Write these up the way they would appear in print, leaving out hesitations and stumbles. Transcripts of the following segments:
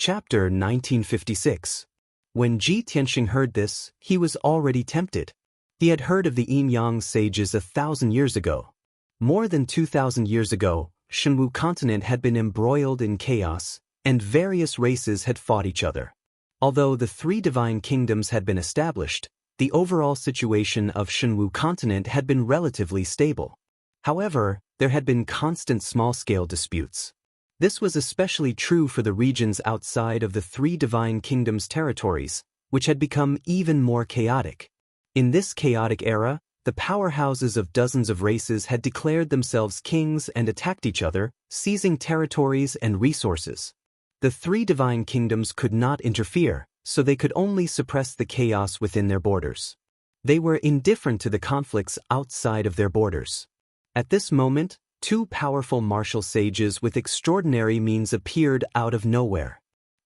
Chapter 1956. When Ji Tianxing heard this, he was already tempted. He had heard of the Yin-Yang sages 1,000 years ago. More than 2,000 years ago, Shenwu continent had been embroiled in chaos, and various races had fought each other. Although the three divine kingdoms had been established, the overall situation of Shenwu continent had been relatively stable. However, there had been constant small-scale disputes. This was especially true for the regions outside of the three divine kingdoms' territories, which had become even more chaotic. In this chaotic era, the powerhouses of dozens of races had declared themselves kings and attacked each other, seizing territories and resources. The three divine kingdoms could not interfere, so they could only suppress the chaos within their borders. They were indifferent to the conflicts outside of their borders. At this moment, two powerful martial sages with extraordinary means appeared out of nowhere.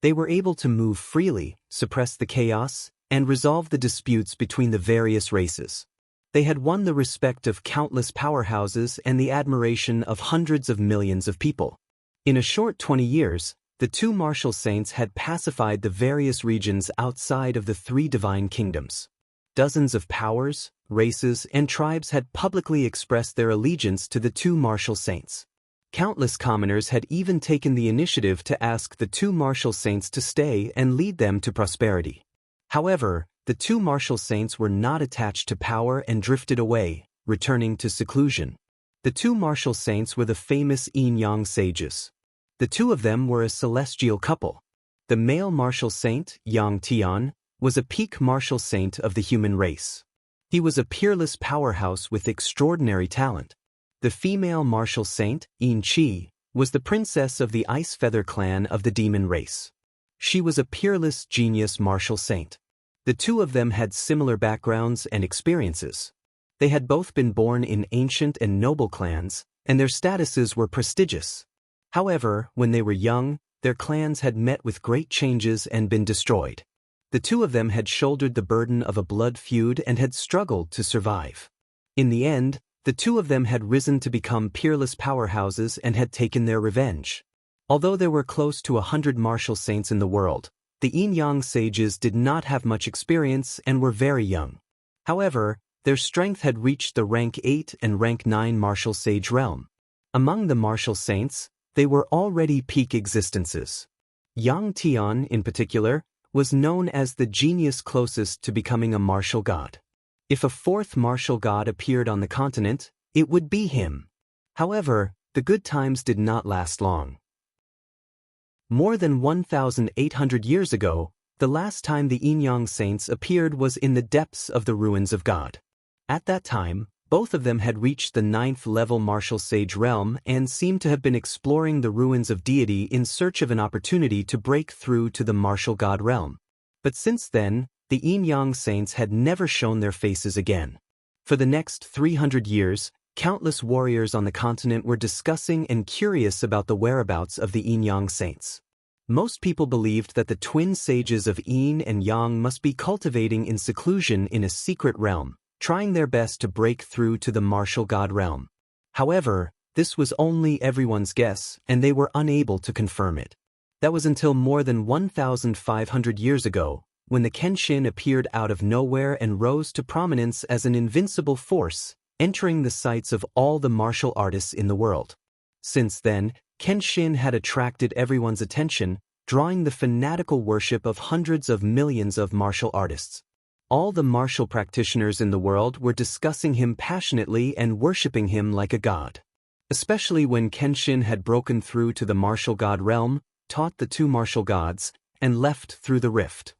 They were able to move freely, suppress the chaos, and resolve the disputes between the various races. They had won the respect of countless powerhouses and the admiration of hundreds of millions of people. In a short 20 years, the two martial saints had pacified the various regions outside of the three divine kingdoms. Dozens of powers, races, and tribes had publicly expressed their allegiance to the two martial saints. Countless commoners had even taken the initiative to ask the two martial saints to stay and lead them to prosperity. However, the two martial saints were not attached to power and drifted away, returning to seclusion. The two martial saints were the famous Yin-Yang sages. The two of them were a celestial couple. The male martial saint, Yang Tian, was a peak martial saint of the human race. He was a peerless powerhouse with extraordinary talent. The female martial saint, Yin Qi, was the princess of the Ice Feather clan of the demon race. She was a peerless genius martial saint. The two of them had similar backgrounds and experiences. They had both been born in ancient and noble clans, and their statuses were prestigious. However, when they were young, their clans had met with great changes and been destroyed. The two of them had shouldered the burden of a blood feud and had struggled to survive. In the end, the two of them had risen to become peerless powerhouses and had taken their revenge. Although there were close to 100 martial saints in the world, the Yin-Yang sages did not have much experience and were very young. However, their strength had reached the rank 8 and rank 9 martial sage realm. Among the martial saints, they were already peak existences. Yang Tian, in particular, was known as the genius closest to becoming a martial god. If a fourth martial god appeared on the continent, it would be him. However, the good times did not last long. More than 1,800 years ago, the last time the Yin-Yang saints appeared was in the depths of the ruins of God. At that time, both of them had reached the 9th level martial sage realm and seemed to have been exploring the ruins of deity in search of an opportunity to break through to the martial god realm. But since then, the Yin-Yang saints had never shown their faces again. For the next 300 years, countless warriors on the continent were discussing and curious about the whereabouts of the Yin-Yang saints. Most people believed that the twin sages of Yin and Yang must be cultivating in seclusion in a secret realm, trying their best to break through to the martial god realm. However, this was only everyone's guess, and they were unable to confirm it. That was until more than 1,500 years ago, when the Kenshin appeared out of nowhere and rose to prominence as an invincible force, entering the sights of all the martial artists in the world. Since then, Kenshin had attracted everyone's attention, drawing the fanatical worship of hundreds of millions of martial artists. All the martial practitioners in the world were discussing him passionately and worshipping him like a god. Especially when Kenshin had broken through to the martial god realm, taught the two martial gods, and left through the rift.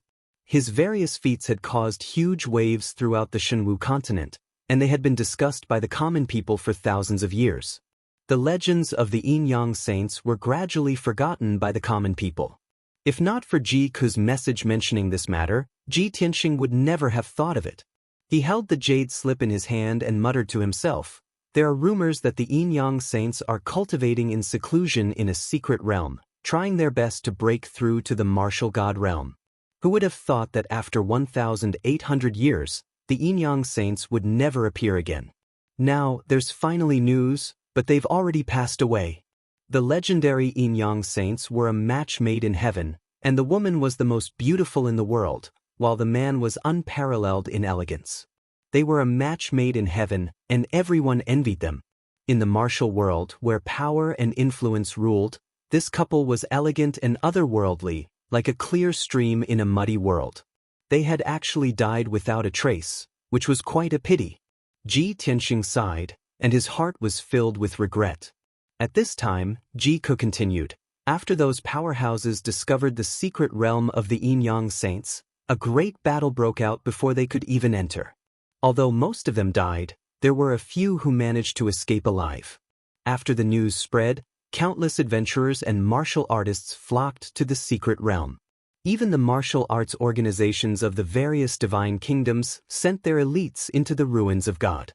His various feats had caused huge waves throughout the Shenwu continent, and they had been discussed by the common people for thousands of years. The legends of the Yin-Yang saints were gradually forgotten by the common people. If not for Ji Ku's message mentioning this matter, Ji Tianxing would never have thought of it. He held the jade slip in his hand and muttered to himself, "There are rumors that the Yin-Yang saints are cultivating in seclusion in a secret realm, trying their best to break through to the martial god realm." Who would have thought that after 1,800 years, the Yin-Yang saints would never appear again? Now, there's finally news, but they've already passed away. The legendary Yin-Yang saints were a match made in heaven, and the woman was the most beautiful in the world, while the man was unparalleled in elegance. They were a match made in heaven, and everyone envied them. In the martial world, where power and influence ruled, this couple was elegant and otherworldly, like a clear stream in a muddy world. They had actually died without a trace, which was quite a pity. Ji Tianxing sighed, and his heart was filled with regret. At this time, Ji Ke continued, after those powerhouses discovered the secret realm of the Yin-Yang saints, a great battle broke out before they could even enter. Although most of them died, there were a few who managed to escape alive. After the news spread, countless adventurers and martial artists flocked to the secret realm. Even the martial arts organizations of the various divine kingdoms sent their elites into the ruins of God.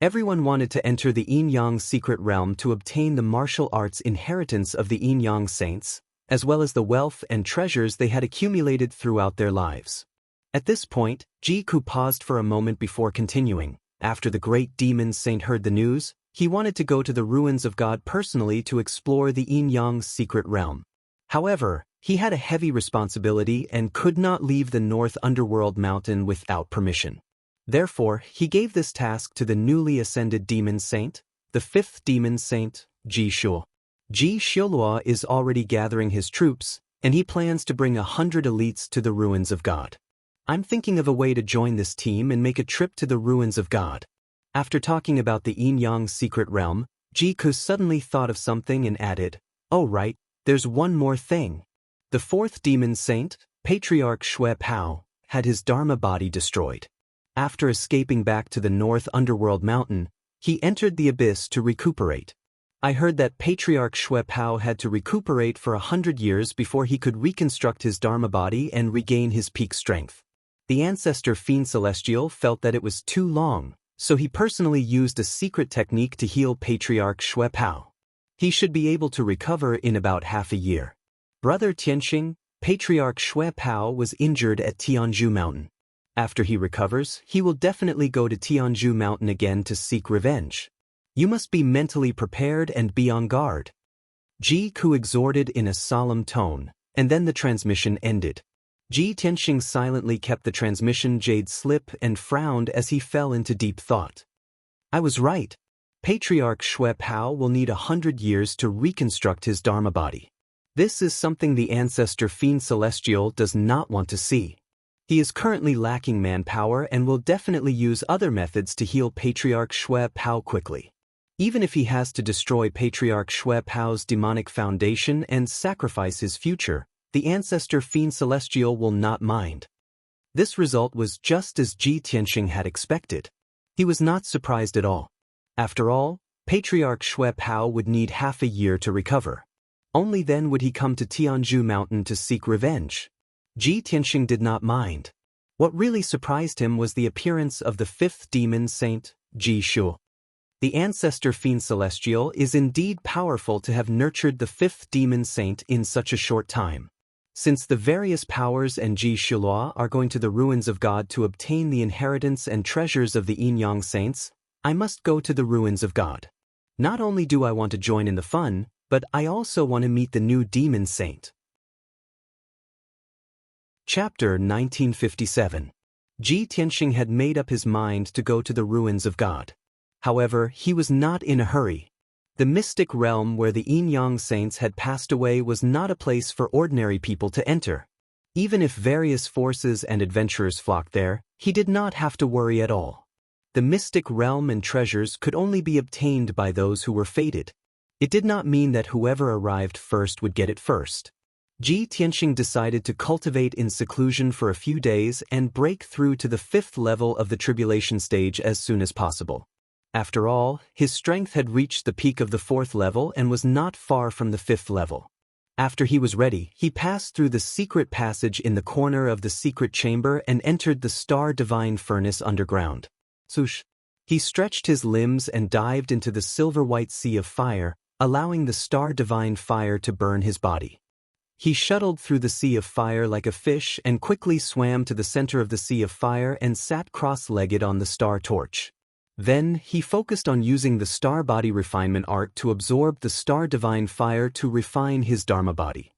Everyone wanted to enter the Yin-Yang secret realm to obtain the martial arts inheritance of the Yin-Yang saints, as well as the wealth and treasures they had accumulated throughout their lives. At this point, Ji Ke paused for a moment before continuing. After the great demon saint heard the news, he wanted to go to the ruins of God personally to explore the Yin-Yang secret realm. However, he had a heavy responsibility and could not leave the North Underworld mountain without permission. Therefore, he gave this task to the newly ascended demon saint, the fifth demon saint, Ji Shu. Ji Shilua is already gathering his troops, and he plans to bring 100 elites to the ruins of God. I'm thinking of a way to join this team and make a trip to the ruins of God. After talking about the Yin-Yang secret realm, Ji Ke suddenly thought of something and added, oh right, there's one more thing. The fourth demon saint, Patriarch Xue Pao, had his Dharma body destroyed. After escaping back to the North Underworld mountain, he entered the abyss to recuperate. I heard that Patriarch Xue Pao had to recuperate for 100 years before he could reconstruct his Dharma body and regain his peak strength. The ancestor Fiend Celestial felt that it was too long, so he personally used a secret technique to heal Patriarch Xue Pao. He should be able to recover in about half a year. Brother Tianxing, Patriarch Xue Pao was injured at Tianzhu Mountain. After he recovers, he will definitely go to Tianzhu Mountain again to seek revenge. You must be mentally prepared and be on guard. Ji Ke exhorted in a solemn tone, and then the transmission ended. Ji Tianxing silently kept the transmission jade slip and frowned as he fell into deep thought. I was right. Patriarch Xue Pao will need 100 years to reconstruct his Dharma body. This is something the ancestor Fiend Celestial does not want to see. He is currently lacking manpower and will definitely use other methods to heal Patriarch Xue Pao quickly. Even if he has to destroy Patriarch Xue Pao's demonic foundation and sacrifice his future, the ancestor Fiend Celestial will not mind. This result was just as Ji Tianxing had expected. He was not surprised at all. After all, Patriarch Xue Pao would need half a year to recover. Only then would he come to Tianzhu Mountain to seek revenge. Ji Tianxing did not mind. What really surprised him was the appearance of the fifth demon saint, Ji Shu. The ancestor Fiend Celestial is indeed powerful to have nurtured the fifth demon saint in such a short time. Since the various powers and Ji Shilua are going to the ruins of God to obtain the inheritance and treasures of the Yin-Yang saints, I must go to the ruins of God. Not only do I want to join in the fun, but I also want to meet the new demon saint. Chapter 1957. Ji Tianxing had made up his mind to go to the ruins of God. However, he was not in a hurry. The mystic realm where the Yin-Yang saints had passed away was not a place for ordinary people to enter. Even if various forces and adventurers flocked there, he did not have to worry at all. The mystic realm and treasures could only be obtained by those who were fated. It did not mean that whoever arrived first would get it first. Ji Tianxing decided to cultivate in seclusion for a few days and break through to the 5th level of the tribulation stage as soon as possible. After all, his strength had reached the peak of the 4th level and was not far from the 5th level. After he was ready, he passed through the secret passage in the corner of the secret chamber and entered the Star Divine Furnace underground. Swoosh! He stretched his limbs and dived into the silver-white sea of fire, allowing the Star Divine Fire to burn his body. He shuttled through the sea of fire like a fish and quickly swam to the center of the sea of fire and sat cross-legged on the star torch. Then, he focused on using the star body refinement art to absorb the star divine fire to refine his Dharma body.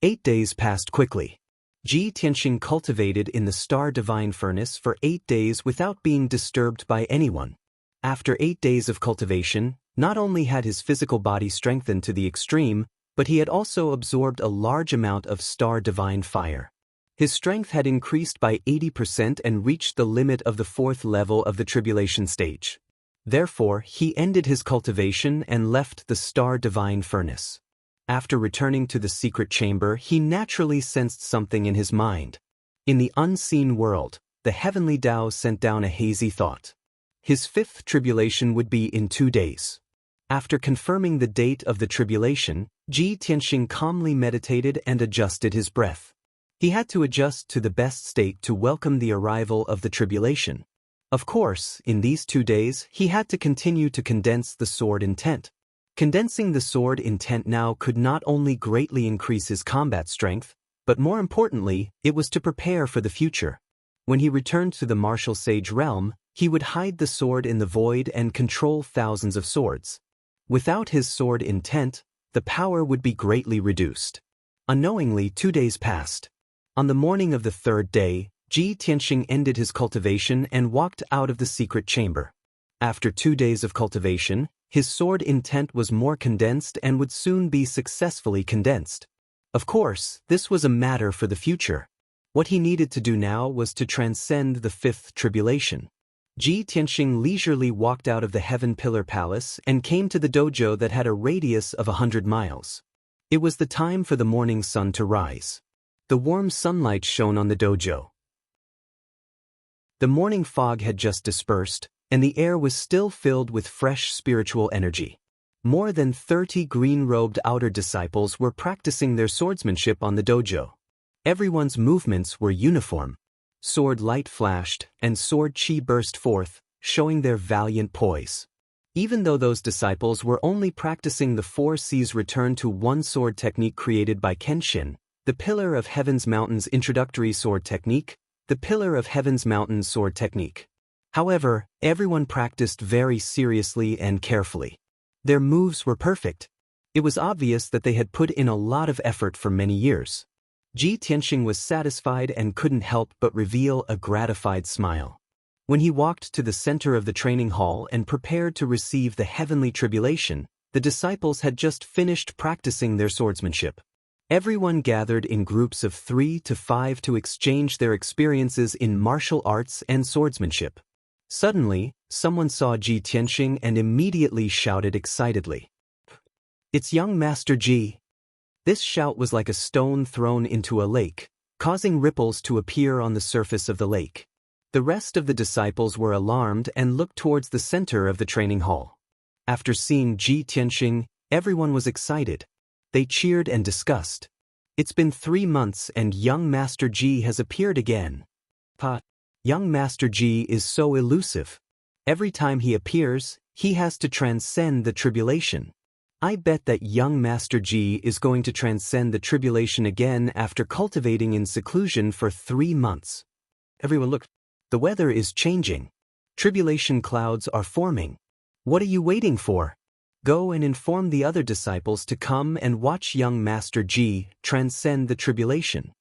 8 days passed quickly. Ji Tianxing cultivated in the star divine furnace for 8 days without being disturbed by anyone. After 8 days of cultivation, not only had his physical body strengthened to the extreme, but he had also absorbed a large amount of star divine fire. His strength had increased by 80% and reached the limit of the 4th level of the tribulation stage. Therefore, he ended his cultivation and left the star divine furnace. After returning to the secret chamber, he naturally sensed something in his mind. In the unseen world, the heavenly Tao sent down a hazy thought. His 5th tribulation would be in 2 days. After confirming the date of the tribulation, Ji Tianxing calmly meditated and adjusted his breath. He had to adjust to the best state to welcome the arrival of the tribulation. Of course, in these 2 days, he had to continue to condense the sword intent. Condensing the sword intent now could not only greatly increase his combat strength, but more importantly, it was to prepare for the future. When he returned to the martial sage realm, he would hide the sword in the void and control thousands of swords. Without his sword intent, the power would be greatly reduced. Unknowingly, 2 days passed. On the morning of the 3rd day, Ji Tianxing ended his cultivation and walked out of the secret chamber. After 2 days of cultivation, his sword intent was more condensed and would soon be successfully condensed. Of course, this was a matter for the future. What he needed to do now was to transcend the 5th tribulation. Ji Tianxing leisurely walked out of the Heaven Pillar Palace and came to the dojo that had a radius of 100 miles. It was the time for the morning sun to rise. The warm sunlight shone on the dojo. The morning fog had just dispersed, and the air was still filled with fresh spiritual energy. More than 30 green-robed outer disciples were practicing their swordsmanship on the dojo. Everyone's movements were uniform. Sword light flashed, and sword chi burst forth, showing their valiant poise. Even though those disciples were only practicing the 4 C's return to one sword technique created by Kenshin, the Pillar of Heaven's Mountains introductory sword technique, the Pillar of Heaven's Mountains sword technique. However, everyone practiced very seriously and carefully. Their moves were perfect. It was obvious that they had put in a lot of effort for many years. Ji Tianxing was satisfied and couldn't help but reveal a gratified smile. When he walked to the center of the training hall and prepared to receive the heavenly tribulation, the disciples had just finished practicing their swordsmanship. Everyone gathered in groups of 3 to 5 to exchange their experiences in martial arts and swordsmanship. Suddenly, someone saw Ji Tianxing and immediately shouted excitedly, "It's young Master Ji!" This shout was like a stone thrown into a lake, causing ripples to appear on the surface of the lake. The rest of the disciples were alarmed and looked towards the center of the training hall. After seeing Ji Tianxing, everyone was excited. They cheered and discussed. "It's been 3 months and young Master Ji has appeared again. Young Master Ji is so elusive. Every time he appears, he has to transcend the tribulation. I bet that young Master Ji is going to transcend the tribulation again after cultivating in seclusion for 3 months. Everyone look. The weather is changing. Tribulation clouds are forming. What are you waiting for? Go and inform the other disciples to come and watch young Master Ji transcend the tribulation."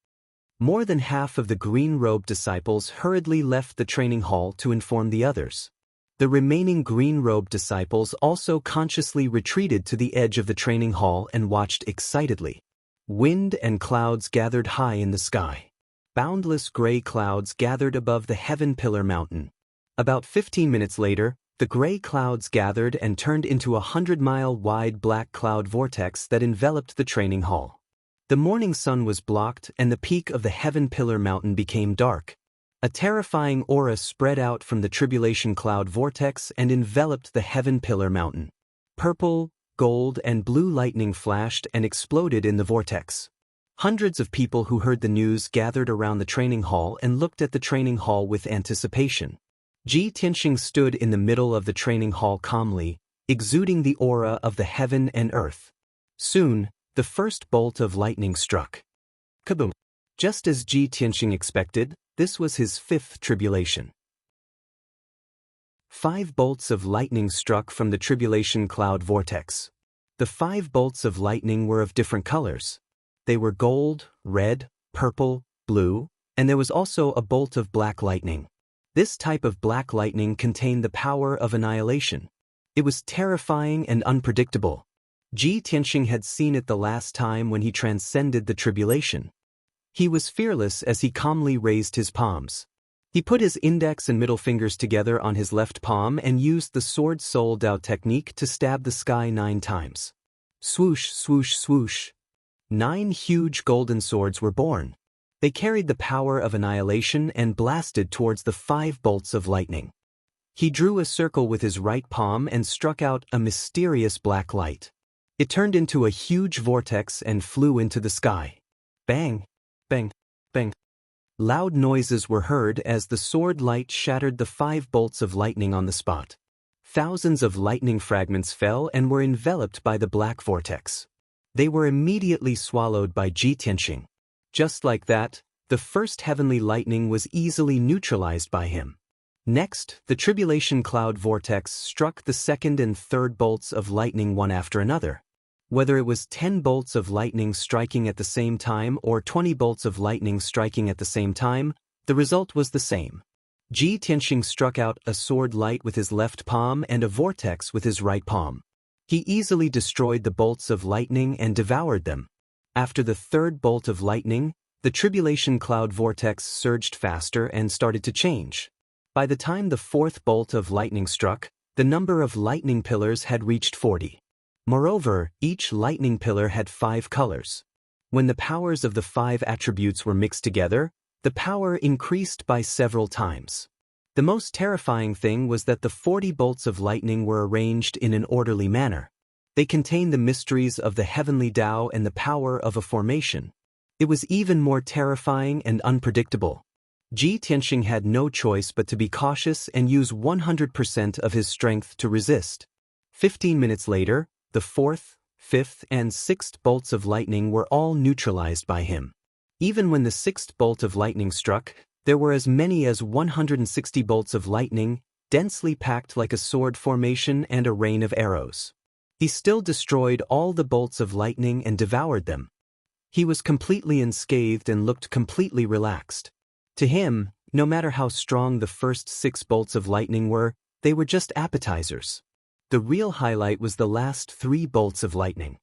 More than half of the green-robed disciples hurriedly left the training hall to inform the others. The remaining green-robed disciples also consciously retreated to the edge of the training hall and watched excitedly. Wind and clouds gathered high in the sky. Boundless gray clouds gathered above the Heaven Pillar Mountain. About 15 minutes later, the gray clouds gathered and turned into a 100-mile-wide black cloud vortex that enveloped the training hall. The morning sun was blocked and the peak of the Heaven Pillar Mountain became dark. A terrifying aura spread out from the tribulation cloud vortex and enveloped the Heaven Pillar Mountain. Purple, gold, and blue lightning flashed and exploded in the vortex. Hundreds of people who heard the news gathered around the training hall and looked at the training hall with anticipation. Ji Tianxing stood in the middle of the training hall calmly, exuding the aura of the heaven and earth. Soon, the first bolt of lightning struck. Kaboom! Just as Ji Tianxing expected, this was his 5th tribulation. 5 bolts of lightning struck from the tribulation cloud vortex. The 5 bolts of lightning were of different colors. They were gold, red, purple, blue, and there was also a bolt of black lightning. This type of black lightning contained the power of annihilation. It was terrifying and unpredictable. Ji Tianxing had seen it the last time when he transcended the tribulation. He was fearless as he calmly raised his palms. He put his index and middle fingers together on his left palm and used the sword soul Dao technique to stab the sky 9 times. Swoosh, swoosh, swoosh. 9 huge golden swords were born. They carried the power of annihilation and blasted towards the 5 bolts of lightning. He drew a circle with his right palm and struck out a mysterious black light. It turned into a huge vortex and flew into the sky. Bang, bang, bang. Loud noises were heard as the sword light shattered the 5 bolts of lightning on the spot. Thousands of lightning fragments fell and were enveloped by the black vortex. They were immediately swallowed by Ji Tianxing. Just like that, the first heavenly lightning was easily neutralized by him. Next, the tribulation cloud vortex struck the second and third bolts of lightning one after another. Whether it was 10 bolts of lightning striking at the same time or 20 bolts of lightning striking at the same time, the result was the same. Ji Tianxing struck out a sword light with his left palm and a vortex with his right palm. He easily destroyed the bolts of lightning and devoured them. After the third bolt of lightning, the tribulation cloud vortex surged faster and started to change. By the time the 4th bolt of lightning struck, the number of lightning pillars had reached 40. Moreover, each lightning pillar had 5 colors. When the powers of the 5 attributes were mixed together, the power increased by several times. The most terrifying thing was that the 40 bolts of lightning were arranged in an orderly manner. They contained the mysteries of the heavenly Dao and the power of a formation. It was even more terrifying and unpredictable. Ji Tianxing had no choice but to be cautious and use 100% of his strength to resist. 15 minutes later, the 4th, 5th, and 6th bolts of lightning were all neutralized by him. Even when the 6th bolt of lightning struck, there were as many as 160 bolts of lightning, densely packed like a sword formation and a rain of arrows. He still destroyed all the bolts of lightning and devoured them. He was completely unscathed and looked completely relaxed. To him, no matter how strong the first 6 bolts of lightning were, they were just appetizers. The real highlight was the last 3 bolts of lightning.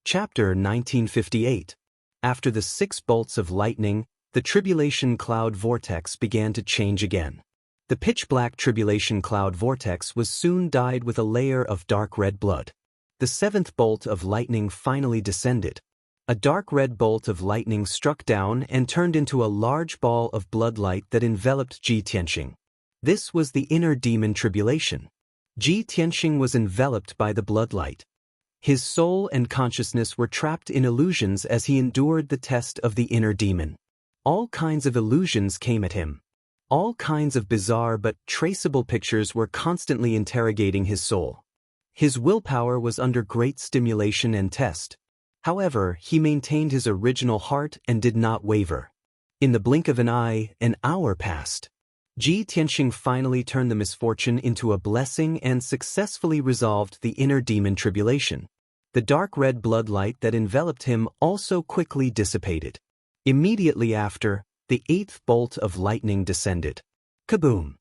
Chapter 1958. After the 6 bolts of lightning, the tribulation cloud vortex began to change again. The pitch-black tribulation cloud vortex was soon dyed with a layer of dark red blood. The 7th bolt of lightning finally descended. A dark red bolt of lightning struck down and turned into a large ball of blood light that enveloped Ji Tianxing. This was the inner demon tribulation. Ji Tianxing was enveloped by the blood light. His soul and consciousness were trapped in illusions as he endured the test of the inner demon. All kinds of illusions came at him. All kinds of bizarre but traceable pictures were constantly interrogating his soul. His willpower was under great stimulation and test. However, he maintained his original heart and did not waver. In the blink of an eye, an hour passed. Ji Tianxing finally turned the misfortune into a blessing and successfully resolved the inner demon tribulation. The dark red blood light that enveloped him also quickly dissipated. Immediately after, the 8th bolt of lightning descended. Kaboom!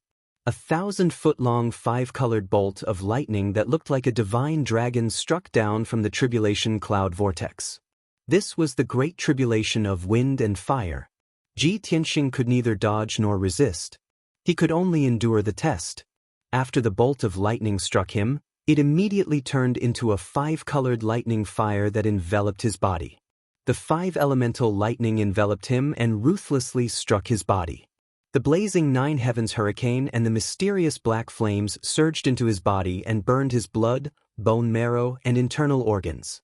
1,000-foot-long 5-colored bolt of lightning that looked like a divine dragon struck down from the tribulation cloud vortex. This was the great tribulation of wind and fire. Ji Tianxing could neither dodge nor resist. He could only endure the test. After the bolt of lightning struck him, it immediately turned into a 5-colored lightning fire that enveloped his body. The 5-elemental lightning enveloped him and ruthlessly struck his body. The blazing 9 heavens hurricane and the mysterious black flames surged into his body and burned his blood, bone marrow, and internal organs.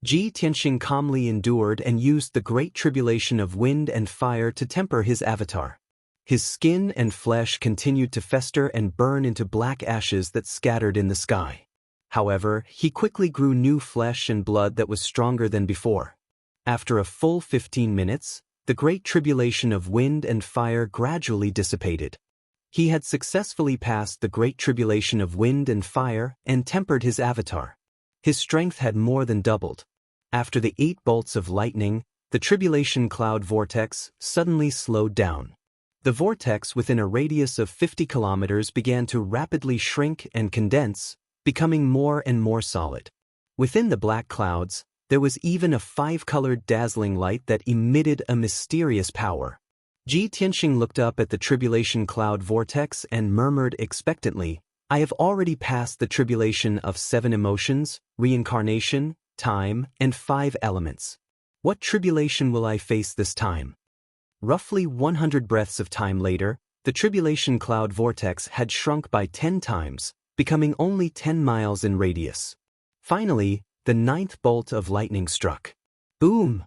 Ji Tianxing calmly endured and used the great tribulation of wind and fire to temper his avatar. His skin and flesh continued to fester and burn into black ashes that scattered in the sky. However, he quickly grew new flesh and blood that was stronger than before. After a full 15 minutes, the great tribulation of wind and fire gradually dissipated. He had successfully passed the great tribulation of wind and fire and tempered his avatar. His strength had more than doubled. After the 8 bolts of lightning, the tribulation cloud vortex suddenly slowed down. The vortex within a radius of 50 kilometers began to rapidly shrink and condense, becoming more and more solid. Within the black clouds, there was even a 5-colored dazzling light that emitted a mysterious power. Ji Tianxing looked up at the tribulation cloud vortex and murmured expectantly, "I have already passed the tribulation of 7 emotions, reincarnation, time, and 5 elements. What tribulation will I face this time?" Roughly 100 breaths of time later, the tribulation cloud vortex had shrunk by 10 times, becoming only 10 miles in radius. Finally, the 9th bolt of lightning struck. Boom!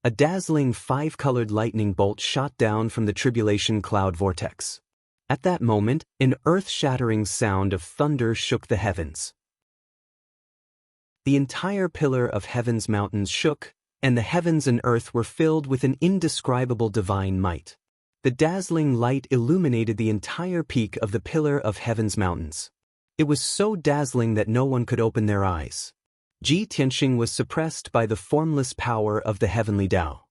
A dazzling 5-colored lightning bolt shot down from the tribulation cloud vortex. At that moment, an earth-shattering sound of thunder shook the heavens. The entire pillar of heaven's mountains shook, and the heavens and earth were filled with an indescribable divine might. The dazzling light illuminated the entire peak of the pillar of heaven's mountains. It was so dazzling that no one could open their eyes. Ji Tianxing was suppressed by the formless power of the heavenly Tao.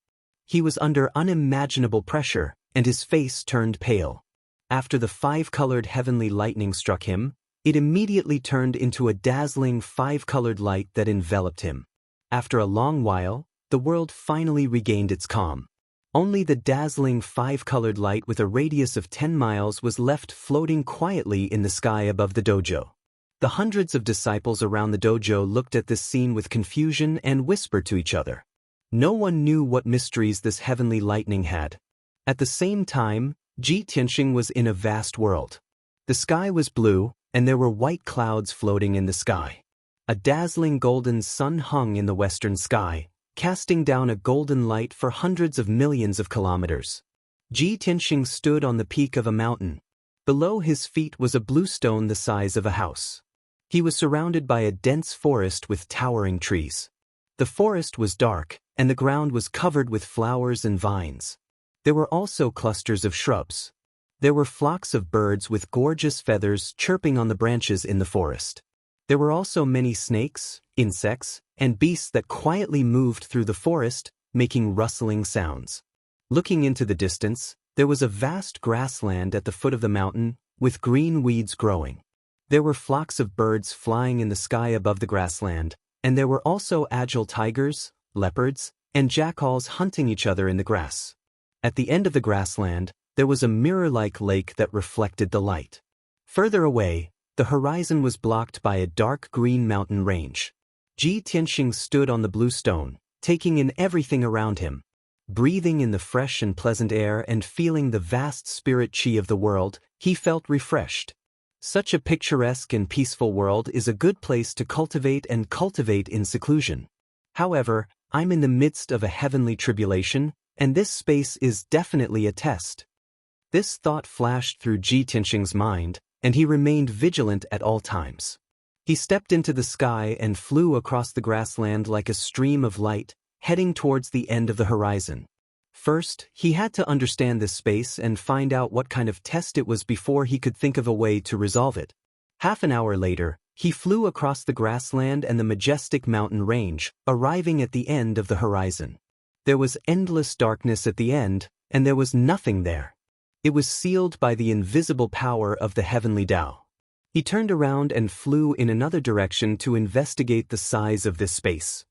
He was under unimaginable pressure, and his face turned pale. After the 5-colored heavenly lightning struck him, it immediately turned into a dazzling 5-colored light that enveloped him. After a long while, the world finally regained its calm. Only the dazzling 5-colored light with a radius of 10 miles was left floating quietly in the sky above the dojo. The hundreds of disciples around the dojo looked at this scene with confusion and whispered to each other. No one knew what mysteries this heavenly lightning had. At the same time, Ji Tianxing was in a vast world. The sky was blue, and there were white clouds floating in the sky. A dazzling golden sun hung in the western sky, casting down a golden light for hundreds of millions of kilometers. Ji Tianxing stood on the peak of a mountain. Below his feet was a blue stone the size of a house. He was surrounded by a dense forest with towering trees. The forest was dark, and the ground was covered with flowers and vines. There were also clusters of shrubs. There were flocks of birds with gorgeous feathers chirping on the branches in the forest. There were also many snakes, insects, and beasts that quietly moved through the forest, making rustling sounds. Looking into the distance, there was a vast grassland at the foot of the mountain, with green weeds growing. There were flocks of birds flying in the sky above the grassland, and there were also agile tigers, leopards, and jackals hunting each other in the grass. At the end of the grassland, there was a mirror-like lake that reflected the light. Further away, the horizon was blocked by a dark green mountain range. Ji Tianxing stood on the blue stone, taking in everything around him. Breathing in the fresh and pleasant air and feeling the vast spirit qi of the world, he felt refreshed. Such a picturesque and peaceful world is a good place to cultivate in seclusion. However, I'm in the midst of a heavenly tribulation, and this space is definitely a test. This thought flashed through Ji Tianxing's mind, and he remained vigilant at all times. He stepped into the sky and flew across the grassland like a stream of light, heading towards the end of the horizon. First, he had to understand this space and find out what kind of test it was before he could think of a way to resolve it. Half an hour later, he flew across the grassland and the majestic mountain range, arriving at the end of the horizon. There was endless darkness at the end, and there was nothing there. It was sealed by the invisible power of the heavenly Tao. He turned around and flew in another direction to investigate the size of this space.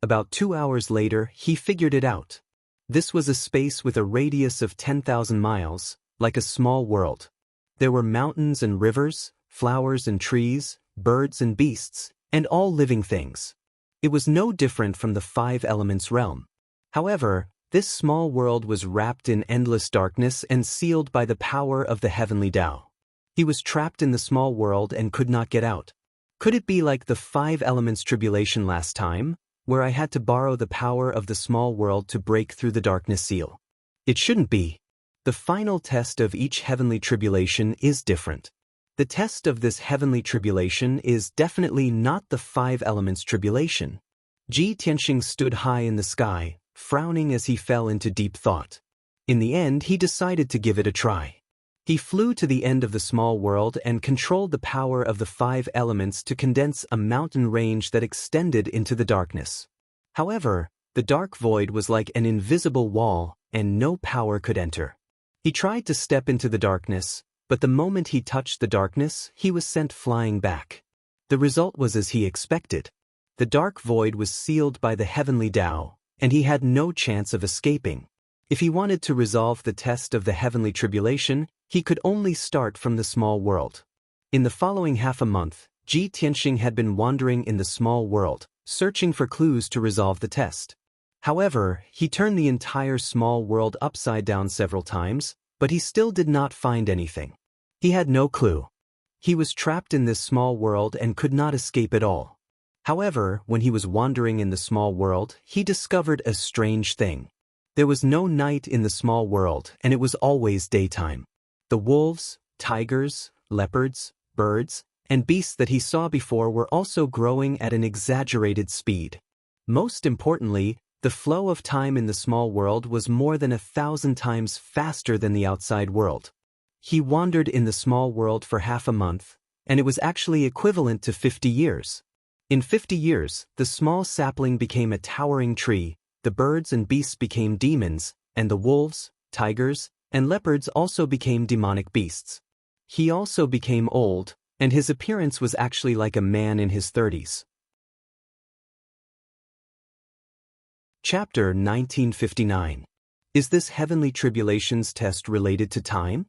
About 2 hours later, he figured it out. This was a space with a radius of 10,000 miles, like a small world. There were mountains and rivers, flowers and trees, birds and beasts, and all living things. It was no different from the 5 elements realm. However, this small world was wrapped in endless darkness and sealed by the power of the heavenly Tao. He was trapped in the small world and could not get out. Could it be like the 5 elements tribulation last time, where I had to borrow the power of the small world to break through the darkness seal? It shouldn't be. The final test of each heavenly tribulation is different. The test of this heavenly tribulation is definitely not the 5 elements tribulation. Ji Tianxing stood high in the sky, frowning as he fell into deep thought. In the end, he decided to give it a try. He flew to the end of the small world and controlled the power of the 5 elements to condense a mountain range that extended into the darkness. However, the dark void was like an invisible wall, and no power could enter. He tried to step into the darkness, but the moment he touched the darkness, he was sent flying back. The result was as he expected. The dark void was sealed by the heavenly Tao, and he had no chance of escaping. If he wanted to resolve the test of the heavenly tribulation, he could only start from the small world. In the following half a month, Ji Tianxing had been wandering in the small world, searching for clues to resolve the test. However, he turned the entire small world upside down several times, but he still did not find anything. He had no clue. He was trapped in this small world and could not escape at all. However, when he was wandering in the small world, he discovered a strange thing. There was no night in the small world, and it was always daytime. The wolves, tigers, leopards, birds, and beasts that he saw before were also growing at an exaggerated speed. Most importantly, the flow of time in the small world was more than 1,000 times faster than the outside world. He wandered in the small world for half a month, and it was actually equivalent to 50 years. In 50 years, the small sapling became a towering tree, the birds and beasts became demons, and the wolves, tigers, and leopards also became demonic beasts. He also became old, and his appearance was actually like a man in his 30s. Chapter 1959. Is this heavenly tribulations test related to time?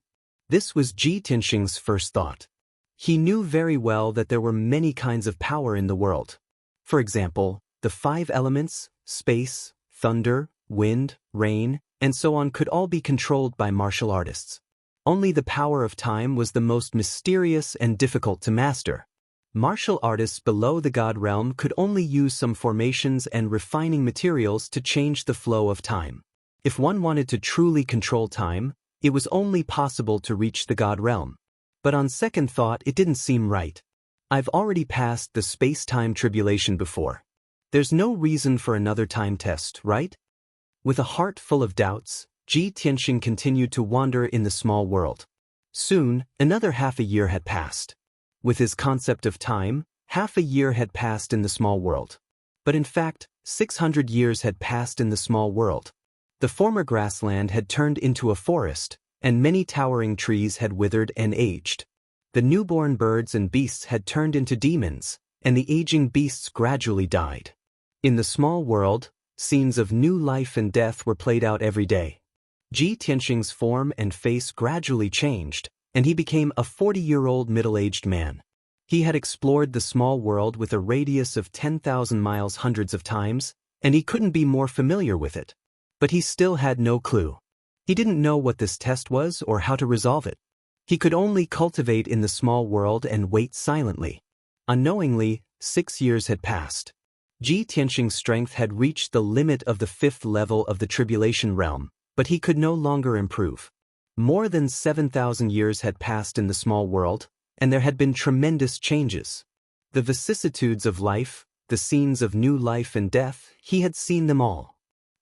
This was Ji Tianxing's first thought. He knew very well that there were many kinds of power in the world. For example, the 5 elements, space, thunder, wind, rain, and so on could all be controlled by martial artists. Only the power of time was the most mysterious and difficult to master. Martial artists below the god realm could only use some formations and refining materials to change the flow of time. If one wanted to truly control time, it was only possible to reach the god realm. But on second thought, it didn't seem right. I've already passed the space-time tribulation before. There's no reason for another time test, right? With a heart full of doubts, Ji Tianxing continued to wander in the small world. Soon, another half a year had passed. With his concept of time, half a year had passed in the small world. But in fact, 600 years had passed in the small world. The former grassland had turned into a forest, and many towering trees had withered and aged. The newborn birds and beasts had turned into demons, and the aging beasts gradually died. In the small world, scenes of new life and death were played out every day. Ji Tianxing's form and face gradually changed, and he became a 40-year-old middle-aged man. He had explored the small world with a radius of 10,000 miles hundreds of times, and he couldn't be more familiar with it. But he still had no clue. He didn't know what this test was or how to resolve it. He could only cultivate in the small world and wait silently. Unknowingly, 6 years had passed. Ji Tianxing's strength had reached the limit of the 5th level of the tribulation realm, but he could no longer improve. More than 7,000 years had passed in the small world, and there had been tremendous changes. The vicissitudes of life, the scenes of new life and death, he had seen them all.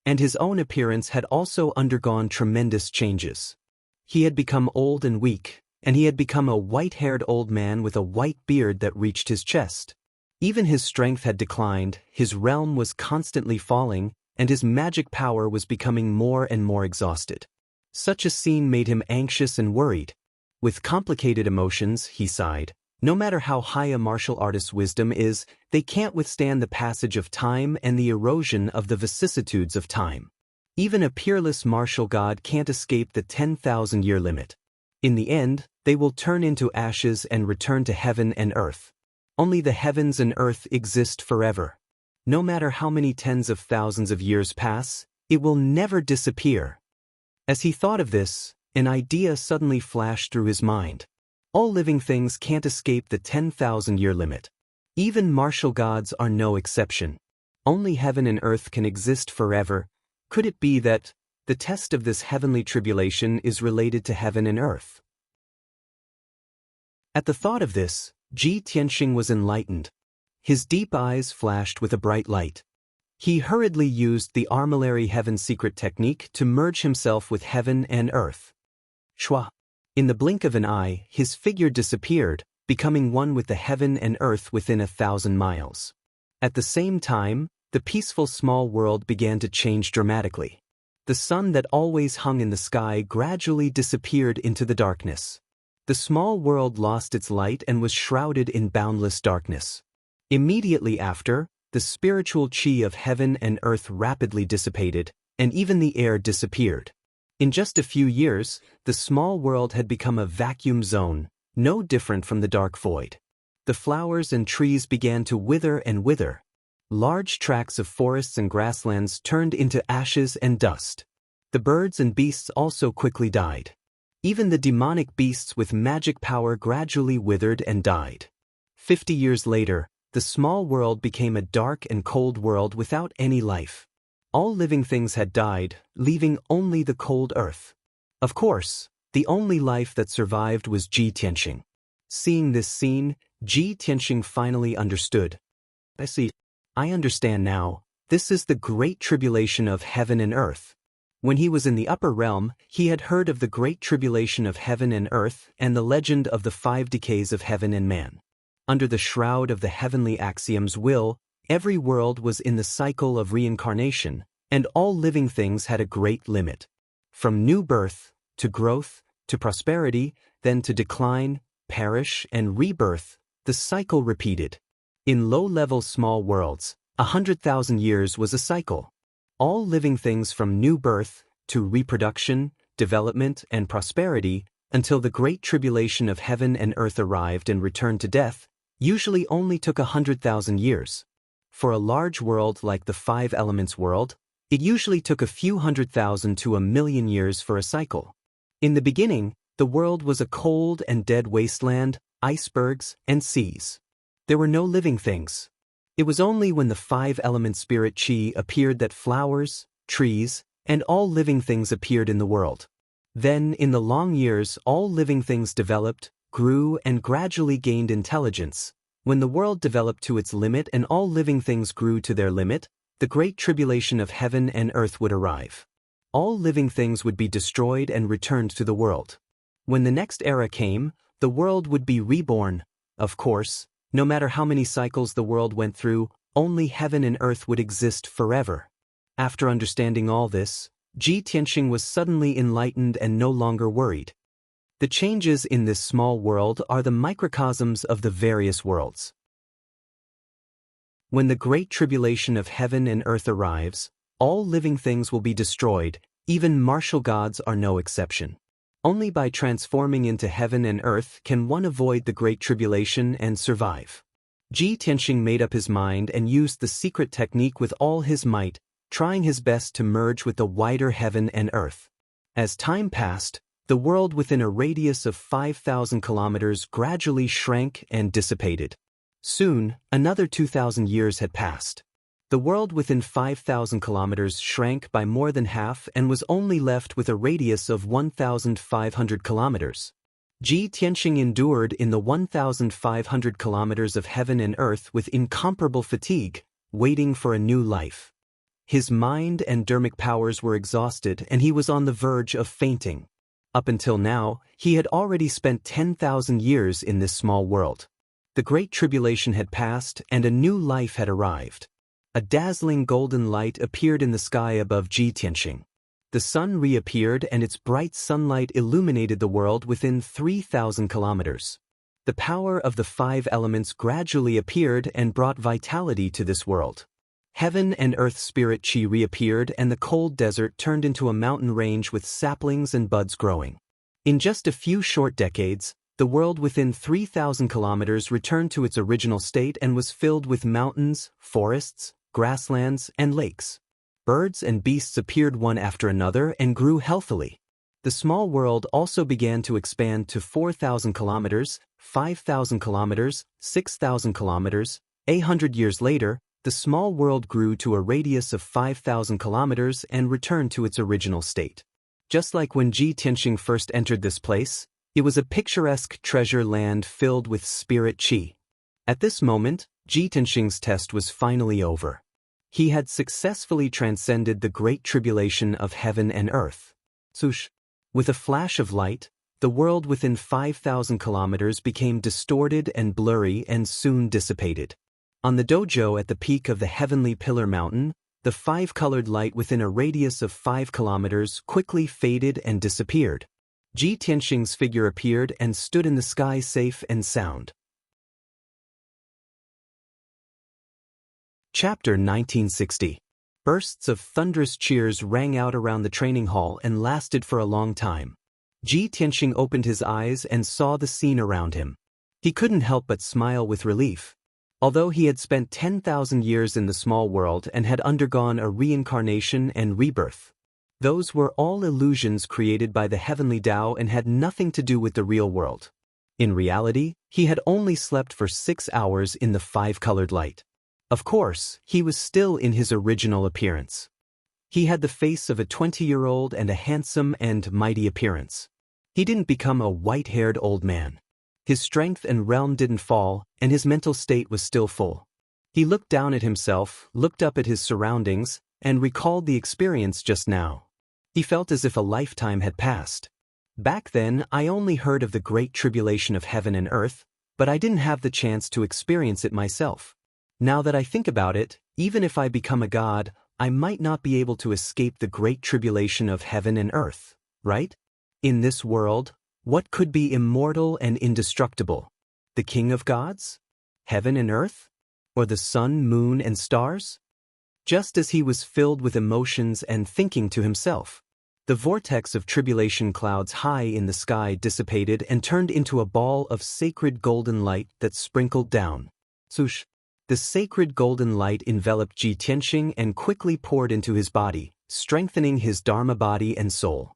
And his own appearance had also undergone tremendous changes. He had become old and weak, and he had become a white-haired old man with a white beard that reached his chest. Even his strength had declined, his realm was constantly falling, and his magic power was becoming more and more exhausted. Such a scene made him anxious and worried. With complicated emotions, he sighed. No matter how high a martial artist's wisdom is, they can't withstand the passage of time and the erosion of the vicissitudes of time. Even a peerless martial god can't escape the 10,000-year limit. In the end, they will turn into ashes and return to heaven and earth. Only the heavens and earth exist forever. No matter how many tens of thousands of years pass, it will never disappear. As he thought of this, an idea suddenly flashed through his mind. All living things can't escape the 10,000-year limit. Even martial gods are no exception. Only heaven and earth can exist forever. Could it be that the test of this heavenly tribulation is related to heaven and earth? At the thought of this, Ji Tianxing was enlightened. His deep eyes flashed with a bright light. He hurriedly used the Armillary Heaven secret technique to merge himself with heaven and earth. Shwa. In the blink of an eye, his figure disappeared, becoming one with the heaven and earth within 1,000 miles. At the same time, the peaceful small world began to change dramatically. The sun that always hung in the sky gradually disappeared into the darkness. The small world lost its light and was shrouded in boundless darkness. Immediately after, the spiritual chi of heaven and earth rapidly dissipated, and even the air disappeared. In just a few years, the small world had become a vacuum zone, no different from the dark void. The flowers and trees began to wither and wither. Large tracts of forests and grasslands turned into ashes and dust. The birds and beasts also quickly died. Even the demonic beasts with magic power gradually withered and died. 50 years later, the small world became a dark and cold world without any life. All living things had died, leaving only the cold earth. Of course, the only life that survived was Ji Tianxing. Seeing this scene, Ji Tianxing finally understood. I understand now. This is the great tribulation of heaven and earth. When he was in the upper realm, he had heard of the great tribulation of heaven and earth and the legend of the 5 decays of heaven and man. Under the shroud of the heavenly axiom's will, every world was in the cycle of reincarnation, and all living things had a great limit. From new birth, to growth, to prosperity, then to decline, perish, and rebirth, the cycle repeated. In low-level small worlds, 100,000 years was a cycle. All living things from new birth, to reproduction, development, and prosperity, until the great tribulation of heaven and earth arrived and returned to death, usually only took 100,000 years. For a large world like the 5 elements world, it usually took a few 100,000 to 1,000,000 years for a cycle. In the beginning, the world was a cold and dead wasteland, icebergs, and seas. There were no living things. It was only when the 5 element spirit chi appeared that flowers, trees, and all living things appeared in the world. Then, in the long years, all living things developed, grew, and gradually gained intelligence. When the world developed to its limit and all living things grew to their limit, the great tribulation of heaven and earth would arrive. All living things would be destroyed and returned to the world. When the next era came, the world would be reborn. Of course, no matter how many cycles the world went through, only heaven and earth would exist forever. After understanding all this, Ji Tianxing was suddenly enlightened and no longer worried. The changes in this small world are the microcosms of the various worlds. When the great tribulation of heaven and earth arrives, all living things will be destroyed, even martial gods are no exception. Only by transforming into heaven and earth can one avoid the great tribulation and survive. Ji Tianxing made up his mind and used the secret technique with all his might, trying his best to merge with the wider heaven and earth. As time passed, the world within a radius of 5,000 kilometers gradually shrank and dissipated. Soon, another 2,000 years had passed. The world within 5,000 kilometers shrank by more than half and was only left with a radius of 1,500 kilometers. Ji Tianxing endured in the 1,500 kilometers of heaven and earth with incomparable fatigue, waiting for a new life. His mind and dermic powers were exhausted and he was on the verge of fainting. Up until now, he had already spent 10,000 years in this small world. The great tribulation had passed and a new life had arrived. A dazzling golden light appeared in the sky above Ji Tianxing. The sun reappeared and its bright sunlight illuminated the world within 3,000 kilometers. The power of the 5 elements gradually appeared and brought vitality to this world. Heaven and earth spirit chi reappeared and the cold desert turned into a mountain range with saplings and buds growing. In just a few short decades, the world within 3,000 kilometers returned to its original state and was filled with mountains, forests, grasslands, and lakes. Birds and beasts appeared one after another and grew healthily. The small world also began to expand to 4,000 kilometers, 5,000 kilometers, 6,000 kilometers. 100 years later, the small world grew to a radius of 5,000 kilometers and returned to its original state. Just like when Ji Tianxing first entered this place, it was a picturesque treasure land filled with spirit chi. At this moment, Ji Tianxing's test was finally over. He had successfully transcended the great tribulation of heaven and earth. Swoosh! With a flash of light, the world within 5,000 kilometers became distorted and blurry and soon dissipated. On the dojo at the peak of the heavenly pillar mountain, the five-colored light within a radius of 5 kilometers quickly faded and disappeared. Ji Tianxing's figure appeared and stood in the sky safe and sound. Chapter 1960. Bursts of thunderous cheers rang out around the training hall and lasted for a long time. Ji Tianxing opened his eyes and saw the scene around him. He couldn't help but smile with relief. Although he had spent 10,000 years in the small world and had undergone a reincarnation and rebirth, those were all illusions created by the heavenly Tao and had nothing to do with the real world. In reality, he had only slept for 6 hours in the five-colored light. Of course, he was still in his original appearance. He had the face of a 20-year-old and a handsome and mighty appearance. He didn't become a white-haired old man. His strength and realm didn't fall, and his mental state was still full. He looked down at himself, looked up at his surroundings, and recalled the experience just now. He felt as if a lifetime had passed. Back then, I only heard of the great tribulation of heaven and earth, but I didn't have the chance to experience it myself. Now that I think about it, even if I become a god, I might not be able to escape the great tribulation of heaven and earth, right? In this world, what could be immortal and indestructible? The king of gods? Heaven and earth? Or the sun, moon, and stars? Just as he was filled with emotions and thinking to himself, the vortex of tribulation clouds high in the sky dissipated and turned into a ball of sacred golden light that sprinkled down. Swoosh! The sacred golden light enveloped Ji Tianxing and quickly poured into his body, strengthening his Dharma body and soul.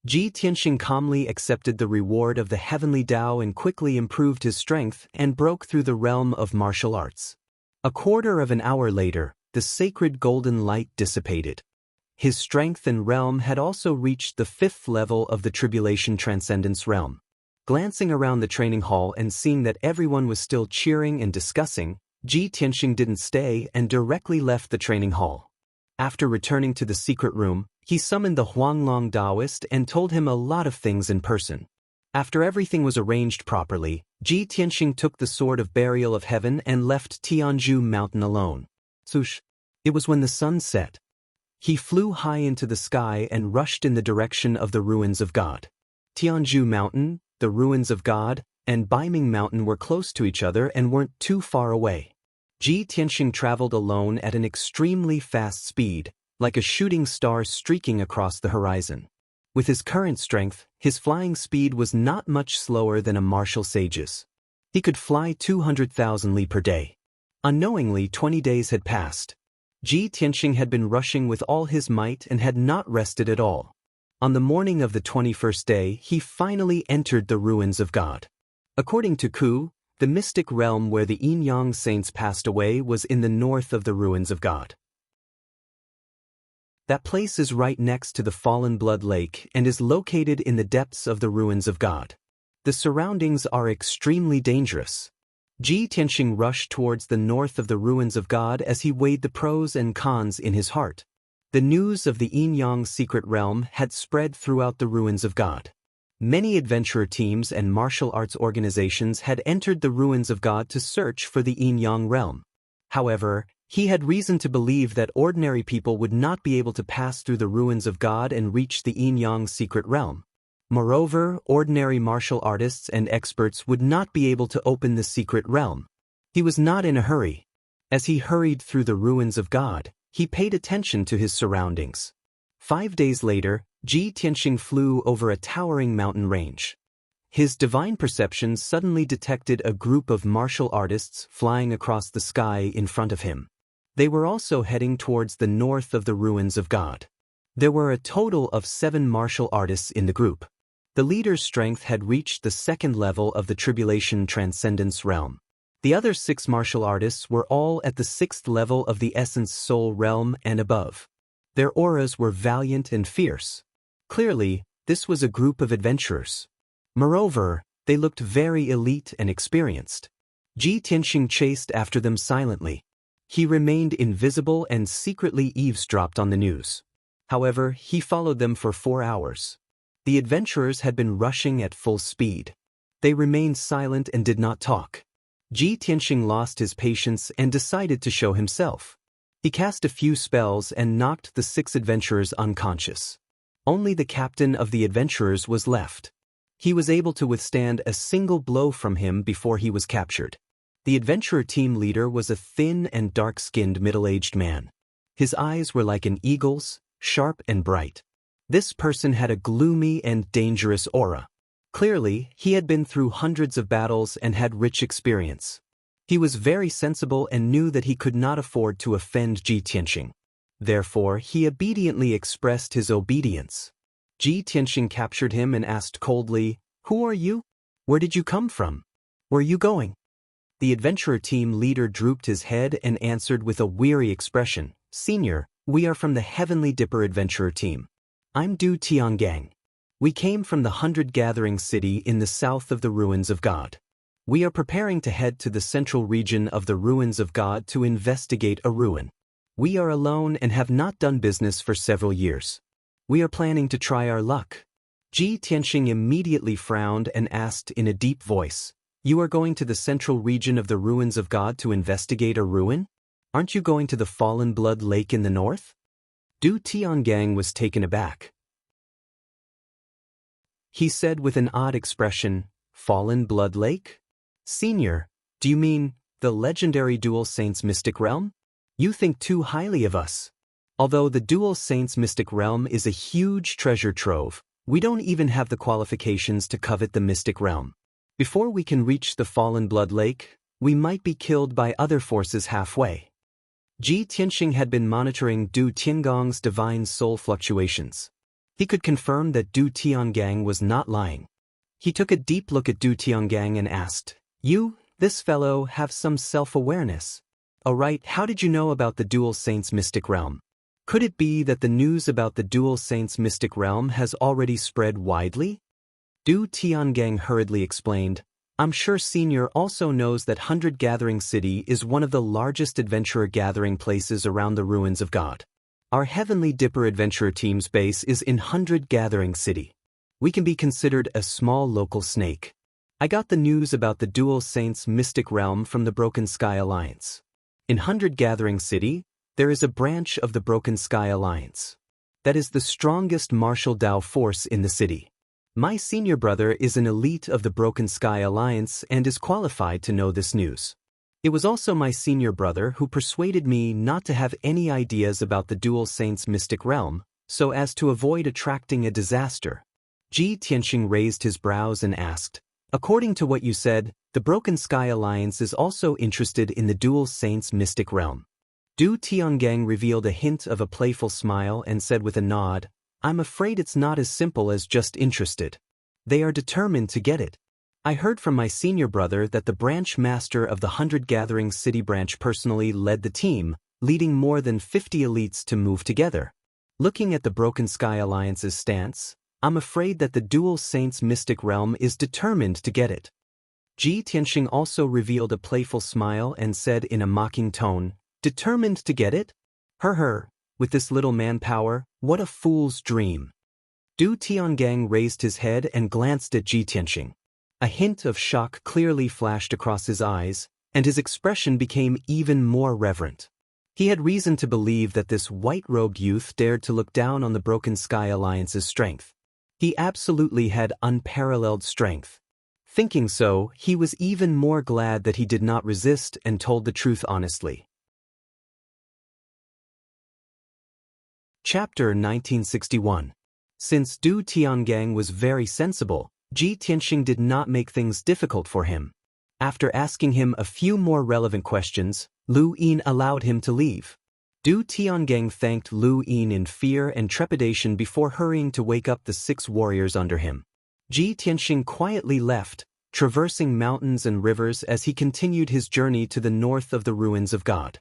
Ji Tianxing calmly accepted the reward of the heavenly Tao and quickly improved his strength and broke through the realm of martial arts. A quarter of an hour later, the sacred golden light dissipated. His strength and realm had also reached the 5th level of the tribulation transcendence realm. Glancing around the training hall and seeing that everyone was still cheering and discussing, Ji Tianxing didn't stay and directly left the training hall. After returning to the secret room, he summoned the Huanglong Daoist and told him a lot of things in person. After everything was arranged properly, Ji Tianxing took the Sword of Burial of Heaven and left Tianzhu Mountain alone. Swoosh! It was when the sun set. He flew high into the sky and rushed in the direction of the ruins of God. Tianzhu Mountain, the ruins of God, and Baiming Mountain were close to each other and weren't too far away. Ji Tianxing traveled alone at an extremely fast speed, like a shooting star streaking across the horizon. With his current strength, his flying speed was not much slower than a martial sage's. He could fly 200,000 li per day. Unknowingly, 20 days had passed. Ji Tianxing had been rushing with all his might and had not rested at all. On the morning of the 21st day, he finally entered the ruins of God. According to Ku, the mystic realm where the Yin-Yang saints passed away was in the north of the ruins of God. That place is right next to the Fallen Blood Lake and is located in the depths of the ruins of God. The surroundings are extremely dangerous. Ji Tianxing rushed towards the north of the ruins of God as he weighed the pros and cons in his heart. The news of the Yin-Yang secret realm had spread throughout the ruins of God. Many adventurer teams and martial arts organizations had entered the ruins of God to search for the Yin-Yang realm. However, he had reason to believe that ordinary people would not be able to pass through the ruins of God and reach the Yin-Yang secret realm. Moreover, ordinary martial artists and experts would not be able to open the secret realm. He was not in a hurry. As he hurried through the ruins of God, he paid attention to his surroundings. 5 days later, Ji Tianxing flew over a towering mountain range. His divine perception suddenly detected a group of martial artists flying across the sky in front of him. They were also heading towards the north of the ruins of God. There were a total of 7 martial artists in the group. The leader's strength had reached the 2nd level of the tribulation transcendence realm. The other 6 martial artists were all at the 6th level of the essence soul realm and above. Their auras were valiant and fierce. Clearly, this was a group of adventurers. Moreover, they looked very elite and experienced. Ji Tianxing chased after them silently. He remained invisible and secretly eavesdropped on the news. However, he followed them for 4 hours. The adventurers had been rushing at full speed. They remained silent and did not talk. Ji Tianxing lost his patience and decided to show himself. He cast a few spells and knocked the 6 adventurers unconscious. Only the captain of the adventurers was left. He was able to withstand a single blow from him before he was captured. The adventurer team leader was a thin and dark-skinned middle-aged man. His eyes were like an eagle's, sharp and bright. This person had a gloomy and dangerous aura. Clearly, he had been through hundreds of battles and had rich experience. He was very sensible and knew that he could not afford to offend Ji Tianxing. Therefore, he obediently expressed his obedience. Ji Tianxing captured him and asked coldly, "Who are you? Where did you come from? Where are you going?" The adventurer team leader drooped his head and answered with a weary expression, "Senior, we are from the Heavenly Dipper adventurer team. I'm Du Tiangang. We came from the 100 Gathering City in the south of the Ruins of God. We are preparing to head to the central region of the Ruins of God to investigate a ruin. We are alone and have not done business for several years. We are planning to try our luck." Ji Tianxing immediately frowned and asked in a deep voice, "You are going to the central region of the Ruins of God to investigate a ruin? Aren't you going to the Fallen Blood Lake in the north?" Du Tiangang was taken aback. He said with an odd expression, "Fallen Blood Lake? Senior, do you mean the legendary Dual Saints Mystic Realm? You think too highly of us. Although the Dual Saints Mystic Realm is a huge treasure trove, we don't even have the qualifications to covet the Mystic Realm. Before we can reach the Fallen Blood Lake, we might be killed by other forces halfway." Ji Tianxing had been monitoring Du Tiangang's divine soul fluctuations. He could confirm that Du Tiangang was not lying. He took a deep look at Du Tiangang and asked, "You, this fellow, have some self-awareness. All right, how did you know about the Dual Saints Mystic Realm? Could it be that the news about the Dual Saints Mystic Realm has already spread widely?" Du Tiangang hurriedly explained, "I'm sure Senior also knows that 100 Gathering City is one of the largest adventurer gathering places around the Ruins of God. Our Heavenly Dipper adventurer team's base is in 100 Gathering City. We can be considered a small local snake. I got the news about the Dual Saints Mystic Realm from the Broken Sky Alliance. In 100 Gathering City, there is a branch of the Broken Sky Alliance. That is the strongest martial Dao force in the city. My senior brother is an elite of the Broken Sky Alliance and is qualified to know this news. It was also my senior brother who persuaded me not to have any ideas about the Dual Saints Mystic Realm, so as to avoid attracting a disaster." Ji Tianxing raised his brows and asked, "According to what you said, the Broken Sky Alliance is also interested in the Dual Saints Mystic Realm." Du Tiangang revealed a hint of a playful smile and said with a nod, "I'm afraid it's not as simple as just interested. They are determined to get it. I heard from my senior brother that the branch master of the 100 Gathering City branch personally led the team, leading more than 50 elites to move together. Looking at the Broken Sky Alliance's stance, I'm afraid that the Dual Saints Mystic Realm is determined to get it." Ji Tianxing also revealed a playful smile and said in a mocking tone, "Determined to get it? Her, with this little manpower, what a fool's dream." Du Tiangang raised his head and glanced at Ji Tianxing. A hint of shock clearly flashed across his eyes, and his expression became even more reverent. He had reason to believe that this white-robed youth dared to look down on the Broken Sky Alliance's strength. He absolutely had unparalleled strength. Thinking so, he was even more glad that he did not resist and told the truth honestly. Chapter 1961. Since Du Tiangang was very sensible, Ji Tianxing did not make things difficult for him. After asking him a few more relevant questions, Lu Yin allowed him to leave. Du Tiangang thanked Lu Yin in fear and trepidation before hurrying to wake up the 6 warriors under him. Ji Tianxing quietly left, traversing mountains and rivers as he continued his journey to the north of the Ruins of God.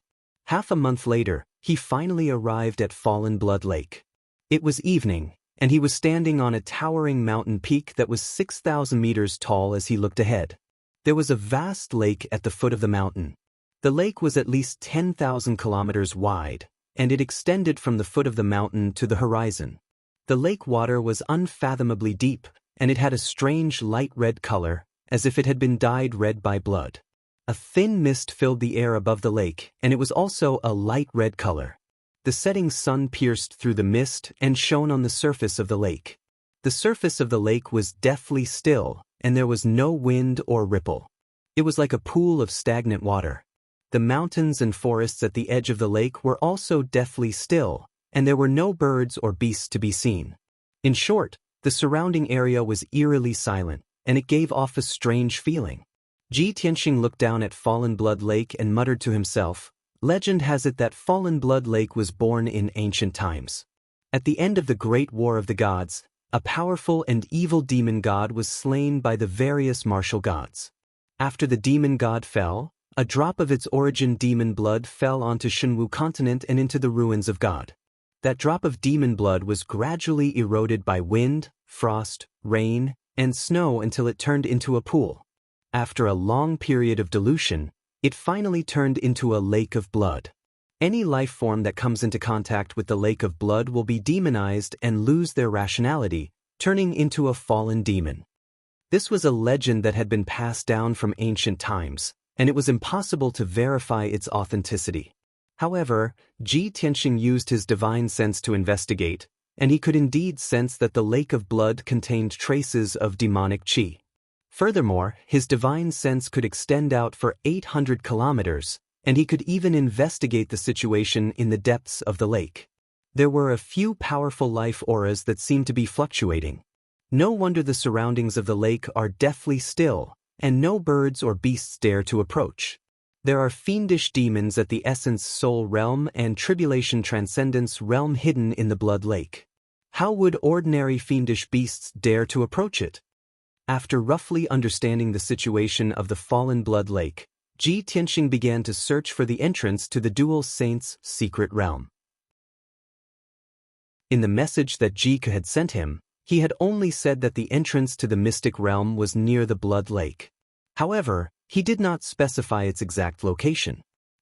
Half a month later, he finally arrived at Fallen Blood Lake. It was evening, and he was standing on a towering mountain peak that was 6,000 meters tall as he looked ahead. There was a vast lake at the foot of the mountain. The lake was at least 10,000 kilometers wide, and it extended from the foot of the mountain to the horizon. The lake water was unfathomably deep, and it had a strange light red color, as if it had been dyed red by blood. A thin mist filled the air above the lake, and it was also a light red color. The setting sun pierced through the mist and shone on the surface of the lake. The surface of the lake was deathly still, and there was no wind or ripple. It was like a pool of stagnant water. The mountains and forests at the edge of the lake were also deathly still, and there were no birds or beasts to be seen. In short, the surrounding area was eerily silent, and it gave off a strange feeling. Ji Tianxing looked down at Fallen Blood Lake and muttered to himself, "Legend has it that Fallen Blood Lake was born in ancient times. At the end of the Great War of the Gods, a powerful and evil demon god was slain by the various martial gods. After the demon god fell, a drop of its origin demon blood fell onto Shenwu continent and into the ruins of God. That drop of demon blood was gradually eroded by wind, frost, rain, and snow until it turned into a pool. After a long period of dilution, it finally turned into a lake of blood. Any life form that comes into contact with the lake of blood will be demonized and lose their rationality, turning into a fallen demon." This was a legend that had been passed down from ancient times, and it was impossible to verify its authenticity. However, Ji Tianxing used his divine sense to investigate, and he could indeed sense that the lake of blood contained traces of demonic qi. Furthermore, his divine sense could extend out for 800 kilometers, and he could even investigate the situation in the depths of the lake. There were a few powerful life auras that seemed to be fluctuating. No wonder the surroundings of the lake are deathly still, and no birds or beasts dare to approach. There are fiendish demons at the Essence Soul Realm and Tribulation Transcendence Realm hidden in the Blood Lake. How would ordinary fiendish beasts dare to approach it? After roughly understanding the situation of the Fallen Blood Lake, Ji Tianxing began to search for the entrance to the Dual Saints' secret realm. In the message that Ji had sent him, he had only said that the entrance to the mystic realm was near the Blood Lake. However, he did not specify its exact location.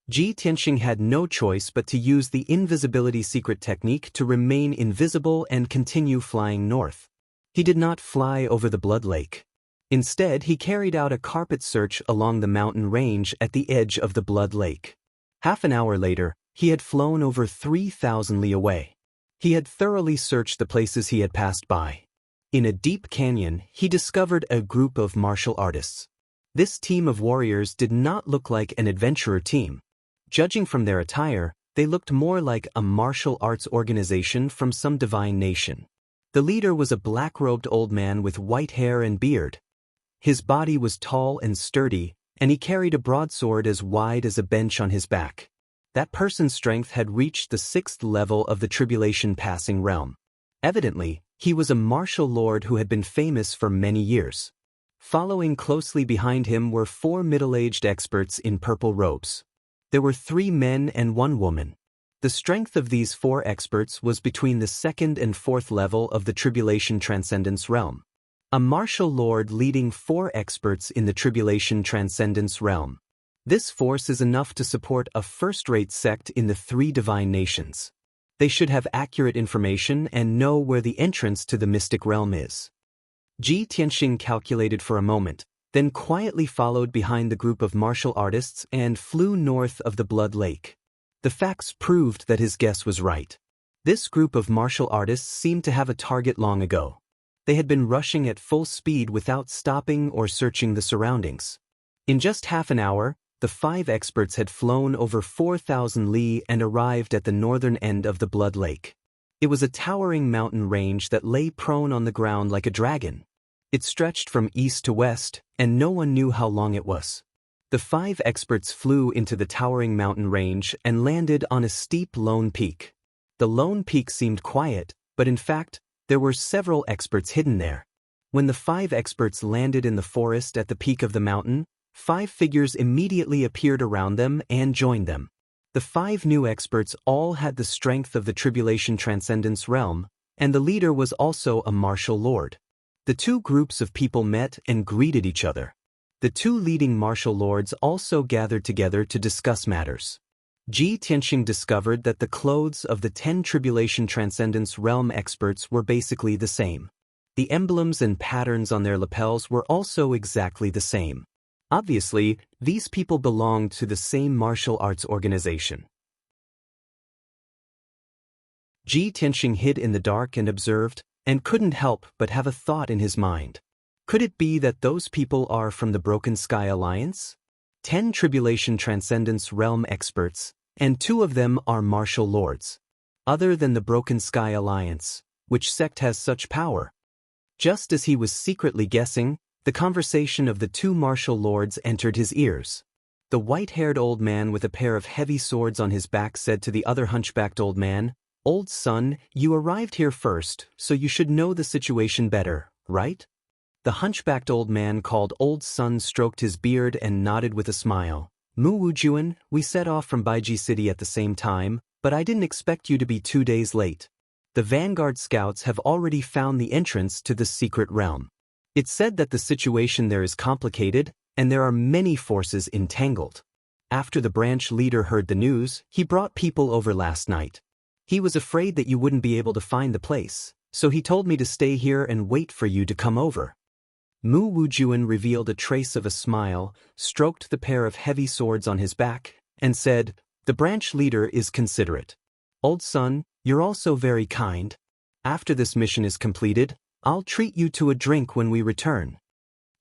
Ji Tianxing had no choice but to use the invisibility secret technique to remain invisible and continue flying north. He did not fly over the Blood Lake. Instead, he carried out a carpet search along the mountain range at the edge of the Blood Lake. Half an hour later, he had flown over 3,000 li away. He had thoroughly searched the places he had passed by. In a deep canyon, he discovered a group of martial artists. This team of warriors did not look like an adventurer team. Judging from their attire, they looked more like a martial arts organization from some divine nation. The leader was a black-robed old man with white hair and beard. His body was tall and sturdy, and he carried a broadsword as wide as a bench on his back. That person's strength had reached the 6th level of the Tribulation Passing Realm. Evidently, he was a martial lord who had been famous for many years. Following closely behind him were 4 middle-aged experts in purple robes. There were 3 men and 1 woman. The strength of these 4 experts was between the 2nd and 4th level of the Tribulation Transcendence Realm. A martial lord leading 4 experts in the Tribulation Transcendence Realm. This force is enough to support a first-rate sect in the 3 divine nations. They should have accurate information and know where the entrance to the mystic realm is. Ji Tianxing calculated for a moment, then quietly followed behind the group of martial artists and flew north of the Blood Lake. The facts proved that his guess was right. This group of martial artists seemed to have a target long ago. They had been rushing at full speed without stopping or searching the surroundings. In just half an hour, the 5 experts had flown over 4,000 li and arrived at the northern end of the Blood Lake. It was a towering mountain range that lay prone on the ground like a dragon. It stretched from east to west, and no one knew how long it was. The 5 experts flew into the towering mountain range and landed on a steep lone peak. The lone peak seemed quiet, but in fact, there were several experts hidden there. When the 5 experts landed in the forest at the peak of the mountain, 5 figures immediately appeared around them and joined them. The 5 new experts all had the strength of the Tribulation Transcendence Realm, and the leader was also a martial lord. The 2 groups of people met and greeted each other. The 2 leading martial lords also gathered together to discuss matters. Ji Tianxing discovered that the clothes of the 10 Tribulation Transcendence Realm experts were basically the same. The emblems and patterns on their lapels were also exactly the same. Obviously, these people belonged to the same martial arts organization. Ji Tianxing hid in the dark and observed, and couldn't help but have a thought in his mind. Could it be that those people are from the Broken Sky Alliance? 10 Tribulation Transcendence Realm experts, and 2 of them are martial lords. Other than the Broken Sky Alliance, which sect has such power? Just as he was secretly guessing, the conversation of the 2 martial lords entered his ears. The white-haired old man with a pair of heavy swords on his back said to the other hunchbacked old man, "Old son, you arrived here first, so you should know the situation better, right?" The hunchbacked old man called Old Son stroked his beard and nodded with a smile. "Mu Wujuan, we set off from Baiji City at the same time, but I didn't expect you to be 2 days late. The Vanguard scouts have already found the entrance to the secret realm. It's said that the situation there is complicated, and there are many forces entangled. After the branch leader heard the news, he brought people over last night. He was afraid that you wouldn't be able to find the place, so he told me to stay here and wait for you to come over." Mu Wujuan revealed a trace of a smile, stroked the pair of heavy swords on his back, and said, "The branch leader is considerate. Old son, you're also very kind. After this mission is completed, I'll treat you to a drink when we return."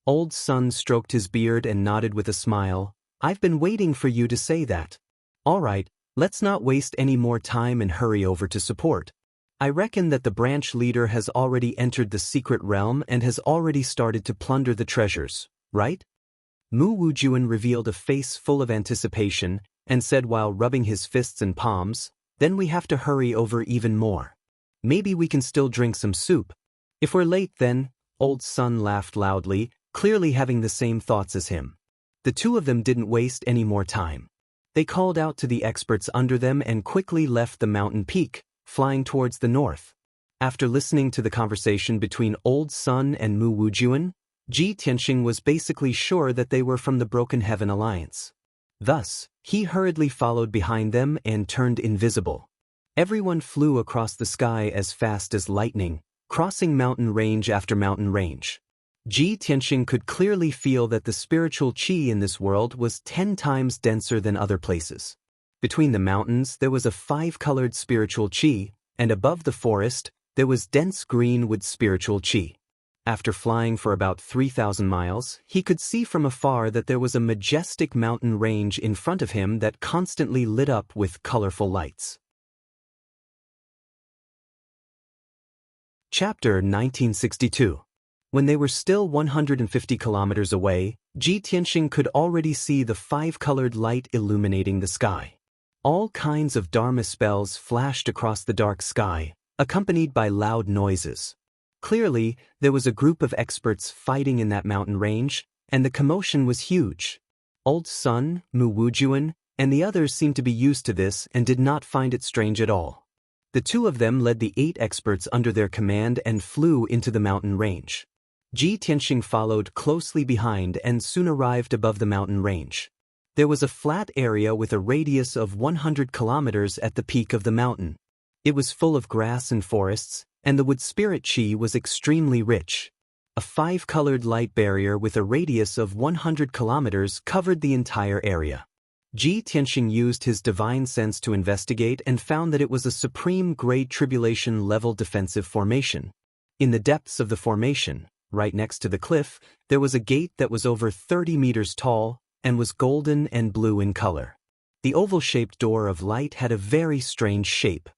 Old Son stroked his beard and nodded with a smile. "I've been waiting for you to say that. All right, let's not waste any more time and hurry over to support. I reckon that the branch leader has already entered the secret realm and has already started to plunder the treasures, right?" Mu Wujuan revealed a face full of anticipation and said while rubbing his fists and palms, "Then we have to hurry over even more. Maybe we can still drink some soup. If we're late then," Old Son laughed loudly, clearly having the same thoughts as him. The 2 of them didn't waste any more time. They called out to the experts under them and quickly left the mountain peak, flying towards the north. After listening to the conversation between Old Son and Mu Wujuan, Ji Tianxing was basically sure that they were from the Broken Heaven Alliance. Thus, he hurriedly followed behind them and turned invisible. Everyone flew across the sky as fast as lightning, crossing mountain range after mountain range. Ji Tianxing could clearly feel that the spiritual qi in this world was 10 times denser than other places. Between the mountains there was a 5-colored spiritual qi, and above the forest there was dense green with spiritual qi. After flying for about 3,000 miles, he could see from afar that there was a majestic mountain range in front of him that constantly lit up with colorful lights. Chapter 1962. When they were still 150 kilometers away, Ji Tianxing could already see the 5-colored light illuminating the sky. All kinds of Dharma spells flashed across the dark sky, accompanied by loud noises. Clearly, there was a group of experts fighting in that mountain range, and the commotion was huge. Old Son, Mu Wujuan, and the others seemed to be used to this and did not find it strange at all. The 2 of them led the 8 experts under their command and flew into the mountain range. Ji Tianxing followed closely behind and soon arrived above the mountain range. There was a flat area with a radius of 100 kilometers at the peak of the mountain. It was full of grass and forests, and the wood spirit qi was extremely rich. A 5-colored light barrier with a radius of 100 kilometers covered the entire area. Ji Tianxing used his divine sense to investigate and found that it was a supreme Great Tribulation level defensive formation. In the depths of the formation, right next to the cliff, there was a gate that was over 30 meters tall and was golden and blue in color. The oval-shaped door of light had a very strange shape.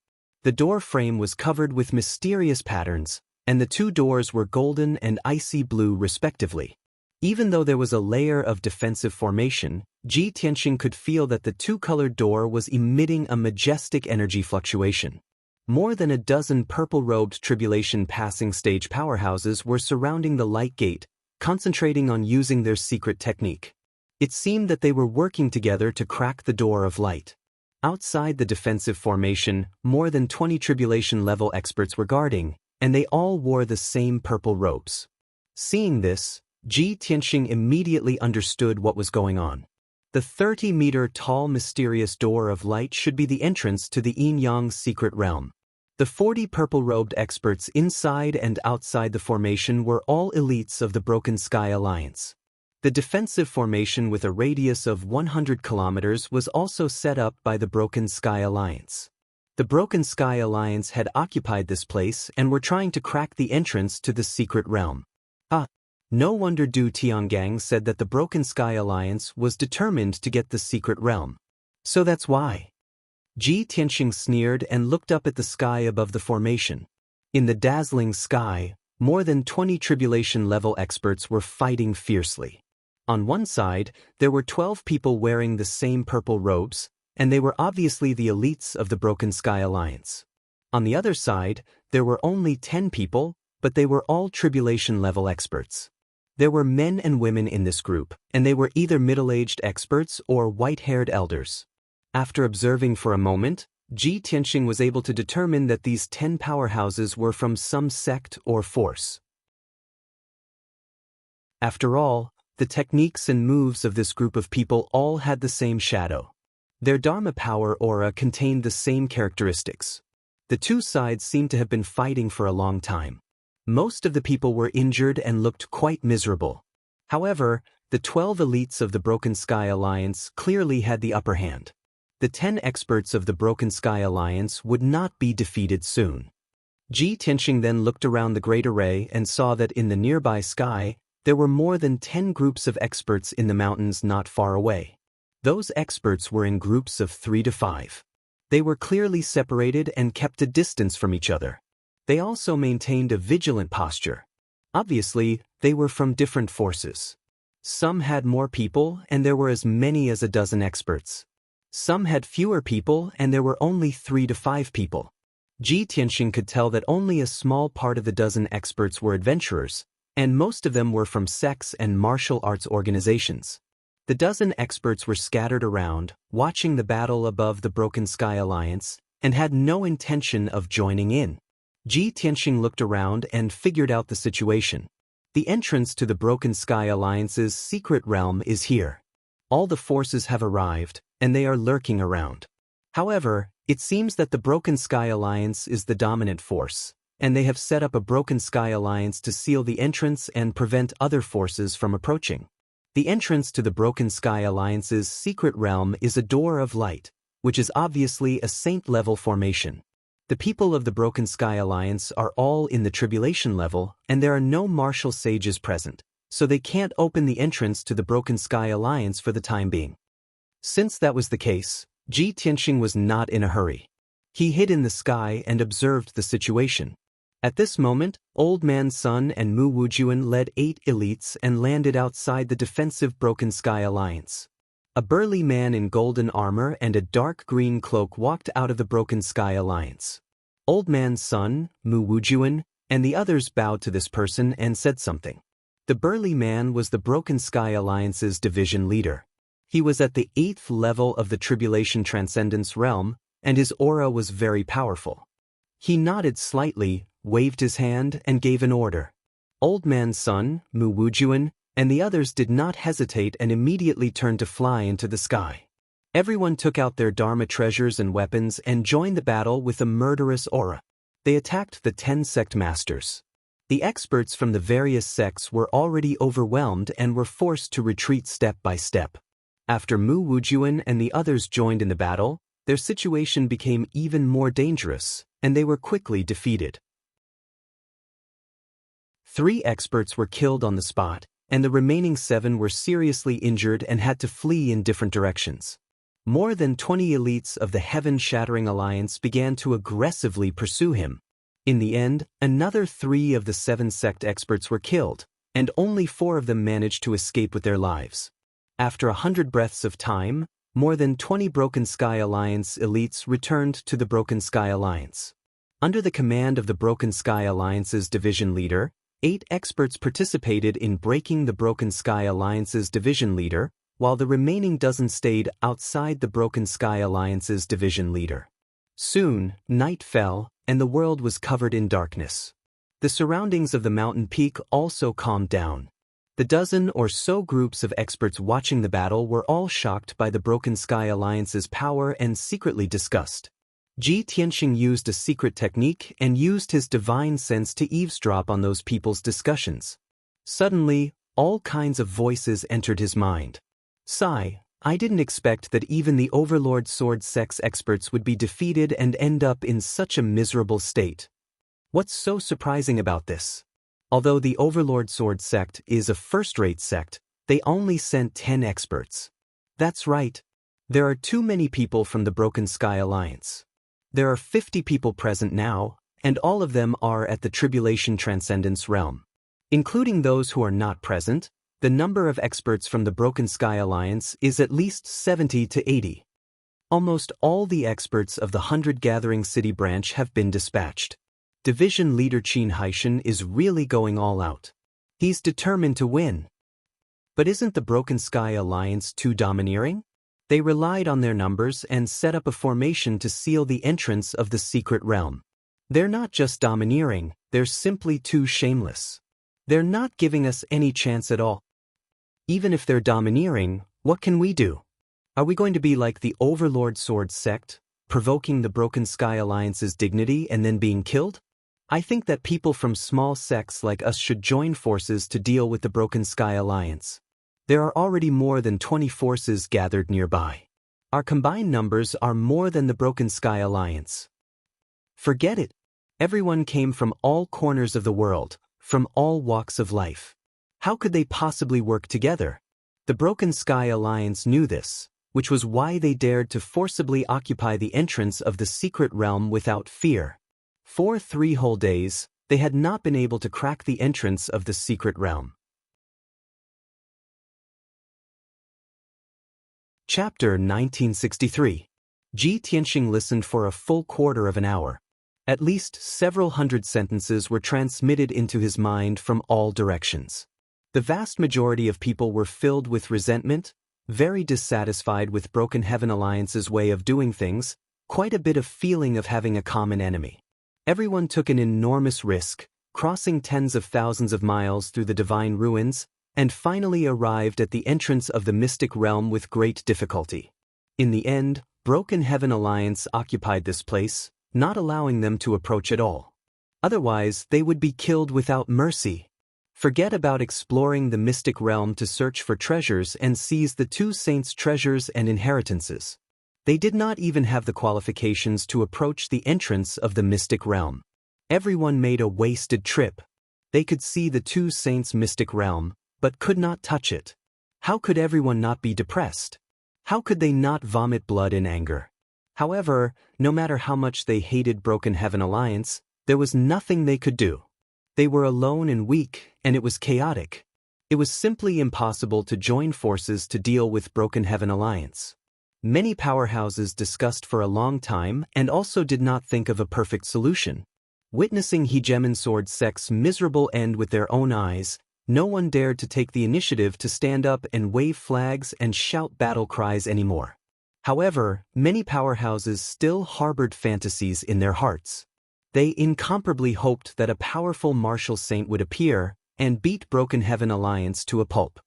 The door frame was covered with mysterious patterns, and the 2 doors were golden and icy blue respectively. Even though there was a layer of defensive formation, Ji Tianxing could feel that the 2-colored door was emitting a majestic energy fluctuation. More than a dozen purple-robed tribulation passing stage powerhouses were surrounding the light gate, concentrating on using their secret technique. It seemed that they were working together to crack the door of light. Outside the defensive formation, more than 20 tribulation-level experts were guarding, and they all wore the same purple robes. Seeing this, Ji Tianxing immediately understood what was going on. The 30-meter-tall mysterious door of light should be the entrance to the yin-yang secret realm. The 40 purple-robed experts inside and outside the formation were all elites of the Broken Sky Alliance. The defensive formation with a radius of 100 kilometers was also set up by the Broken Sky Alliance. The Broken Sky Alliance had occupied this place and were trying to crack the entrance to the secret realm. No wonder Du Tiangang said that the Broken Sky Alliance was determined to get the secret realm. So that's why. Ji Tianxing sneered and looked up at the sky above the formation. In the dazzling sky, more than 20 tribulation-level experts were fighting fiercely. On one side, there were 12 people wearing the same purple robes, and they were obviously the elites of the Broken Sky Alliance. On the other side, there were only 10 people, but they were all tribulation-level experts. There were men and women in this group, and they were either middle-aged experts or white-haired elders. After observing for a moment, Ji Tianxing was able to determine that these 10 powerhouses were from some sect or force. After all, the techniques and moves of this group of people all had the same shadow. Their Dharma power aura contained the same characteristics. The two sides seemed to have been fighting for a long time. Most of the people were injured and looked quite miserable. However, the 12 elites of the Broken Sky Alliance clearly had the upper hand. The 10 experts of the Broken Sky Alliance would not be defeated soon. Ji Tianxing then looked around the great array and saw that in the nearby sky, there were more than 10 groups of experts in the mountains not far away. Those experts were in groups of 3 to 5. They were clearly separated and kept a distance from each other. They also maintained a vigilant posture. Obviously, they were from different forces. Some had more people, and there were as many as a dozen experts. Some had fewer people, and there were only 3 to 5 people. Ji Tianxing could tell that only a small part of the dozen experts were adventurers, and most of them were from sects and martial arts organizations. The dozen experts were scattered around, watching the battle above the Broken Sky Alliance, and had no intention of joining in. Ji Tianxing looked around and figured out the situation. The entrance to the Broken Sky Alliance's secret realm is here. All the forces have arrived, and they are lurking around. However, it seems that the Broken Sky Alliance is the dominant force, and they have set up a Broken Sky Alliance to seal the entrance and prevent other forces from approaching. The entrance to the Broken Sky Alliance's secret realm is a door of light, which is obviously a saint-level formation. The people of the Broken Sky Alliance are all in the tribulation level, and there are no martial sages present, so they can't open the entrance to the Broken Sky Alliance for the time being. Since that was the case, Ji Tianxing was not in a hurry. He hid in the sky and observed the situation. At this moment, Old Man Sun and Mu Wujuan led 8 elites and landed outside the defensive Broken Sky Alliance. A burly man in golden armor and a dark green cloak walked out of the Broken Sky Alliance. Old Man Sun, Mu Wujuan, and the others bowed to this person and said something. The burly man was the Broken Sky Alliance's division leader. He was at the 8th level of the Tribulation Transcendence realm, and his aura was very powerful. He nodded slightly, waved his hand, and gave an order. Old Man Sun, Mu Wujuan, and the others did not hesitate and immediately turned to fly into the sky. Everyone took out their Dharma treasures and weapons and joined the battle with a murderous aura. They attacked the 10 sect masters. The experts from the various sects were already overwhelmed and were forced to retreat step by step. After Mu Wujuan and the others joined in the battle, their situation became even more dangerous, and they were quickly defeated. 3 experts were killed on the spot, and the remaining 7 were seriously injured and had to flee in different directions. More than 20 elites of the Heaven-Shattering Alliance began to aggressively pursue him. In the end, another 3 of the 7 sect experts were killed, and only 4 of them managed to escape with their lives. After 100 breaths of time, more than 20 Broken Sky Alliance elites returned to the Broken Sky Alliance. Under the command of the Broken Sky Alliance's division leader, 8 experts participated in breaking the Broken Sky Alliance's division leader, while the remaining dozen stayed outside the Broken Sky Alliance's division leader. Soon, night fell, and the world was covered in darkness. The surroundings of the mountain peak also calmed down. The dozen or so groups of experts watching the battle were all shocked by the Broken Sky Alliance's power and secretly disgusted. Ji Tianxing used a secret technique and used his divine sense to eavesdrop on those people's discussions. Suddenly, all kinds of voices entered his mind. Sigh, I didn't expect that even the Overlord Sword Sex experts would be defeated and end up in such a miserable state. What's so surprising about this? Although the Overlord Sword sect is a first-rate sect, they only sent 10 experts. That's right. There are too many people from the Broken Sky Alliance. There are 50 people present now, and all of them are at the Tribulation Transcendence realm. Including those who are not present, the number of experts from the Broken Sky Alliance is at least 70 to 80. Almost all the experts of the 100 Gathering City branch have been dispatched. Division leader Qin Haishan is really going all out. He's determined to win. But isn't the Broken Sky Alliance too domineering? They relied on their numbers and set up a formation to seal the entrance of the secret realm. They're not just domineering, they're simply too shameless. They're not giving us any chance at all. Even if they're domineering, what can we do? Are we going to be like the Overlord Sword sect, provoking the Broken Sky Alliance's dignity and then being killed? I think that people from small sects like us should join forces to deal with the Broken Sky Alliance. There are already more than 20 forces gathered nearby. Our combined numbers are more than the Broken Sky Alliance. Forget it. Everyone came from all corners of the world, from all walks of life. How could they possibly work together? The Broken Sky Alliance knew this, which was why they dared to forcibly occupy the entrance of the secret realm without fear. For 3 whole days, they had not been able to crack the entrance of the secret realm. Chapter 1963. Ji Tianxing listened for a full quarter of an hour. At least several hundred sentences were transmitted into his mind from all directions. The vast majority of people were filled with resentment, very dissatisfied with Broken Heaven Alliance's way of doing things, quite a bit of feeling of having a common enemy. Everyone took an enormous risk, crossing tens of thousands of miles through the divine ruins, and finally arrived at the entrance of the mystic realm with great difficulty. In the end, Broken Heaven Alliance occupied this place, not allowing them to approach at all. Otherwise, they would be killed without mercy. Forget about exploring the mystic realm to search for treasures and seize the 2 saints' treasures and inheritances. They did not even have the qualifications to approach the entrance of the mystic realm. Everyone made a wasted trip. They could see the 2 saints' mystic realm, but could not touch it. How could everyone not be depressed? How could they not vomit blood in anger? However, no matter how much they hated Broken Heaven Alliance, there was nothing they could do. They were alone and weak, and it was chaotic. It was simply impossible to join forces to deal with Broken Heaven Alliance. Many powerhouses discussed for a long time and also did not think of a perfect solution. Witnessing Hegemon Sword Sect's miserable end with their own eyes, no one dared to take the initiative to stand up and wave flags and shout battle cries anymore. However, many powerhouses still harbored fantasies in their hearts. They incomparably hoped that a powerful martial saint would appear and beat Broken Heaven Alliance to a pulp.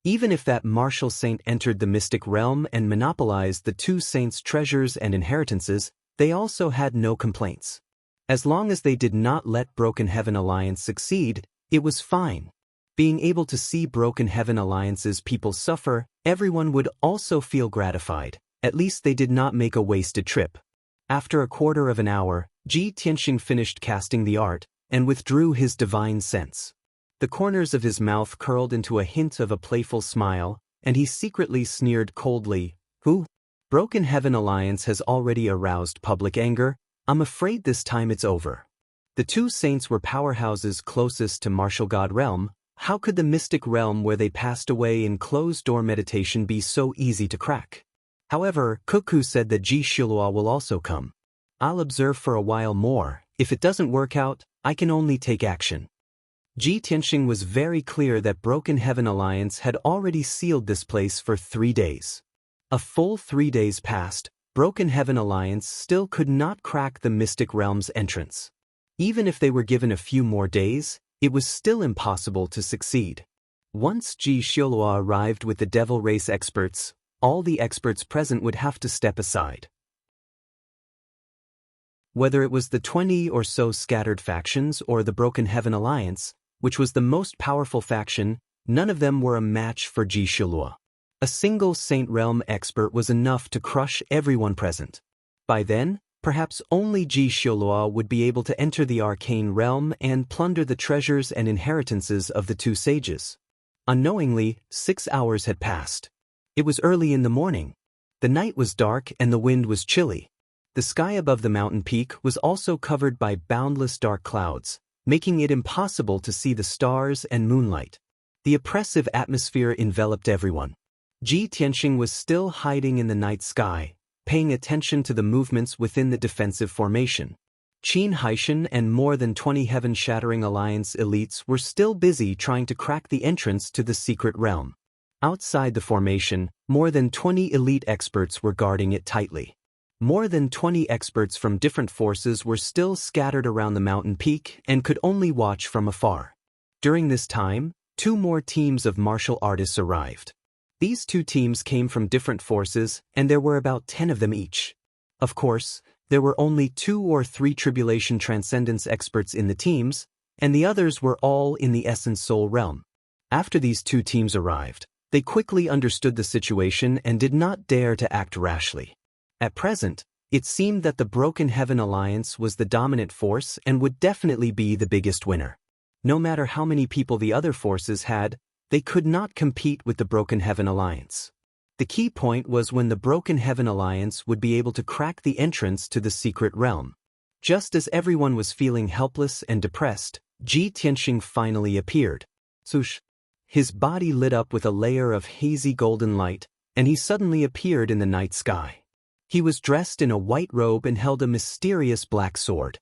Even if that martial saint entered the mystic realm and monopolized the 2 saints' treasures and inheritances, they also had no complaints. As long as they did not let Broken Heaven Alliance succeed, it was fine. Being able to see Broken Heaven Alliance's people suffer, everyone would also feel gratified. At least they did not make a wasted trip. After a quarter of an hour, Ji Tianxing finished casting the art and withdrew his divine sense. The corners of his mouth curled into a hint of a playful smile, and he secretly sneered coldly, "Who? Broken Heaven Alliance has already aroused public anger. I'm afraid this time it's over." The 2 saints were powerhouses closest to Martial God Realm. How could the mystic realm where they passed away in closed-door meditation be so easy to crack? However, Cuckoo said that Ji Shilua will also come. I'll observe for a while more. If it doesn't work out, I can only take action. Ji Tianxing was very clear that Broken Heaven Alliance had already sealed this place for 3 days. A full 3 days passed, Broken Heaven Alliance still could not crack the mystic realm's entrance. Even if they were given a few more days, it was still impossible to succeed. Once Ji Xiaolua arrived with the devil race experts, all the experts present would have to step aside. Whether it was the 20 or so scattered factions or the Broken Heaven Alliance, which was the most powerful faction, none of them were a match for Ji Xiaolua. A single Saint Realm expert was enough to crush everyone present. By then, perhaps only Ji Xiaolua would be able to enter the arcane realm and plunder the treasures and inheritances of the two sages. Unknowingly, 6 hours had passed. It was early in the morning. The night was dark and the wind was chilly. The sky above the mountain peak was also covered by boundless dark clouds, making it impossible to see the stars and moonlight. The oppressive atmosphere enveloped everyone. Ji Tianxing was still hiding in the night sky, paying attention to the movements within the defensive formation. Qin Haishan and more than 20 heaven-shattering alliance elites were still busy trying to crack the entrance to the secret realm. Outside the formation, more than 20 elite experts were guarding it tightly. More than 20 experts from different forces were still scattered around the mountain peak and could only watch from afar. During this time, 2 more teams of martial artists arrived. These 2 teams came from different forces, and there were about 10 of them each. Of course, there were only 2 or 3 Tribulation Transcendence experts in the teams, and the others were all in the Essence Soul realm. After these 2 teams arrived, they quickly understood the situation and did not dare to act rashly. At present, it seemed that the Broken Heaven Alliance was the dominant force and would definitely be the biggest winner. No matter how many people the other forces had, they could not compete with the Broken Heaven Alliance. The key point was when the Broken Heaven Alliance would be able to crack the entrance to the secret realm. Just as everyone was feeling helpless and depressed, Ji Tianxing finally appeared. Swoosh! His body lit up with a layer of hazy golden light, and he suddenly appeared in the night sky. He was dressed in a white robe and held a mysterious black sword.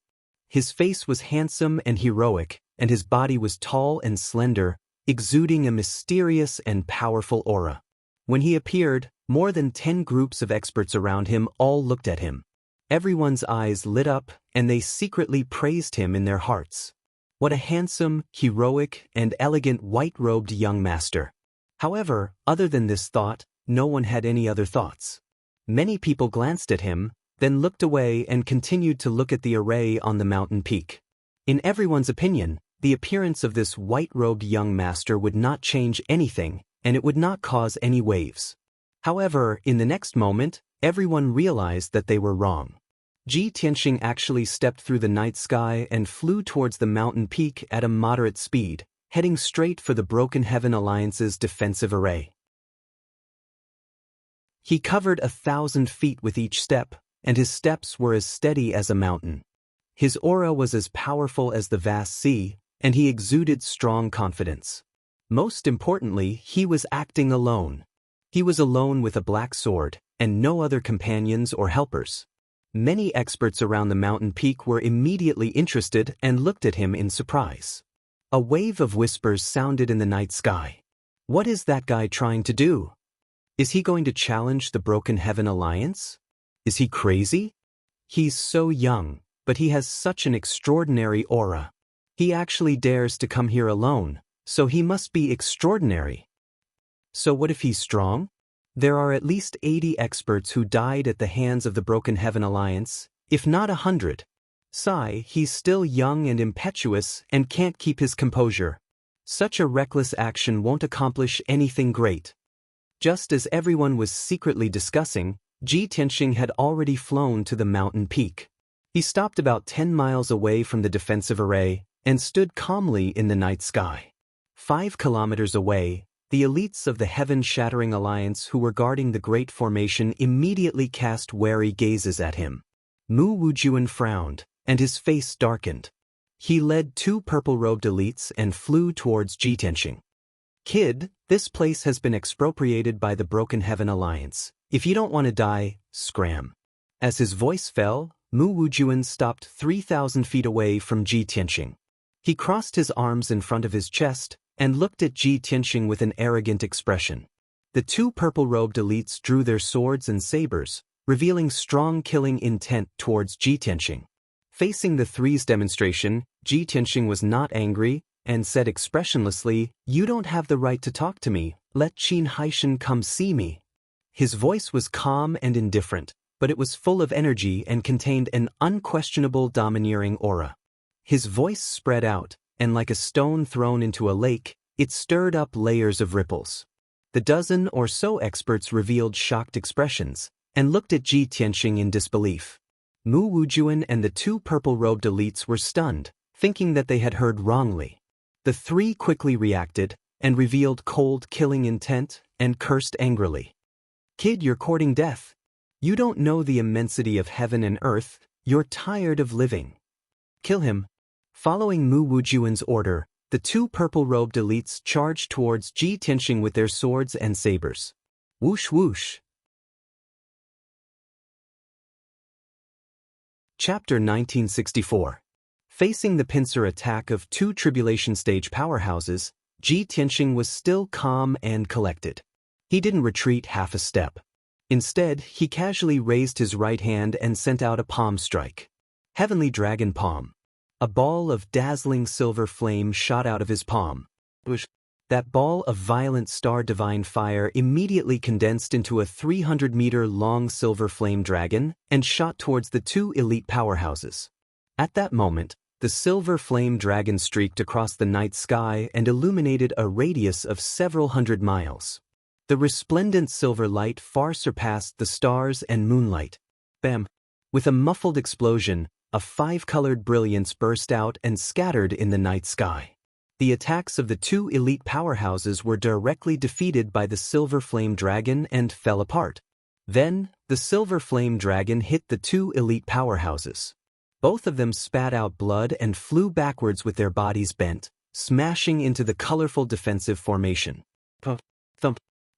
His face was handsome and heroic, and his body was tall and slender, exuding a mysterious and powerful aura. When he appeared, more than 10 groups of experts around him all looked at him. Everyone's eyes lit up, and they secretly praised him in their hearts. What a handsome, heroic, and elegant white-robed young master. However, other than this thought, no one had any other thoughts. Many people glanced at him, then looked away and continued to look at the array on the mountain peak. In everyone's opinion, the appearance of this white-robed young master would not change anything, and it would not cause any waves. However, in the next moment, everyone realized that they were wrong. Ji Tianxing actually stepped through the night sky and flew towards the mountain peak at a moderate speed, heading straight for the Broken Heaven Alliance's defensive array. He covered 1,000 feet with each step, and his steps were as steady as a mountain. His aura was as powerful as the vast sea, and he exuded strong confidence. Most importantly, he was acting alone. He was alone with a black sword, and no other companions or helpers. Many experts around the mountain peak were immediately interested and looked at him in surprise. A wave of whispers sounded in the night sky. What is that guy trying to do? Is he going to challenge the Broken Heaven Alliance? Is he crazy? He's so young, but he has such an extraordinary aura. He actually dares to come here alone, so he must be extraordinary. So what if he's strong? There are at least 80 experts who died at the hands of the Broken Heaven Alliance, if not 100. Sigh, he's still young and impetuous and can't keep his composure. Such a reckless action won't accomplish anything great. Just as everyone was secretly discussing, Ji Tianxing had already flown to the mountain peak. He stopped about 10 miles away from the defensive array and stood calmly in the night sky. 5 kilometers away, the elites of the Heaven-Shattering Alliance who were guarding the Great Formation immediately cast wary gazes at him. Mu Wujuan frowned, and his face darkened. He led 2 purple-robed elites and flew towards Ji Tianxing. Kid, this place has been expropriated by the Broken Heaven Alliance. If you don't want to die, scram. As his voice fell, Mu Wujuan stopped 3,000 feet away from Ji Tianxing. He crossed his arms in front of his chest and looked at Ji Tianxing with an arrogant expression. The 2 purple-robed elites drew their swords and sabers, revealing strong killing intent towards Ji Tianxing. Facing the three's demonstration, Ji Tianxing was not angry, and said expressionlessly, "You don't have the right to talk to me, let Xianxia come see me." His voice was calm and indifferent, but it was full of energy and contained an unquestionable domineering aura. His voice spread out, and like a stone thrown into a lake, it stirred up layers of ripples. The dozen or so experts revealed shocked expressions, and looked at Ji Tianxing in disbelief. Mu Wujuan and the two purple-robed elites were stunned, thinking that they had heard wrongly. The three quickly reacted, and revealed cold killing intent, and cursed angrily. "Kid, you're courting death. You don't know the immensity of heaven and earth, you're tired of living. Kill him." Following Mu Wujuan's order, the two purple-robed elites charged towards Ji Tianxing with their swords and sabers. Whoosh whoosh. Chapter 1964. Facing the pincer attack of two tribulation-stage powerhouses, Ji Tianxing was still calm and collected. He didn't retreat half a step. Instead, he casually raised his right hand and sent out a palm strike. Heavenly Dragon Palm. A ball of dazzling silver flame shot out of his palm. That ball of violent star divine fire immediately condensed into a 300-meter-long silver flame dragon and shot towards the two elite powerhouses. At that moment, the silver flame dragon streaked across the night sky and illuminated a radius of several hundred miles. The resplendent silver light far surpassed the stars and moonlight. Bam! With a muffled explosion, a five-colored brilliance burst out and scattered in the night sky. The attacks of the two elite powerhouses were directly defeated by the silver flame dragon and fell apart. Then, the silver flame dragon hit the two elite powerhouses. Both of them spat out blood and flew backwards with their bodies bent, smashing into the colorful defensive formation. Thump.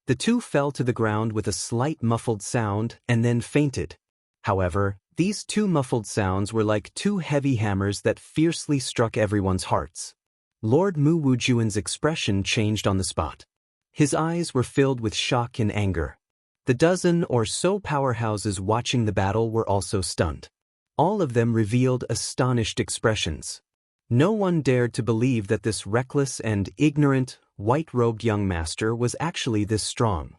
The two fell to the ground with a slight muffled sound and then fainted. However, these two muffled sounds were like two heavy hammers that fiercely struck everyone's hearts. Lord Mu Wujuan's expression changed on the spot. His eyes were filled with shock and anger. The dozen or so powerhouses watching the battle were also stunned. All of them revealed astonished expressions. No one dared to believe that this reckless and ignorant, white-robed young master was actually this strong.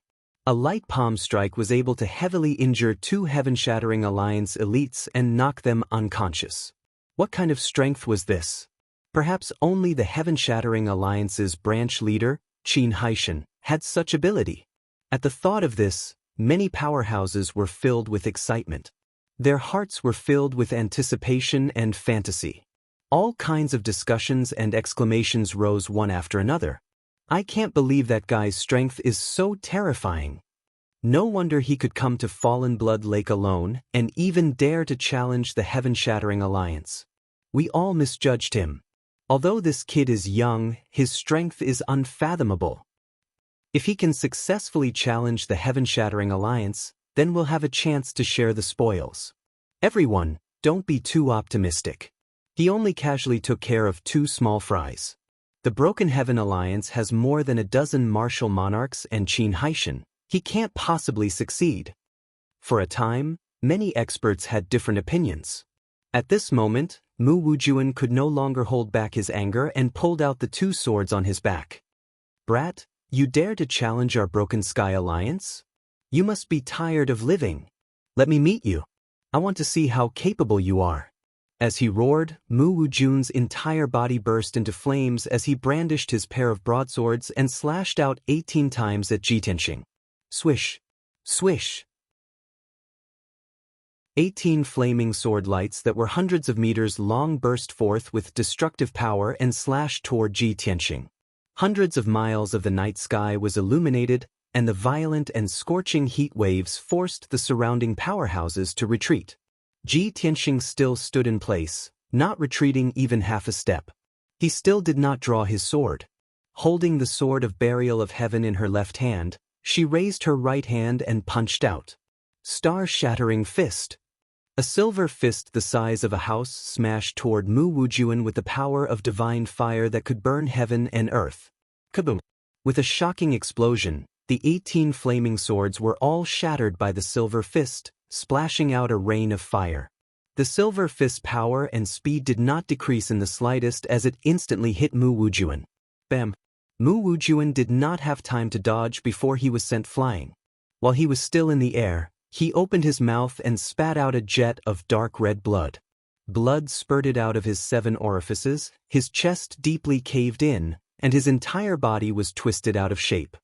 A light palm strike was able to heavily injure two heaven-shattering alliance elites and knock them unconscious. What kind of strength was this? Perhaps only the heaven-shattering alliance's branch leader, Xianxia, had such ability. At the thought of this, many powerhouses were filled with excitement. Their hearts were filled with anticipation and fantasy. All kinds of discussions and exclamations rose one after another. "I can't believe that guy's strength is so terrifying. No wonder he could come to Fallen Blood Lake alone and even dare to challenge the heaven-shattering alliance. We all misjudged him. Although this kid is young, his strength is unfathomable. If he can successfully challenge the heaven-shattering alliance, then we'll have a chance to share the spoils. Everyone, don't be too optimistic. He only casually took care of two small fries. The Broken Heaven Alliance has more than a dozen martial monarchs and Xianxia. He can't possibly succeed." For a time, many experts had different opinions. At this moment, Mu Wujuan could no longer hold back his anger and pulled out the two swords on his back. "Brat, you dare to challenge our Broken Sky Alliance? You must be tired of living. Let me meet you. I want to see how capable you are." As he roared, Mu Wujuan's entire body burst into flames as he brandished his pair of broadswords and slashed out 18 times at Ji Tianxing. Swish! Swish! 18 flaming sword lights that were hundreds of meters long burst forth with destructive power and slashed toward Ji Tianxing. Hundreds of miles of the night sky was illuminated, and the violent and scorching heat waves forced the surrounding powerhouses to retreat. Ji Tianxing still stood in place, not retreating even half a step. He still did not draw his sword. Holding the sword of burial of heaven in her left hand, she raised her right hand and punched out. Star-shattering fist. A silver fist the size of a house smashed toward Mu Wujuan with the power of divine fire that could burn heaven and earth. Kaboom! With a shocking explosion, the 18 flaming swords were all shattered by the silver fist, splashing out a rain of fire. The silver fist's power and speed did not decrease in the slightest as it instantly hit Mu Wujuan. Bam! Mu Wujuan did not have time to dodge before he was sent flying. While he was still in the air, he opened his mouth and spat out a jet of dark red blood. Blood spurted out of his 7 orifices, his chest deeply caved in, and his entire body was twisted out of shape.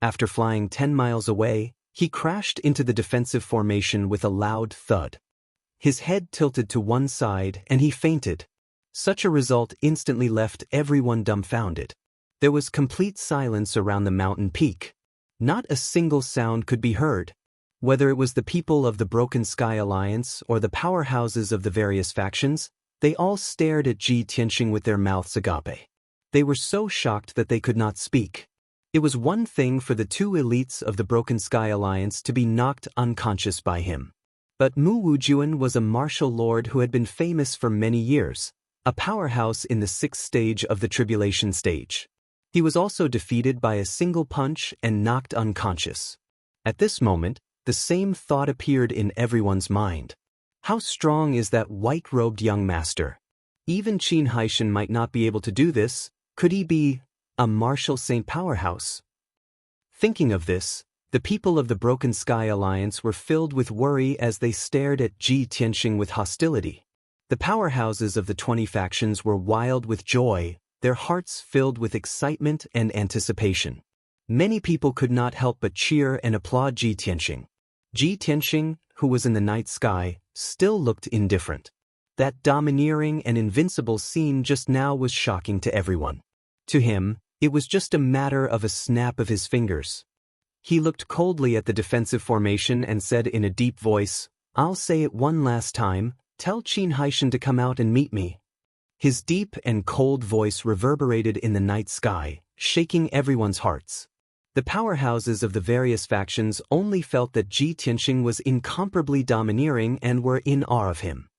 After flying 10 miles away, he crashed into the defensive formation with a loud thud. His head tilted to one side and he fainted. Such a result instantly left everyone dumbfounded. There was complete silence around the mountain peak. Not a single sound could be heard. Whether it was the people of the Broken Sky Alliance or the powerhouses of the various factions, they all stared at Ji Tianxing with their mouths agape. They were so shocked that they could not speak. It was one thing for the 2 elites of the Broken Sky Alliance to be knocked unconscious by him. But Mu Wujuan was a martial lord who had been famous for many years, a powerhouse in the 6th stage of the Tribulation stage. He was also defeated by a single punch and knocked unconscious. At this moment, the same thought appeared in everyone's mind. How strong is that white-robed young master? Even Xianxia might not be able to do this. Could he be a martial saint powerhouse? Thinking of this, the people of the Broken Sky Alliance were filled with worry as they stared at Ji Tianxing with hostility. The powerhouses of the 20 factions were wild with joy, their hearts filled with excitement and anticipation. Many people could not help but cheer and applaud Ji Tianxing. Ji Tianxing, who was in the night sky, still looked indifferent. That domineering and invincible scene just now was shocking to everyone. To him, it was just a matter of a snap of his fingers. He looked coldly at the defensive formation and said in a deep voice, "I'll say it one last time, tell Xianxia to come out and meet me." His deep and cold voice reverberated in the night sky, shaking everyone's hearts. The powerhouses of the various factions only felt that Ji Tianxing was incomparably domineering and were in awe of him.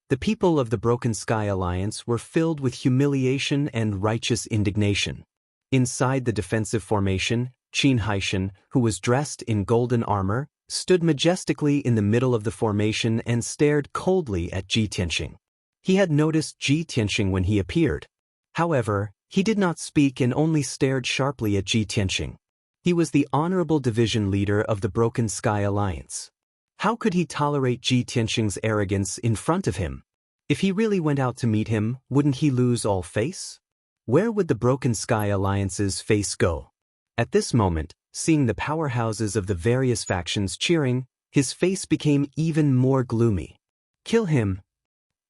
The people of the Broken Sky Alliance were filled with humiliation and righteous indignation. Inside the defensive formation, Xianxia, who was dressed in golden armor, stood majestically in the middle of the formation and stared coldly at Ji Tianxing. He had noticed Ji Tianxing when he appeared. However, he did not speak and only stared sharply at Ji Tianxing. He was the honorable division leader of the Broken Sky Alliance. How could he tolerate Ji Tianxing's arrogance in front of him? If he really went out to meet him, wouldn't he lose all face? Where would the Broken Sky Alliance's face go? At this moment, seeing the powerhouses of the various factions cheering, his face became even more gloomy. "Kill him!"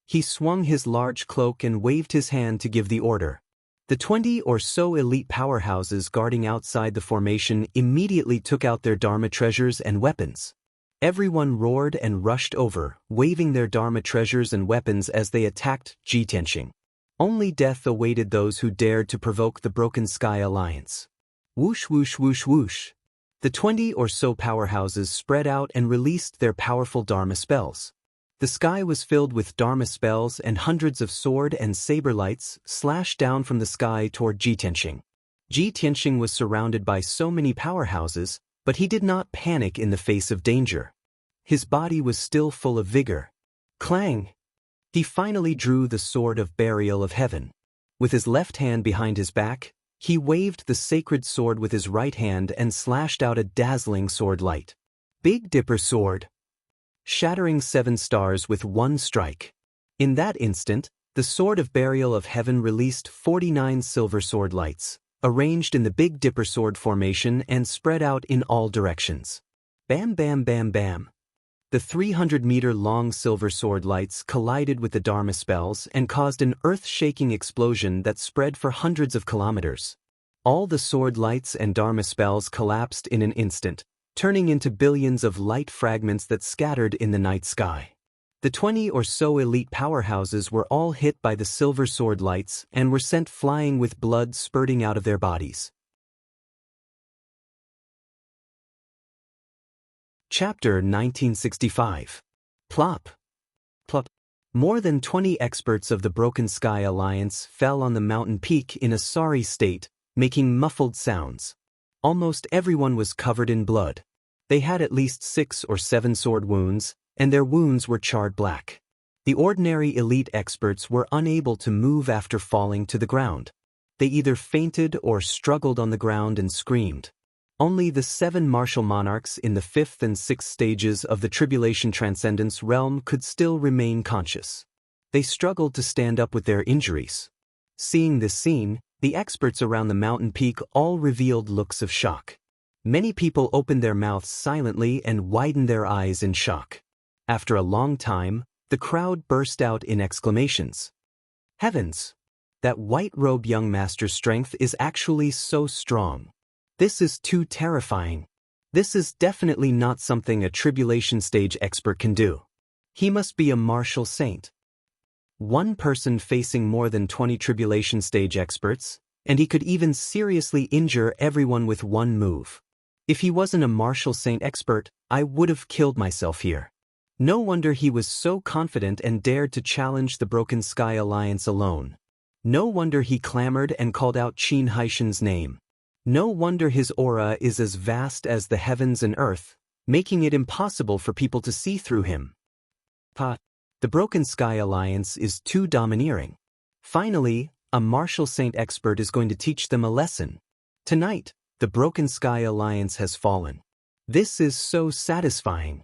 He swung his large cloak and waved his hand to give the order. The 20 or so elite powerhouses guarding outside the formation immediately took out their Dharma treasures and weapons. Everyone roared and rushed over, waving their Dharma treasures and weapons as they attacked Ji Tianxing. Only death awaited those who dared to provoke the Broken Sky Alliance. Whoosh whoosh whoosh whoosh. The 20 or so powerhouses spread out and released their powerful Dharma spells. The sky was filled with Dharma spells and hundreds of sword and saber lights slashed down from the sky toward Ji Tianxing. Ji Tianxing was surrounded by so many powerhouses, but he did not panic in the face of danger. His body was still full of vigor. Clang! He finally drew the sword of burial of heaven. With his left hand behind his back, he waved the sacred sword with his right hand and slashed out a dazzling sword light. Big Dipper sword. Shattering 7 stars with one strike. In that instant, the sword of burial of heaven released 49 silver sword lights, arranged in the Big Dipper sword formation and spread out in all directions. Bam bam bam bam. The 300-meter-long silver sword lights collided with the Dharma spells and caused an earth-shaking explosion that spread for hundreds of kilometers. All the sword lights and Dharma spells collapsed in an instant, turning into billions of light fragments that scattered in the night sky. The 20 or so elite powerhouses were all hit by the silver sword lights and were sent flying with blood spurting out of their bodies. Chapter 1965. Plop. Plop. More than 20 experts of the Broken Sky Alliance fell on the mountain peak in a sorry state, making muffled sounds. Almost everyone was covered in blood. They had at least 6 or 7 sword wounds, and their wounds were charred black. The ordinary elite experts were unable to move after falling to the ground. They either fainted or struggled on the ground and screamed. Only the 7 martial monarchs in the 5th and 6th stages of the Tribulation Transcendence realm could still remain conscious. They struggled to stand up with their injuries. Seeing this scene, the experts around the mountain peak all revealed looks of shock. Many people opened their mouths silently and widened their eyes in shock. After a long time, the crowd burst out in exclamations. Heavens! That white-robed young master's strength is actually so strong. This is too terrifying. This is definitely not something a tribulation stage expert can do. He must be a martial saint. One person facing more than 20 tribulation stage experts, and he could even seriously injure everyone with one move. If he wasn't a martial saint expert, I would have killed myself here. No wonder he was so confident and dared to challenge the Broken Sky Alliance alone. No wonder he clamored and called out Qin Haishan's name. No wonder his aura is as vast as the heavens and earth, making it impossible for people to see through him. The Broken Sky Alliance is too domineering. Finally, a martial saint expert is going to teach them a lesson. Tonight, the Broken Sky Alliance has fallen. This is so satisfying.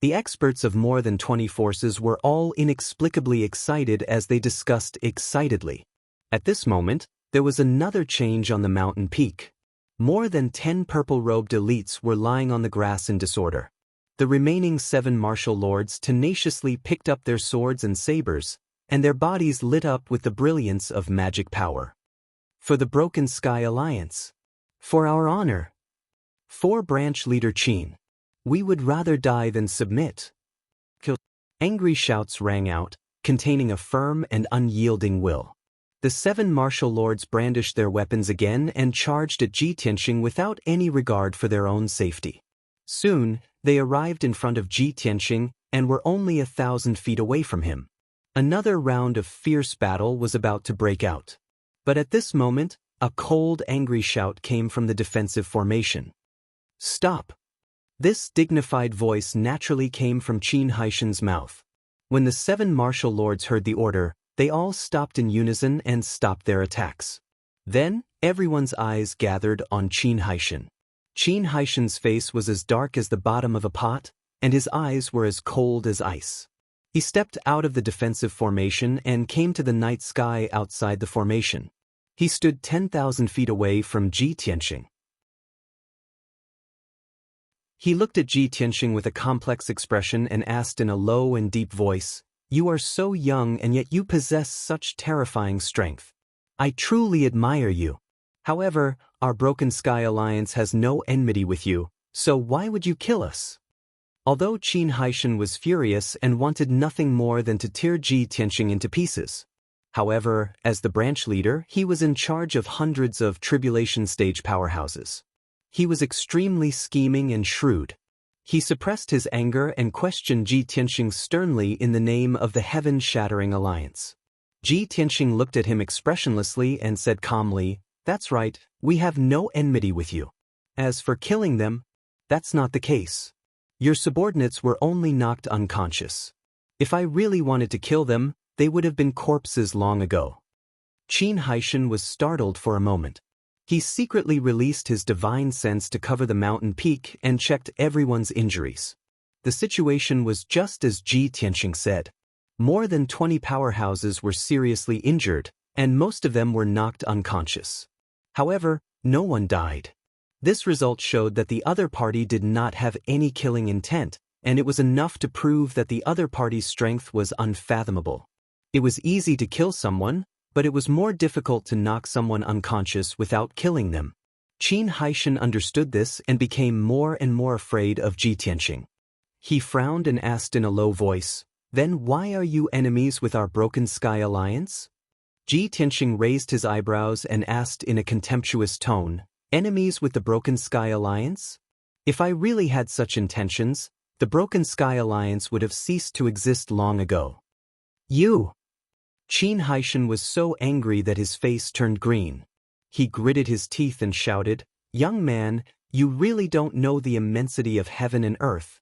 The experts of more than 20 forces were all inexplicably excited as they discussed excitedly. At this moment, there was another change on the mountain peak. More than 10 purple-robed elites were lying on the grass in disorder. The remaining 7 martial lords tenaciously picked up their swords and sabers, and their bodies lit up with the brilliance of magic power. For the Broken Sky Alliance. For our honor. For branch leader Qin. We would rather die than submit. Angry shouts rang out, containing a firm and unyielding will. The 7 martial lords brandished their weapons again and charged at Ji Tianxing without any regard for their own safety. Soon, they arrived in front of Ji Tianxing and were only 1,000 feet away from him. Another round of fierce battle was about to break out. But at this moment, a cold, angry shout came from the defensive formation. Stop! This dignified voice naturally came from Qin Haishan's mouth. When the 7 martial lords heard the order, they all stopped in unison and stopped their attacks. Then, everyone's eyes gathered on Qin Haishan. Qin Haishan's face was as dark as the bottom of a pot, and his eyes were as cold as ice. He stepped out of the defensive formation and came to the night sky outside the formation. He stood 10,000 feet away from Ji Tianxing. He looked at Ji Tianxing with a complex expression and asked in a low and deep voice, "You are so young and yet you possess such terrifying strength. I truly admire you. However, our Broken Sky Alliance has no enmity with you, so why would you kill us?" Although Qin Haishan was furious and wanted nothing more than to tear Ji Tianxing into pieces. However, as the branch leader, he was in charge of hundreds of tribulation stage powerhouses. He was extremely scheming and shrewd. He suppressed his anger and questioned Ji Tianxing sternly in the name of the heaven-shattering alliance. Ji Tianxing looked at him expressionlessly and said calmly, "That's right, we have no enmity with you. As for killing them, that's not the case. Your subordinates were only knocked unconscious. If I really wanted to kill them, they would have been corpses long ago." Qin Haishan was startled for a moment. He secretly released his divine sense to cover the mountain peak and checked everyone's injuries. The situation was just as Ji Tianxing said. More than 20 powerhouses were seriously injured, and most of them were knocked unconscious. However, no one died. This result showed that the other party did not have any killing intent, and it was enough to prove that the other party's strength was unfathomable. It was easy to kill someone, but it was more difficult to knock someone unconscious without killing them. Qin Haishan understood this and became more and more afraid of Ji Tianxing. He frowned and asked in a low voice, "Then why are you enemies with our Broken Sky Alliance?" Ji Tianxing raised his eyebrows and asked in a contemptuous tone, "Enemies with the Broken Sky Alliance? If I really had such intentions, the Broken Sky Alliance would have ceased to exist long ago." "You!" Qin Haishan was so angry that his face turned green. He gritted his teeth and shouted, "Young man, you really don't know the immensity of heaven and earth.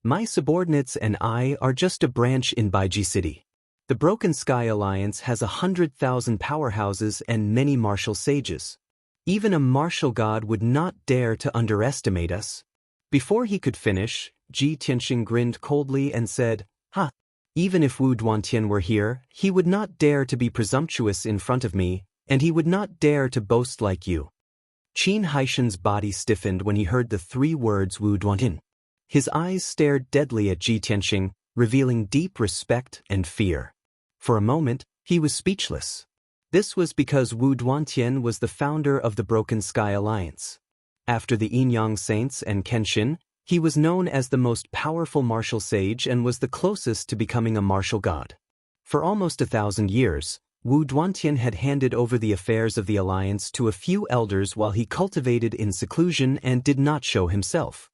My subordinates and I are just a branch in Baiji City. The Broken Sky Alliance has 100,000 powerhouses and many martial sages. Even a martial god would not dare to underestimate us. Before he could finish, Ji Tianxing grinned coldly and said, "Ha! Even if Wu Duantian were here, he would not dare to be presumptuous in front of me, and he would not dare to boast like you." Qin Haishan's body stiffened when he heard the three words Wu Duantian. His eyes stared deadly at Ji Tianxing, revealing deep respect and fear. For a moment, he was speechless. This was because Wu Duantian was the founder of the Broken Sky Alliance. After the Yin-Yang Saints and Kenshin, he was known as the most powerful martial sage and was the closest to becoming a martial god. For almost 1,000 years, Wu Duantian had handed over the affairs of the alliance to a few elders while he cultivated in seclusion and did not show himself.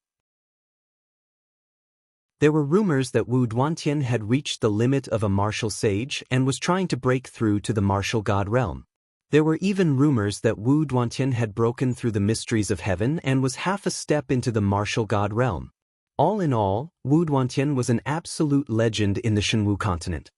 There were rumors that Wu Duantian had reached the limit of a martial sage and was trying to break through to the martial god realm. There were even rumors that Wu Duantian had broken through the mysteries of heaven and was half a step into the martial god realm. All in all, Wu Duantian was an absolute legend in the Shenwu continent.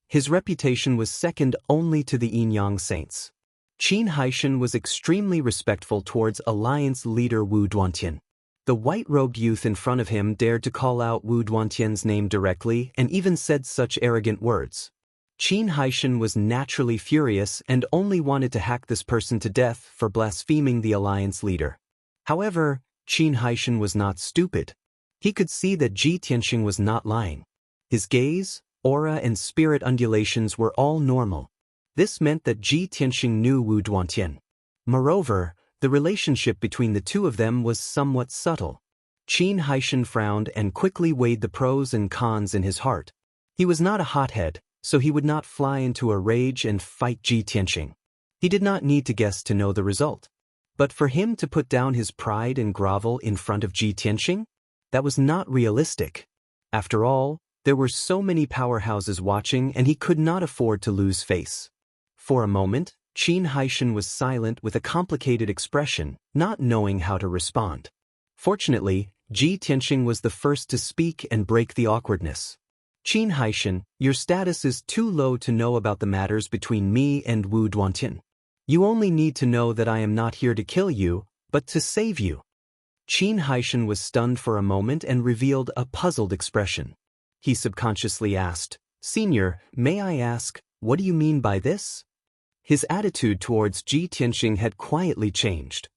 His reputation was second only to the Yin-Yang Saints. Qin Haishan was extremely respectful towards alliance leader Wu Duantian. The white-robed youth in front of him dared to call out Wu Duantian's name directly and even said such arrogant words. Qin Haishan was naturally furious and only wanted to hack this person to death for blaspheming the alliance leader. However, Qin Haishan was not stupid. He could see that Ji Tianxing was not lying. His gaze, aura and spirit undulations were all normal. This meant that Ji Tianxing knew Wu Duantian. Moreover, the relationship between the two of them was somewhat subtle. Qin Haishan frowned and quickly weighed the pros and cons in his heart. He was not a hothead, so he would not fly into a rage and fight Ji Tianxing. He did not need to guess to know the result. But for him to put down his pride and grovel in front of Ji Tianxing? That was not realistic. After all, there were so many powerhouses watching and he could not afford to lose face. For a moment, Qin Haishan was silent with a complicated expression, not knowing how to respond. Fortunately, Ji Tianxing was the first to speak and break the awkwardness. "Qin Haishan, your status is too low to know about the matters between me and Wu Duantian. You only need to know that I am not here to kill you, but to save you." Qin Haishan was stunned for a moment and revealed a puzzled expression. He subconsciously asked, "Senior, may I ask, what do you mean by this?" His attitude towards Ji Tianxing had quietly changed.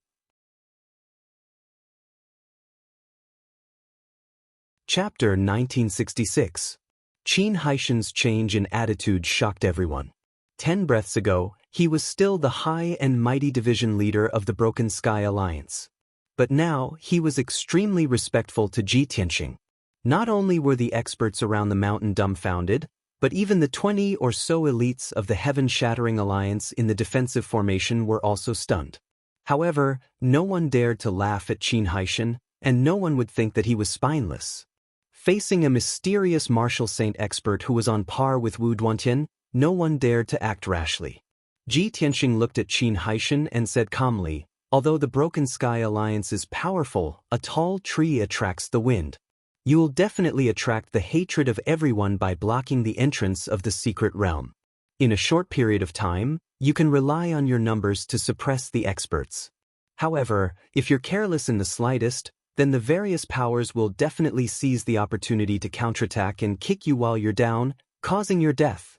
Chapter 1966. Qin Haishan's change in attitude shocked everyone. 10 breaths ago, he was still the high and mighty division leader of the Broken Sky Alliance. But now, he was extremely respectful to Ji Tianxing. Not only were the experts around the mountain dumbfounded, but even the 20 or so elites of the heaven-shattering alliance in the defensive formation were also stunned. However, no one dared to laugh at Qin Haishan, and no one would think that he was spineless. Facing a mysterious martial saint expert who was on par with Wu Duantian, no one dared to act rashly. Ji Tianxing looked at Qin Haishan and said calmly, "Although the Broken Sky Alliance is powerful, a tall tree attracts the wind. You will definitely attract the hatred of everyone by blocking the entrance of the secret realm. In a short period of time, you can rely on your numbers to suppress the experts. However, if you're careless in the slightest, then the various powers will definitely seize the opportunity to counterattack and kick you while you're down, causing your death."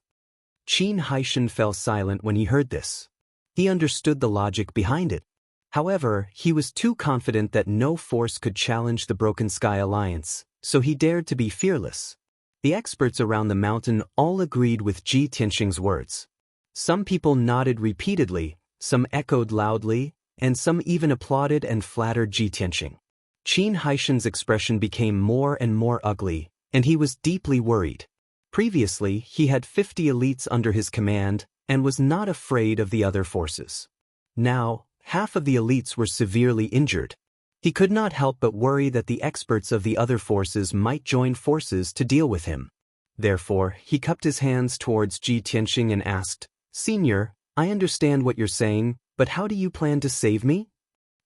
Qin Haishan fell silent when he heard this. He understood the logic behind it. However, he was too confident that no force could challenge the Broken Sky Alliance, so he dared to be fearless. The experts around the mountain all agreed with Ji Tianxing's words. Some people nodded repeatedly, some echoed loudly, and some even applauded and flattered Ji Tianxing. Qin Haishan's expression became more and more ugly, and he was deeply worried. Previously, he had 50 elites under his command and was not afraid of the other forces. Now, half of the elites were severely injured. He could not help but worry that the experts of the other forces might join forces to deal with him. Therefore, he cupped his hands towards Ji Tianxing and asked, "Senior, I understand what you're saying, but how do you plan to save me?"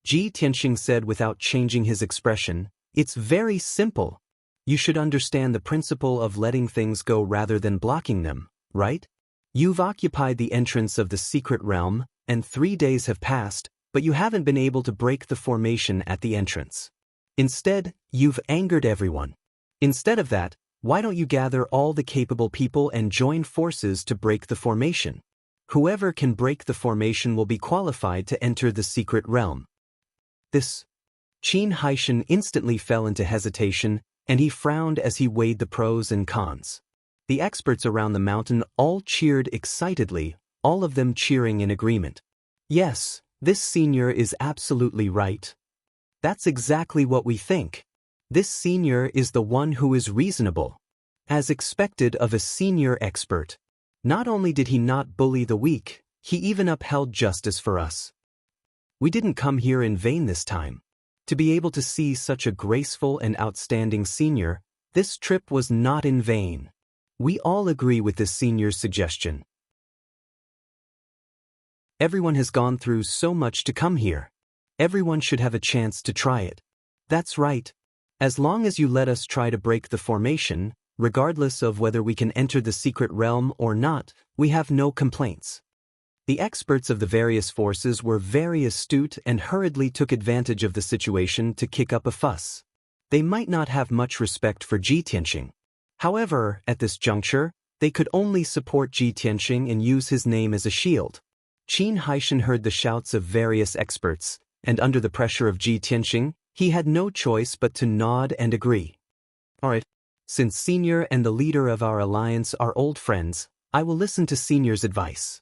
Ji Tianxing said without changing his expression, "It's very simple. You should understand the principle of letting things go rather than blocking them, right? You've occupied the entrance of the secret realm, and 3 days have passed, but you haven't been able to break the formation at the entrance. Instead, you've angered everyone. Instead of that, why don't you gather all the capable people and join forces to break the formation? Whoever can break the formation will be qualified to enter the secret realm. This. Qin Haishan instantly fell into hesitation, and he frowned as he weighed the pros and cons. The experts around the mountain all cheered excitedly, all of them cheering in agreement. Yes, this senior is absolutely right. That's exactly what we think. This senior is the one who is reasonable. As expected of a senior expert. Not only did he not bully the weak, he even upheld justice for us. We didn't come here in vain this time. To be able to see such a graceful and outstanding senior, this trip was not in vain. We all agree with this senior's suggestion. Everyone has gone through so much to come here. Everyone should have a chance to try it. That's right. As long as you let us try to break the formation, regardless of whether we can enter the secret realm or not, we have no complaints. The experts of the various forces were very astute and hurriedly took advantage of the situation to kick up a fuss. They might not have much respect for Ji Tianqing. However, at this juncture, they could only support Ji Tianqing and use his name as a shield. Qin Haishan heard the shouts of various experts, and under the pressure of Ji Tianqing, he had no choice but to nod and agree. Alright. Since Senior and the leader of our alliance are old friends, I will listen to Senior's advice.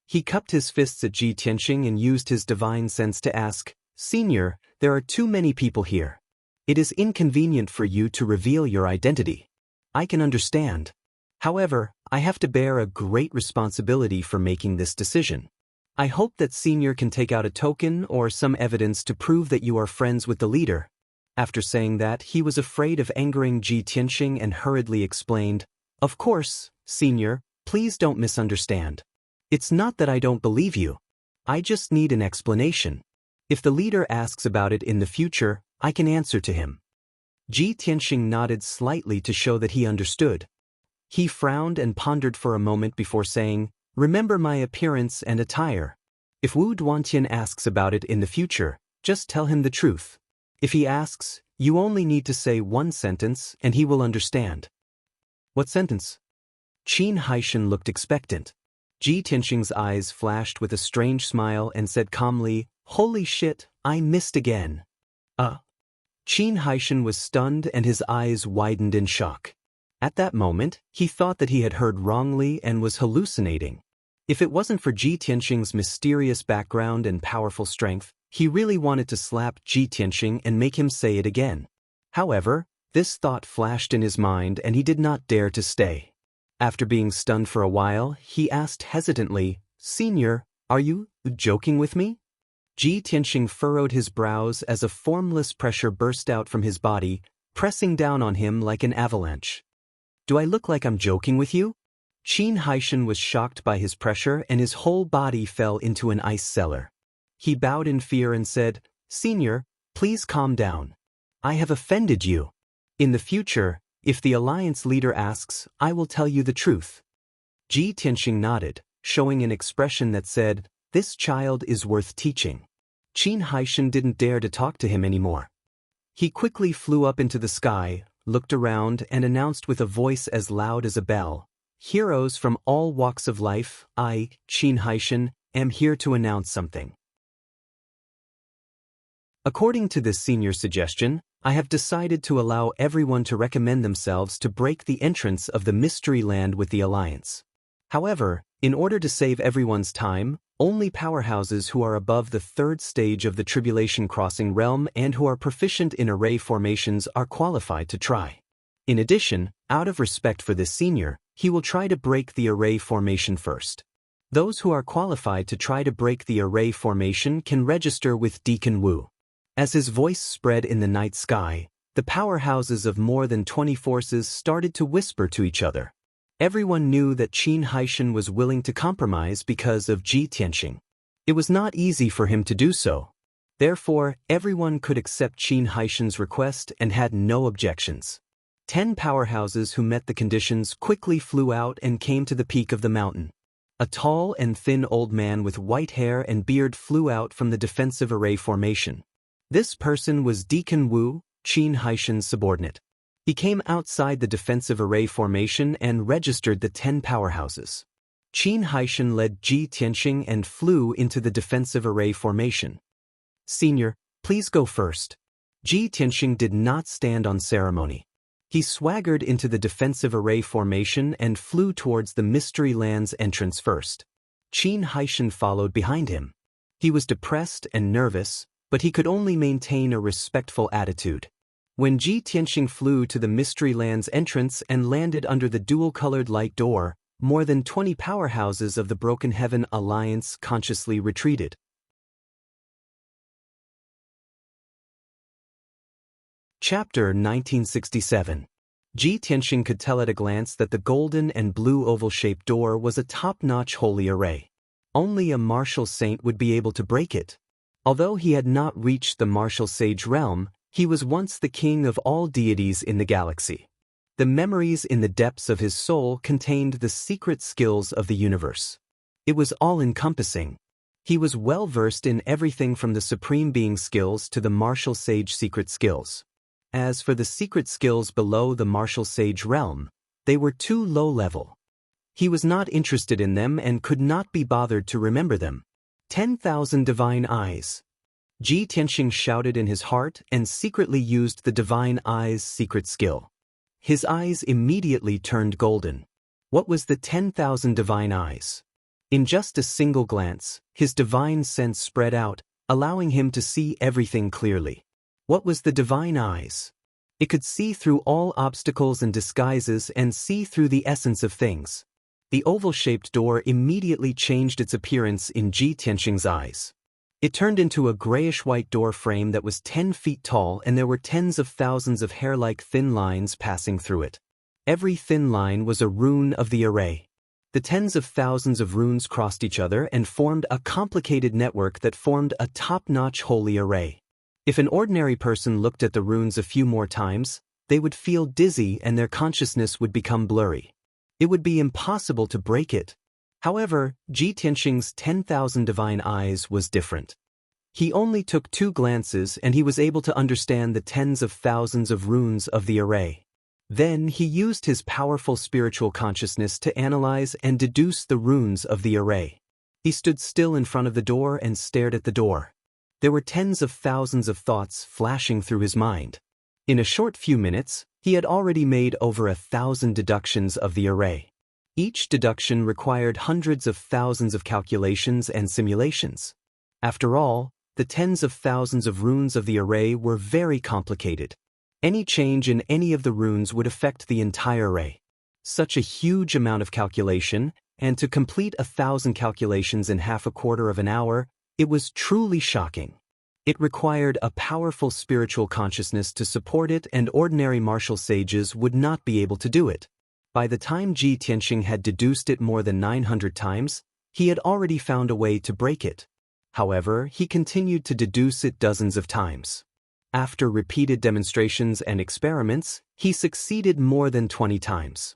He cupped his fists at Ji Tianqing and used his divine sense to ask, Senior, there are too many people here. It is inconvenient for you to reveal your identity. I can understand. However, I have to bear a great responsibility for making this decision. I hope that Senior can take out a token or some evidence to prove that you are friends with the leader. After saying that, he was afraid of angering Ji Tianqing and hurriedly explained, Of course, Senior, please don't misunderstand. It's not that I don't believe you. I just need an explanation. If the leader asks about it in the future, I can answer to him. Ji Tianqing nodded slightly to show that he understood. He frowned and pondered for a moment before saying, Remember my appearance and attire. If Wu Duantian asks about it in the future, just tell him the truth. If he asks, you only need to say one sentence and he will understand. What sentence? Qin Haishan looked expectant. Ji Tianqing's eyes flashed with a strange smile and said calmly, Holy shit, I missed again. Qin Haishan was stunned and his eyes widened in shock. At that moment, he thought that he had heard wrongly and was hallucinating. If it wasn't for Ji Tianqing's mysterious background and powerful strength, he really wanted to slap Ji Tianqing and make him say it again. However, this thought flashed in his mind and he did not dare to stay. After being stunned for a while, he asked hesitantly, Senior, are you joking with me? Ji Tianqing furrowed his brows as a formless pressure burst out from his body, pressing down on him like an avalanche. Do I look like I'm joking with you? Qin Haishan was shocked by his pressure and his whole body fell into an ice cellar. He bowed in fear and said, Senior, please calm down. I have offended you. In the future, if the alliance leader asks, I will tell you the truth. Ji Tianqing nodded, showing an expression that said, This child is worth teaching. Qin Haishan didn't dare to talk to him anymore. He quickly flew up into the sky, looked around and announced with a voice as loud as a bell, Heroes from all walks of life, I, Qin Haishan, am here to announce something. According to this senior suggestion, I have decided to allow everyone to recommend themselves to break the entrance of the Mystery Land with the Alliance. However, in order to save everyone's time, only powerhouses who are above the 3rd stage of the Tribulation Crossing realm and who are proficient in array formations are qualified to try. In addition, out of respect for this senior, he will try to break the array formation first. Those who are qualified to try to break the array formation can register with Deacon Wu. As his voice spread in the night sky, the powerhouses of more than 20 forces started to whisper to each other. Everyone knew that Qin Haishan was willing to compromise because of Ji Tianqing. It was not easy for him to do so. Therefore, everyone could accept Qin Haishan's request and had no objections. 10 powerhouses who met the conditions quickly flew out and came to the peak of the mountain. A tall and thin old man with white hair and beard flew out from the defensive array formation. This person was Deacon Wu, Qin Haishan's subordinate. He came outside the defensive array formation and registered the 10 powerhouses. Qin Haishan led Ji Tianxing and flew into the defensive array formation. "Senior, please go first." Ji Tianxing did not stand on ceremony. He swaggered into the defensive array formation and flew towards the Mystery Land's entrance first. Qin Haishan followed behind him. He was depressed and nervous, but he could only maintain a respectful attitude. When Ji Tianxing flew to the Mystery Land's entrance and landed under the dual-colored light door, more than 20 powerhouses of the Broken Heaven Alliance consciously retreated. Chapter 1967. Ji Tianxing could tell at a glance that the golden and blue oval-shaped door was a top-notch holy array. Only a martial saint would be able to break it. Although he had not reached the martial sage realm, he was once the king of all deities in the galaxy. The memories in the depths of his soul contained the secret skills of the universe. It was all-encompassing. He was well-versed in everything from the Supreme Being skills to the martial sage secret skills. As for the secret skills below the martial sage realm, they were too low-level. He was not interested in them and could not be bothered to remember them. 10,000 divine eyes. Ji Tianxing shouted in his heart and secretly used the divine eyes secret skill. His eyes immediately turned golden. What was the 10,000 divine eyes? In just a single glance, his divine sense spread out, allowing him to see everything clearly. What was the divine eyes? It could see through all obstacles and disguises and see through the essence of things. The oval-shaped door immediately changed its appearance in Ji Tianxing's eyes. It turned into a grayish-white door frame that was 10 feet tall, and there were tens of thousands of hair-like thin lines passing through it. Every thin line was a rune of the array. The tens of thousands of runes crossed each other and formed a complicated network that formed a top-notch holy array. If an ordinary person looked at the runes a few more times, they would feel dizzy and their consciousness would become blurry. It would be impossible to break it. However, Ji Tianxing's 10,000 divine eyes was different. He only took 2 glances and he was able to understand the tens of thousands of runes of the array. Then he used his powerful spiritual consciousness to analyze and deduce the runes of the array. He stood still in front of the door and stared at the door. There were tens of thousands of thoughts flashing through his mind. In a short few minutes, he had already made over 1,000 deductions of the array. Each deduction required hundreds of thousands of calculations and simulations. After all, the tens of thousands of runes of the array were very complicated. Any change in any of the runes would affect the entire array. Such a huge amount of calculation, and to complete 1,000 calculations in half a quarter of an hour, it was truly shocking. It required a powerful spiritual consciousness to support it, and ordinary martial sages would not be able to do it. By the time Ji Tianxing had deduced it more than 900 times, he had already found a way to break it. However, he continued to deduce it dozens of times. After repeated demonstrations and experiments, he succeeded more than 20 times.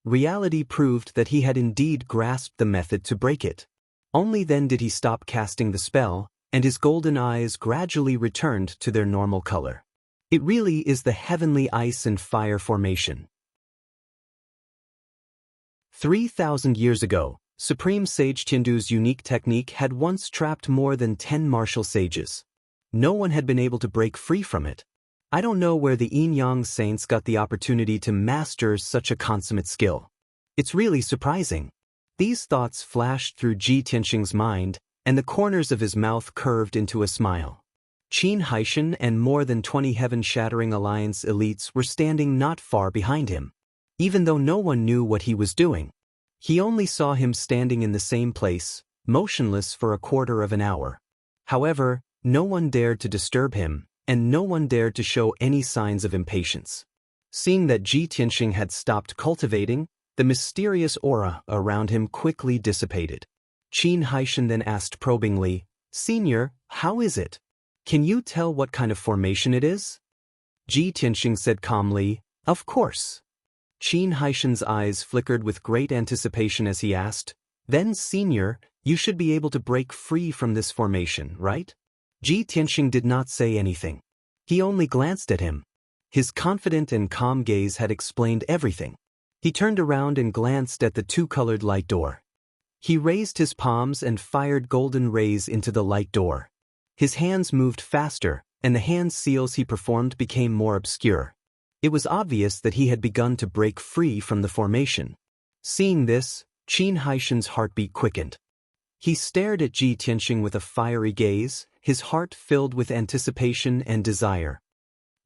Reality proved that he had indeed grasped the method to break it. Only then did he stop casting the spell, and his golden eyes gradually returned to their normal color. It really is the heavenly ice and fire formation. 3,000 years ago, Supreme Sage Tiandu's unique technique had once trapped more than 10 martial sages. No one had been able to break free from it. I don't know where the Yin-Yang saints got the opportunity to master such a consummate skill. It's really surprising. These thoughts flashed through Ji Tianxing's mind, and the corners of his mouth curved into a smile. Qin Haishan and more than 20 heaven-shattering alliance elites were standing not far behind him. Even though no one knew what he was doing, he only saw him standing in the same place, motionless for a quarter of an hour. However, no one dared to disturb him, and no one dared to show any signs of impatience. Seeing that Ji Tianxing had stopped cultivating, the mysterious aura around him quickly dissipated. Qin Haishan then asked probingly, "Senior, how is it? Can you tell what kind of formation it is?" Ji Tianxing said calmly, Of course. Qin Haishan's eyes flickered with great anticipation as he asked, "Then, Senior, you should be able to break free from this formation, right?" Ji Tianxing did not say anything. He only glanced at him. His confident and calm gaze had explained everything. He turned around and glanced at the two-colored light door. He raised his palms and fired golden rays into the light door. His hands moved faster, and the hand seals he performed became more obscure. It was obvious that he had begun to break free from the formation. Seeing this, Qin Haishan's heartbeat quickened. He stared at Ji Tianxing with a fiery gaze, his heart filled with anticipation and desire.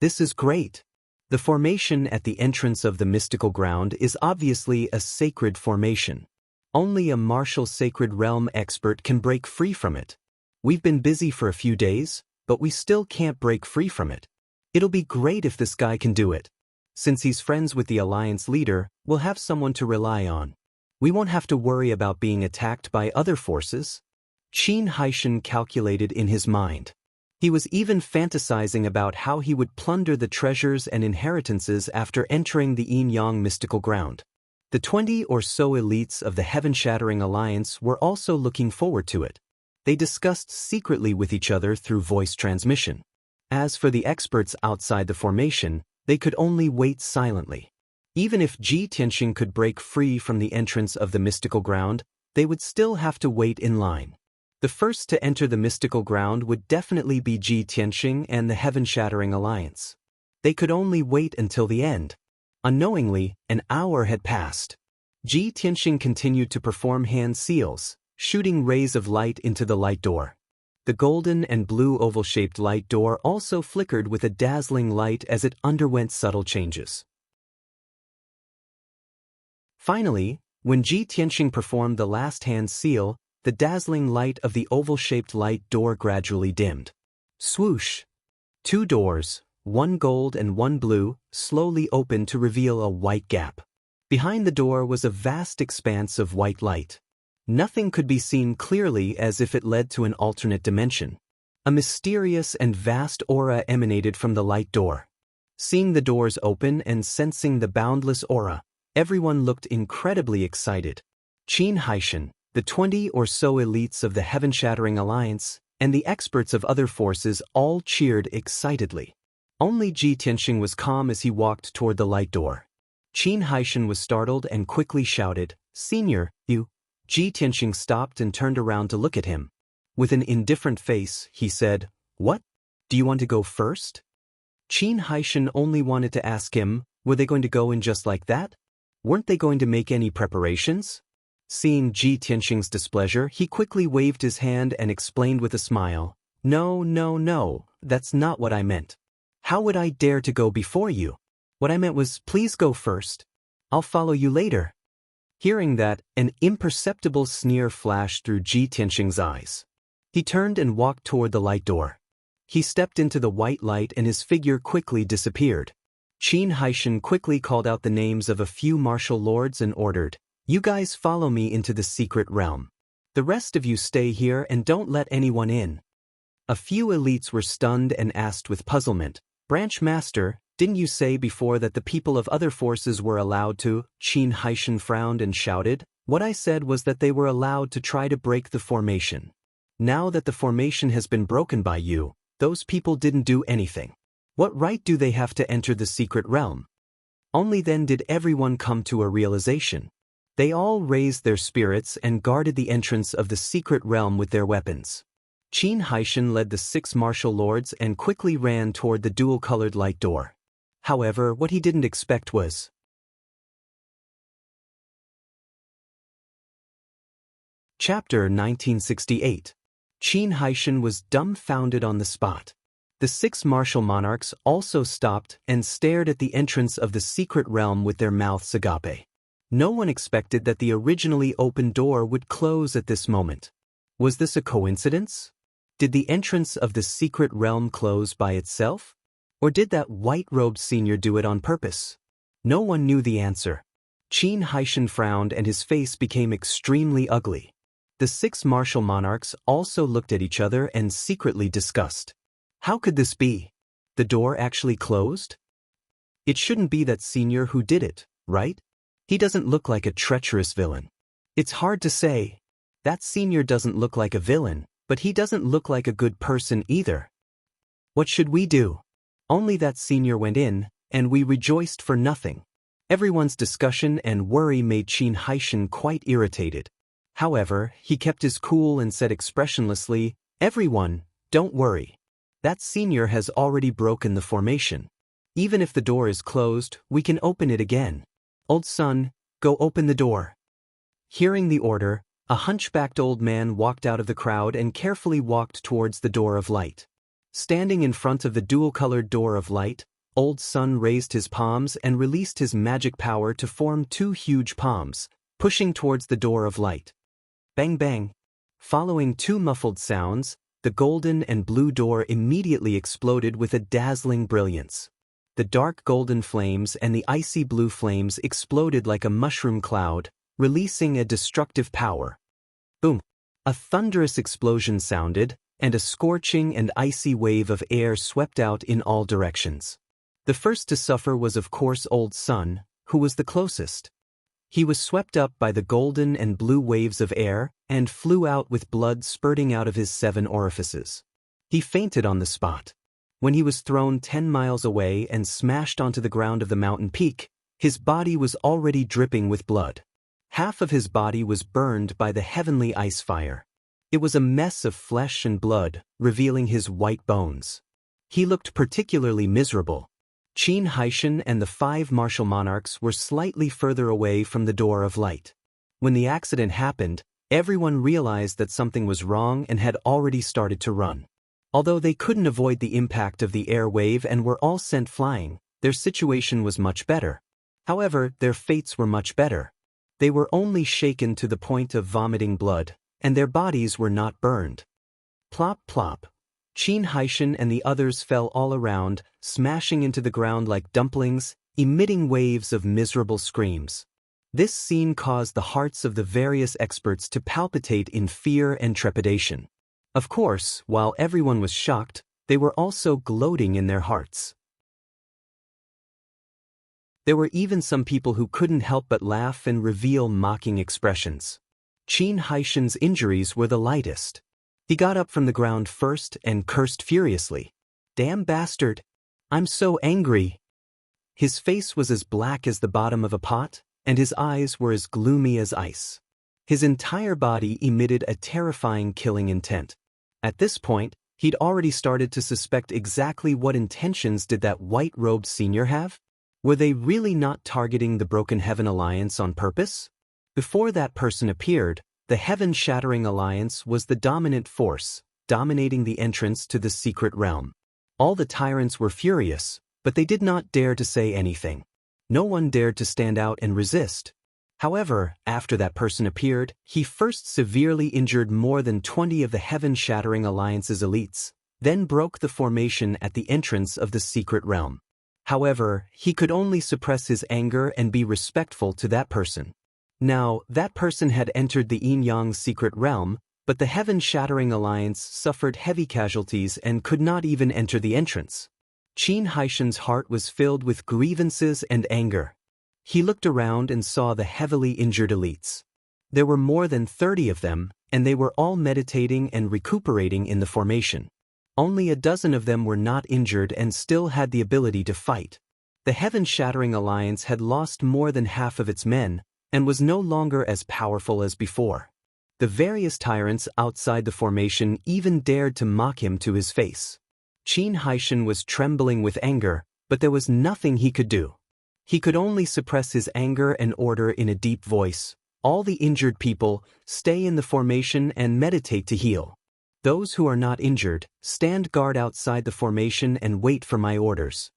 This is great. The formation at the entrance of the mystical ground is obviously a sacred formation. Only a martial sacred realm expert can break free from it. We've been busy for a few days, but we still can't break free from it. It'll be great if this guy can do it. Since he's friends with the Alliance leader, we'll have someone to rely on. We won't have to worry about being attacked by other forces. Qin Haishan calculated in his mind. He was even fantasizing about how he would plunder the treasures and inheritances after entering the Yin-Yang mystical ground. The 20 or so elites of the Heaven-Shattering Alliance were also looking forward to it. They discussed secretly with each other through voice transmission. As for the experts outside the formation, they could only wait silently. Even if Ji Tianxing could break free from the entrance of the mystical ground, they would still have to wait in line. The first to enter the mystical ground would definitely be Ji Tianxing and the Heaven-Shattering Alliance. They could only wait until the end. Unknowingly, an hour had passed. Ji Tianxing continued to perform hand seals, shooting rays of light into the light door. The golden and blue oval-shaped light door also flickered with a dazzling light as it underwent subtle changes. Finally, when Ji Tianxing performed the last hand seal, the dazzling light of the oval-shaped light door gradually dimmed. Swoosh! Two doors, one gold and one blue, slowly opened to reveal a white gap. Behind the door was a vast expanse of white light. Nothing could be seen clearly as if it led to an alternate dimension. A mysterious and vast aura emanated from the light door. Seeing the doors open and sensing the boundless aura, everyone looked incredibly excited. Qin Haishan, the 20 or so elites of the Heaven-Shattering Alliance, and the experts of other forces all cheered excitedly. Only Ji Tianxing was calm as he walked toward the light door. Qin Haishan was startled and quickly shouted, "Senior, you..." Ji Tianxing stopped and turned around to look at him. With an indifferent face, he said, "What? Do you want to go first?" Qin Haishan only wanted to ask him, were they going to go in just like that? Weren't they going to make any preparations? Seeing Ji Tianxing's displeasure, he quickly waved his hand and explained with a smile, No, that's not what I meant. How would I dare to go before you? What I meant was, please go first. I'll follow you later." Hearing that, an imperceptible sneer flashed through Ji Tianxing's eyes. He turned and walked toward the light door. He stepped into the white light and his figure quickly disappeared. Qin Haishan quickly called out the names of a few martial lords and ordered, "You guys follow me into the secret realm. The rest of you stay here and don't let anyone in." A few elites were stunned and asked with puzzlement, "Branch Master, didn't you say before that the people of other forces were allowed to?" Qin Haishan frowned and shouted, "What I said was that they were allowed to try to break the formation. Now that the formation has been broken by you, those people didn't do anything. What right do they have to enter the secret realm?" Only then did everyone come to a realization. They all raised their spirits and guarded the entrance of the secret realm with their weapons. Qin Haishan led the 6 martial lords and quickly ran toward the dual-colored light door. However, what he didn't expect was Chapter 1968. Qin Haishan was dumbfounded on the spot. The 6 martial monarchs also stopped and stared at the entrance of the secret realm with their mouths agape. No one expected that the originally open door would close at this moment. Was this a coincidence? Did the entrance of the secret realm close by itself? Or did that white-robed senior do it on purpose? No one knew the answer. Qin Haishan frowned and his face became extremely ugly. The 6 martial monarchs also looked at each other and secretly discussed. How could this be? The door actually closed? It shouldn't be that senior who did it, right? He doesn't look like a treacherous villain. It's hard to say. That senior doesn't look like a villain, but he doesn't look like a good person either. What should we do? Only that senior went in, and we rejoiced for nothing. Everyone's discussion and worry made Qin Haishan quite irritated. However, he kept his cool and said expressionlessly, "Everyone, don't worry. That senior has already broken the formation. Even if the door is closed, we can open it again. Old son, go open the door." Hearing the order, a hunchbacked old man walked out of the crowd and carefully walked towards the door of light. Standing in front of the dual-colored door of light, Old Sun raised his palms and released his magic power to form two huge palms, pushing towards the door of light. Bang bang. Following two muffled sounds, the golden and blue door immediately exploded with a dazzling brilliance. The dark golden flames and the icy blue flames exploded like a mushroom cloud, releasing a destructive power. Boom! A thunderous explosion sounded, and a scorching and icy wave of air swept out in all directions. The first to suffer was of course Old Sun, who was the closest. He was swept up by the golden and blue waves of air, and flew out with blood spurting out of his 7 orifices. He fainted on the spot. When he was thrown 10 miles away and smashed onto the ground of the mountain peak, his body was already dripping with blood. Half of his body was burned by the heavenly ice fire. It was a mess of flesh and blood, revealing his white bones. He looked particularly miserable. Qin Haishan and the 5 martial monarchs were slightly further away from the door of light. When the accident happened, everyone realized that something was wrong and had already started to run. Although they couldn't avoid the impact of the air wave and were all sent flying, their situation was much better. However, their fates were much better. They were only shaken to the point of vomiting blood, and their bodies were not burned. Plop plop. Qin Haishan and the others fell all around, smashing into the ground like dumplings, emitting waves of miserable screams. This scene caused the hearts of the various experts to palpitate in fear and trepidation. Of course, while everyone was shocked, they were also gloating in their hearts. There were even some people who couldn't help but laugh and reveal mocking expressions. Qin Haishan's injuries were the lightest. He got up from the ground first and cursed furiously. "Damn bastard! I'm so angry!" His face was as black as the bottom of a pot, and his eyes were as gloomy as ice. His entire body emitted a terrifying killing intent. At this point, he'd already started to suspect exactly what intentions did that white-robed senior have? Were they really not targeting the Broken Heaven Alliance on purpose? Before that person appeared, the Heaven-Shattering Alliance was the dominant force, dominating the entrance to the secret realm. All the tyrants were furious, but they did not dare to say anything. No one dared to stand out and resist. However, after that person appeared, he first severely injured more than 20 of the Heaven-Shattering Alliance's elites, then broke the formation at the entrance of the secret realm. However, he could only suppress his anger and be respectful to that person. Now, that person had entered the Yin-Yang secret realm, but the Heaven-Shattering Alliance suffered heavy casualties and could not even enter the entrance. Qin Haishan's heart was filled with grievances and anger. He looked around and saw the heavily injured elites. There were more than 30 of them, and they were all meditating and recuperating in the formation. Only a dozen of them were not injured and still had the ability to fight. The Heaven-Shattering Alliance had lost more than half of its men, and was no longer as powerful as before. The various tyrants outside the formation even dared to mock him to his face. Qin Haishan was trembling with anger, but there was nothing he could do. He could only suppress his anger and order in a deep voice, "All the injured people, stay in the formation and meditate to heal. Those who are not injured, stand guard outside the formation and wait for my orders."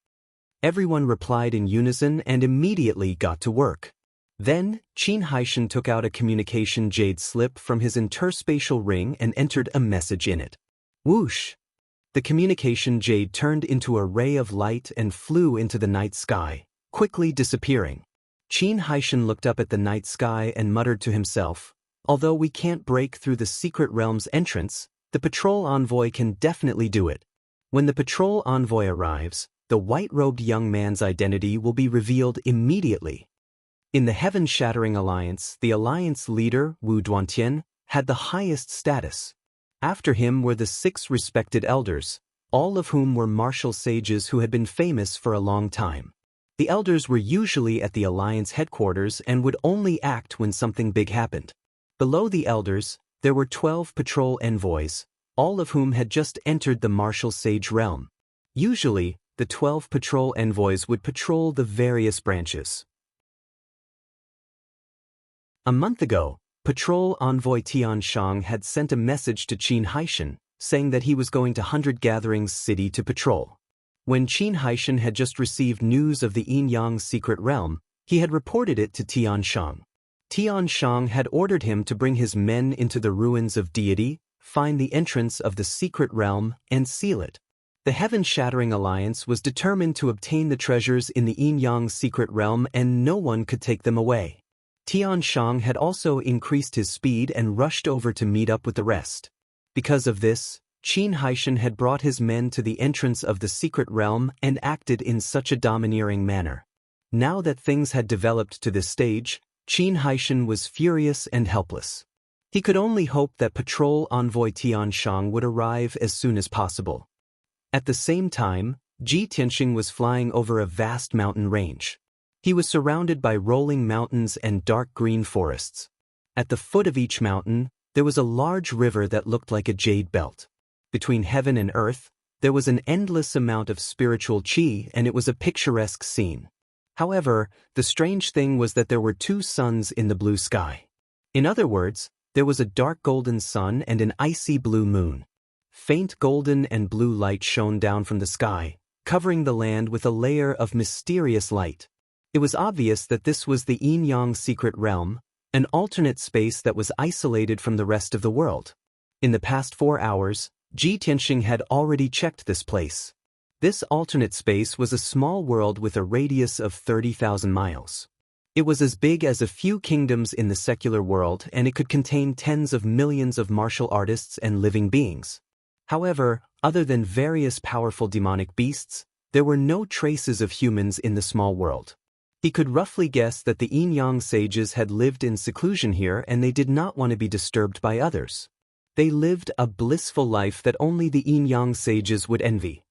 Everyone replied in unison and immediately got to work. Then, Qin Haishan took out a communication jade slip from his interspatial ring and entered a message in it. Whoosh! The communication jade turned into a ray of light and flew into the night sky, quickly disappearing. Qin Haishan looked up at the night sky and muttered to himself, "Although we can't break through the secret realm's entrance, the patrol envoy can definitely do it. When the patrol envoy arrives, the white-robed young man's identity will be revealed immediately. In the heaven-shattering alliance, the alliance leader, Wu Duantian, had the highest status. After him were the 6 respected elders, all of whom were martial sages who had been famous for a long time. The elders were usually at the alliance headquarters and would only act when something big happened. Below the elders, there were 12 patrol envoys, all of whom had just entered the martial sage realm. Usually, the 12 patrol envoys would patrol the various branches. A month ago, patrol envoy Tianshang had sent a message to Qin Haishan, saying that he was going to 100 Gatherings City to patrol. When Qin Haishan had just received news of the Yin-Yang secret realm, he had reported it to Tianshang. Tianshang had ordered him to bring his men into the ruins of deity, find the entrance of the secret realm, and seal it. The heaven-shattering alliance was determined to obtain the treasures in the Yin-Yang secret realm, and no one could take them away. Tianshang had also increased his speed and rushed over to meet up with the rest. Because of this, Qin Haishan had brought his men to the entrance of the secret realm and acted in such a domineering manner. Now that things had developed to this stage, Qin Haishan was furious and helpless. He could only hope that patrol envoy Tianshang would arrive as soon as possible. At the same time, Ji Tianxing was flying over a vast mountain range. He was surrounded by rolling mountains and dark green forests. At the foot of each mountain, there was a large river that looked like a jade belt. Between heaven and earth, there was an endless amount of spiritual qi, and it was a picturesque scene. However, the strange thing was that there were 2 suns in the blue sky. In other words, there was a dark golden sun and an icy blue moon. Faint golden and blue light shone down from the sky, covering the land with a layer of mysterious light. It was obvious that this was the Yin-Yang secret realm, an alternate space that was isolated from the rest of the world. In the past 4 hours, Ji Tianxing had already checked this place. This alternate space was a small world with a radius of 30,000 miles. It was as big as a few kingdoms in the secular world, and it could contain tens of millions of martial artists and living beings. However, other than various powerful demonic beasts, there were no traces of humans in the small world. He could roughly guess that the Yin-Yang sages had lived in seclusion here, and they did not want to be disturbed by others. They lived a blissful life that only the Yin-Yang sages would envy.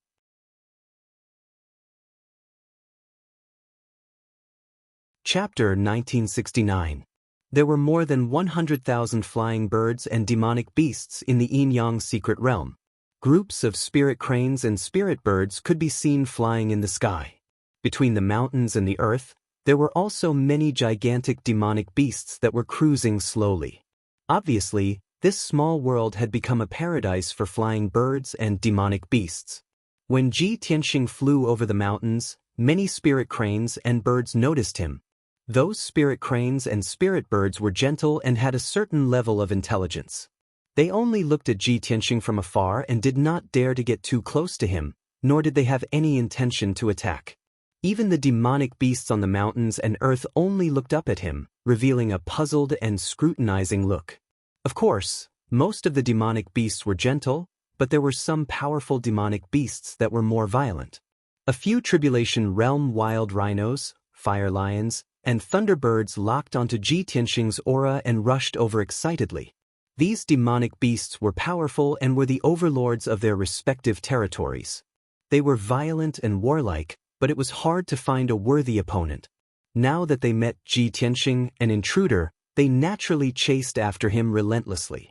Chapter 1969. There were more than 100,000 flying birds and demonic beasts in the Yin-Yang secret realm. Groups of spirit cranes and spirit birds could be seen flying in the sky. Between the mountains and the earth, there were also many gigantic demonic beasts that were cruising slowly. Obviously, this small world had become a paradise for flying birds and demonic beasts. When Ji Tianxing flew over the mountains, many spirit cranes and birds noticed him. Those spirit cranes and spirit birds were gentle and had a certain level of intelligence. They only looked at Ji Tianxing from afar and did not dare to get too close to him, nor did they have any intention to attack. Even the demonic beasts on the mountains and earth only looked up at him, revealing a puzzled and scrutinizing look. Of course, most of the demonic beasts were gentle, but there were some powerful demonic beasts that were more violent. A few Tribulation Realm wild rhinos, fire lions, and thunderbirds locked onto Ji Tianxing's aura and rushed over excitedly. These demonic beasts were powerful and were the overlords of their respective territories. They were violent and warlike, but it was hard to find a worthy opponent. Now that they met Ji Tianxing, an intruder, they naturally chased after him relentlessly.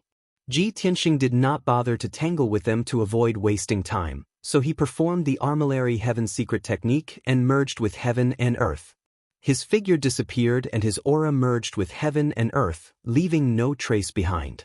Ji Tianxing did not bother to tangle with them to avoid wasting time, so he performed the Armillary Heaven secret technique and merged with heaven and earth. His figure disappeared and his aura merged with heaven and earth, leaving no trace behind.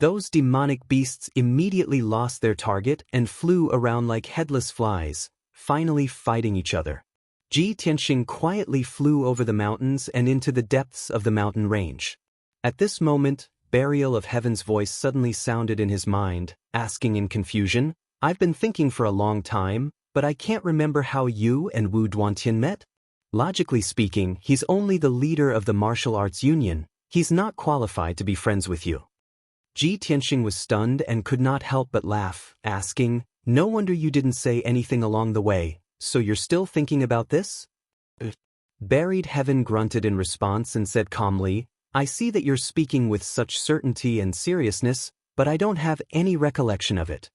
Those demonic beasts immediately lost their target and flew around like headless flies, finally fighting each other. Ji Tianxing quietly flew over the mountains and into the depths of the mountain range. At this moment, Burial of Heaven's voice suddenly sounded in his mind, asking in confusion, "I've been thinking for a long time, but I can't remember how you and Wu Duantian met? Logically speaking, he's only the leader of the martial arts union. He's not qualified to be friends with you." Ji Tianxing was stunned and could not help but laugh, asking, "No wonder you didn't say anything along the way, so you're still thinking about this? Buried Heaven grunted in response and said calmly, I see that you're speaking with such certainty and seriousness, but I don't have any recollection of it.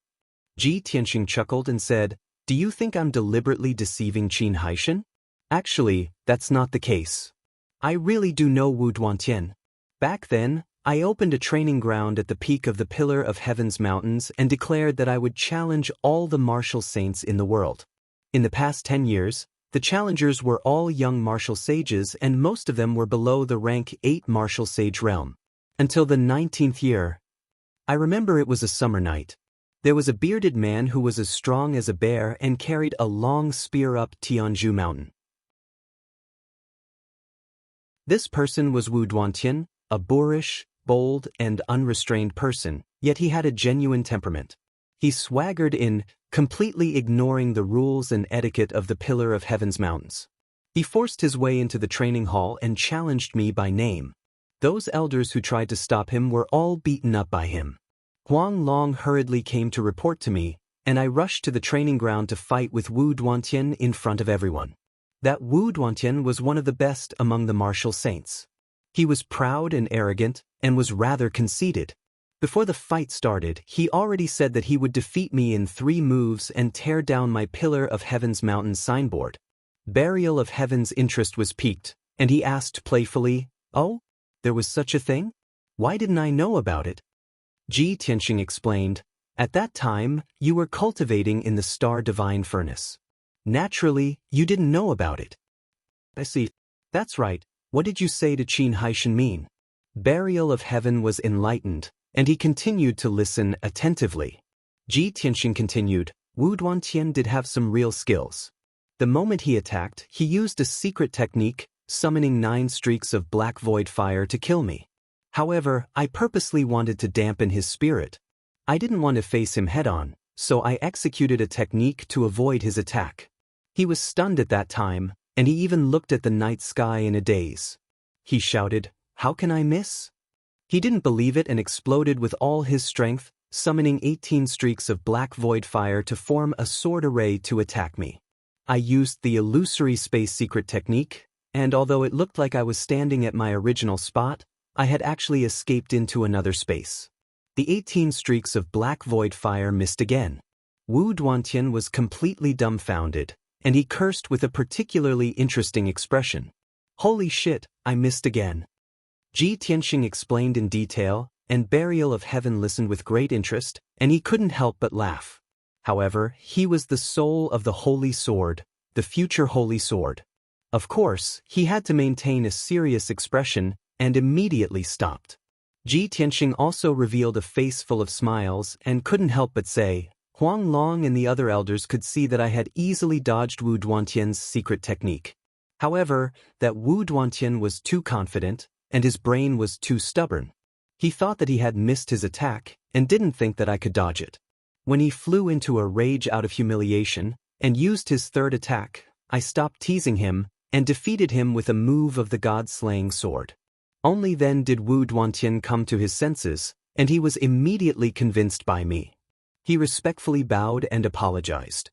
Ji Tianxing chuckled and said, Do you think I'm deliberately deceiving Qin Haishan? Actually, that's not the case. I really do know Wu Duantian. Back then, I opened a training ground at the peak of the Pillar of Heaven's mountains and declared that I would challenge all the martial saints in the world. In the past 10 years, the challengers were all young martial sages and most of them were below the rank 8 martial sage realm. Until the 19th year. I remember it was a summer night. There was a bearded man who was as strong as a bear and carried a long spear up Tianzhu Mountain. This person was Wu Duantian, a boorish, bold, and unrestrained person, yet he had a genuine temperament. He swaggered in, completely ignoring the rules and etiquette of the Pillar of Heaven's mountains. He forced his way into the training hall and challenged me by name. Those elders who tried to stop him were all beaten up by him. Huang Long hurriedly came to report to me, and I rushed to the training ground to fight with Wu Duantian in front of everyone. That Wu Duantian was one of the best among the martial saints. He was proud and arrogant, and was rather conceited. Before the fight started, he already said that he would defeat me in 3 moves and tear down my Pillar of Heaven's mountain signboard. Burial of Heaven's interest was piqued, and he asked playfully, Oh, there was such a thing? Why didn't I know about it? Ji Tianxing explained, At that time, you were cultivating in the Star Divine Furnace. Naturally, you didn't know about it. I see. That's right. What did you say to Qin Haishan mean? Burial of Heaven was enlightened, and he continued to listen attentively. Ji Tianxing continued, Wu Duantian did have some real skills. The moment he attacked, he used a secret technique, summoning 9 streaks of black void fire to kill me. However, I purposely wanted to dampen his spirit. I didn't want to face him head-on, so I executed a technique to avoid his attack. He was stunned at that time, and he even looked at the night sky in a daze. He shouted, How can I miss? He didn't believe it and exploded with all his strength, summoning 18 streaks of black void fire to form a sword array to attack me. I used the illusory space secret technique, and although it looked like I was standing at my original spot, I had actually escaped into another space. The 18 streaks of black void fire missed again. Wu Duantian was completely dumbfounded, and he cursed with a particularly interesting expression. Holy shit, I missed again. Ji Tianxing explained in detail, and Burial of Heaven listened with great interest, and he couldn't help but laugh. However, he was the soul of the Holy Sword, the future Holy Sword. Of course, he had to maintain a serious expression, and immediately stopped. Ji Tianxing also revealed a face full of smiles and couldn't help but say, Huang Long and the other elders could see that I had easily dodged Wu Duantian's secret technique. However, that Wu Duantian was too confident, and his brain was too stubborn. He thought that he had missed his attack, and didn't think that I could dodge it. When he flew into a rage out of humiliation, and used his third attack, I stopped teasing him, and defeated him with a move of the god-slaying sword. Only then did Wu Duantian come to his senses, and he was immediately convinced by me. He respectfully bowed and apologized.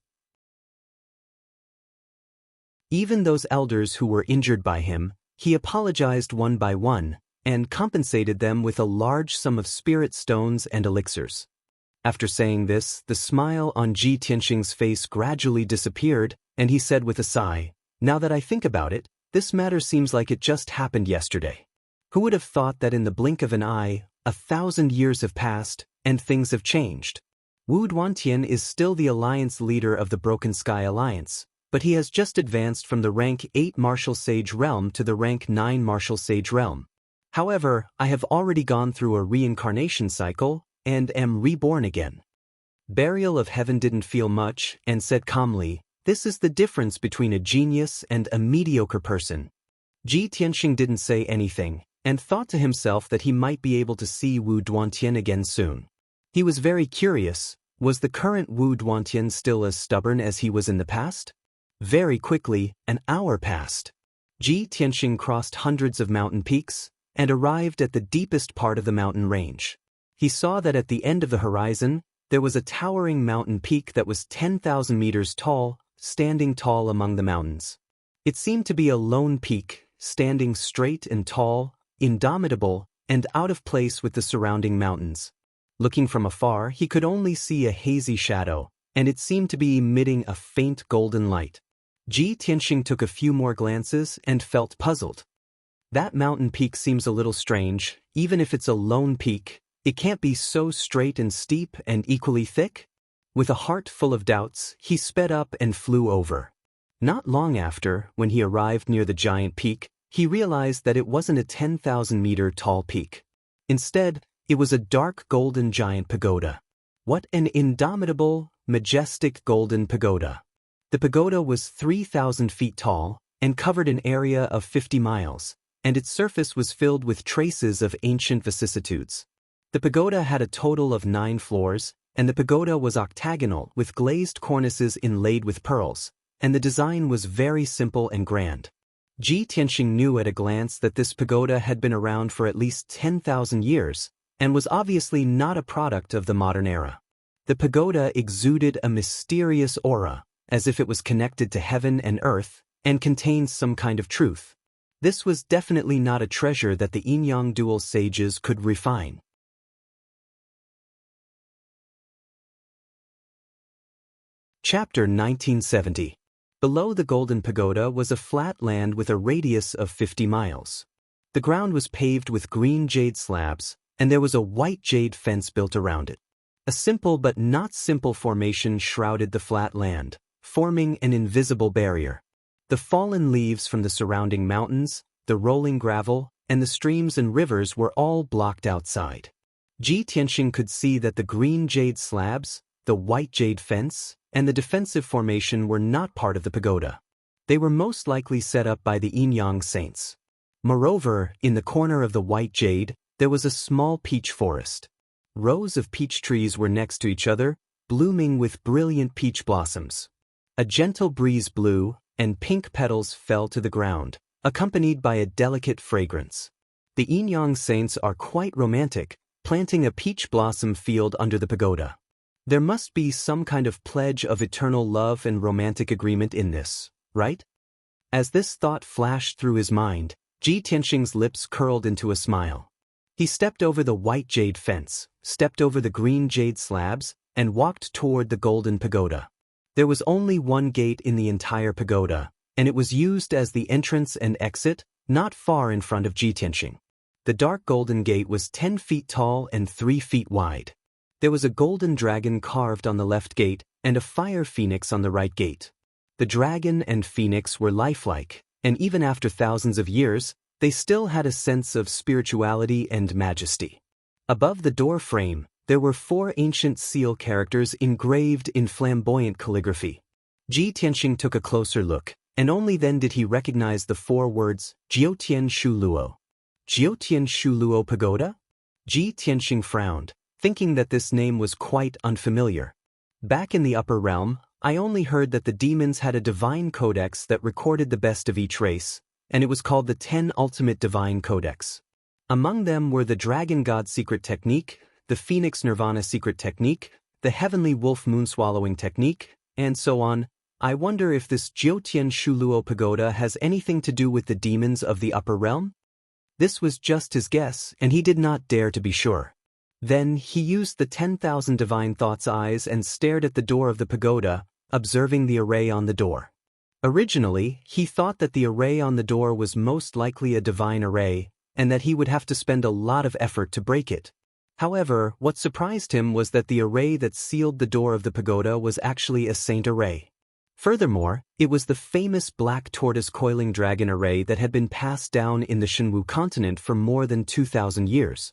Even those elders who were injured by him, he apologized one by one, and compensated them with a large sum of spirit stones and elixirs. After saying this, the smile on Ji Tianxing's face gradually disappeared, and he said with a sigh, Now that I think about it, this matter seems like it just happened yesterday. Who would have thought that in the blink of an eye, 1,000 years have passed, and things have changed? Wu Duantian is still the alliance leader of the Broken Sky Alliance, but he has just advanced from the rank 8 Martial Sage realm to the rank 9 Martial Sage realm. However, I have already gone through a reincarnation cycle, and am reborn again. Burial of Heaven didn't feel much, and said calmly, This is the difference between a genius and a mediocre person. Ji Tianxing didn't say anything, and thought to himself that he might be able to see Wu Duantian again soon. He was very curious, was the current Wu Duantian still as stubborn as he was in the past? Very quickly, an hour passed. Ji Tianxing crossed hundreds of mountain peaks, and arrived at the deepest part of the mountain range. He saw that at the end of the horizon, there was a towering mountain peak that was 10,000 meters tall, standing tall among the mountains. It seemed to be a lone peak, standing straight and tall, indomitable, and out of place with the surrounding mountains. Looking from afar, he could only see a hazy shadow, and it seemed to be emitting a faint golden light. Ji Tianxing took a few more glances and felt puzzled. That mountain peak seems a little strange. Even if it's a lone peak, it can't be so straight and steep and equally thick. With a heart full of doubts, he sped up and flew over. Not long after, when he arrived near the giant peak, he realized that it wasn't a 10,000-meter tall peak. Instead, it was a dark golden giant pagoda. What an indomitable, majestic golden pagoda! The pagoda was 3,000 feet tall and covered an area of 50 miles, and its surface was filled with traces of ancient vicissitudes. The pagoda had a total of 9 floors, and the pagoda was octagonal with glazed cornices inlaid with pearls, and the design was very simple and grand. Ji Tianxing knew at a glance that this pagoda had been around for at least 10,000 years, and was obviously not a product of the modern era. The pagoda exuded a mysterious aura, as if it was connected to heaven and earth, and contained some kind of truth. This was definitely not a treasure that the Yin-Yang dual sages could refine. Chapter 1970. Below the Golden Pagoda was a flat land with a radius of 50 miles. The ground was paved with green jade slabs, and there was a white jade fence built around it. A simple but not simple formation shrouded the flat land, forming an invisible barrier. The fallen leaves from the surrounding mountains, the rolling gravel, and the streams and rivers were all blocked outside. Ji Tianxing could see that the green jade slabs, the white jade fence, and the defensive formation were not part of the pagoda. They were most likely set up by the Yin-Yang saints. Moreover, in the corner of the white jade, there was a small peach forest. Rows of peach trees were next to each other, blooming with brilliant peach blossoms. A gentle breeze blew, and pink petals fell to the ground, accompanied by a delicate fragrance. The Yin-Yang saints are quite romantic, planting a peach blossom field under the pagoda. There must be some kind of pledge of eternal love and romantic agreement in this, right? As this thought flashed through his mind, Ji Tianxing's lips curled into a smile. He stepped over the white jade fence, stepped over the green jade slabs, and walked toward the golden pagoda. There was only one gate in the entire pagoda, and it was used as the entrance and exit, not far in front of Ji Tianxing. The dark golden gate was 10 feet tall and 3 feet wide. There was a golden dragon carved on the left gate and a fire phoenix on the right gate. The dragon and phoenix were lifelike, and even after thousands of years, they still had a sense of spirituality and majesty. Above the door frame, there were 4 ancient seal characters engraved in flamboyant calligraphy. Ji Tianxing took a closer look, and only then did he recognize the 4 words, Jiutian Shu Luo. Jiutian Shu Luo Pagoda? Ji Tianxing frowned, thinking that this name was quite unfamiliar. Back in the upper realm, I only heard that the demons had a divine codex that recorded the best of each race, and it was called the 10 Ultimate Divine Codex. Among them were the Dragon God Secret Technique, the Phoenix Nirvana Secret Technique, the Heavenly Wolf Moonswallowing Technique, and so on. I wonder if this Jiutian Shu Luo Pagoda has anything to do with the demons of the upper realm? This was just his guess, and he did not dare to be sure. Then he used the 10,000 divine thoughts eyes and stared at the door of the pagoda, observing the array on the door. Originally, he thought that the array on the door was most likely a divine array, and that he would have to spend a lot of effort to break it. However, what surprised him was that the array that sealed the door of the pagoda was actually a saint array. Furthermore, it was the famous black tortoise coiling dragon array that had been passed down in the Shenwu continent for more than 2,000 years.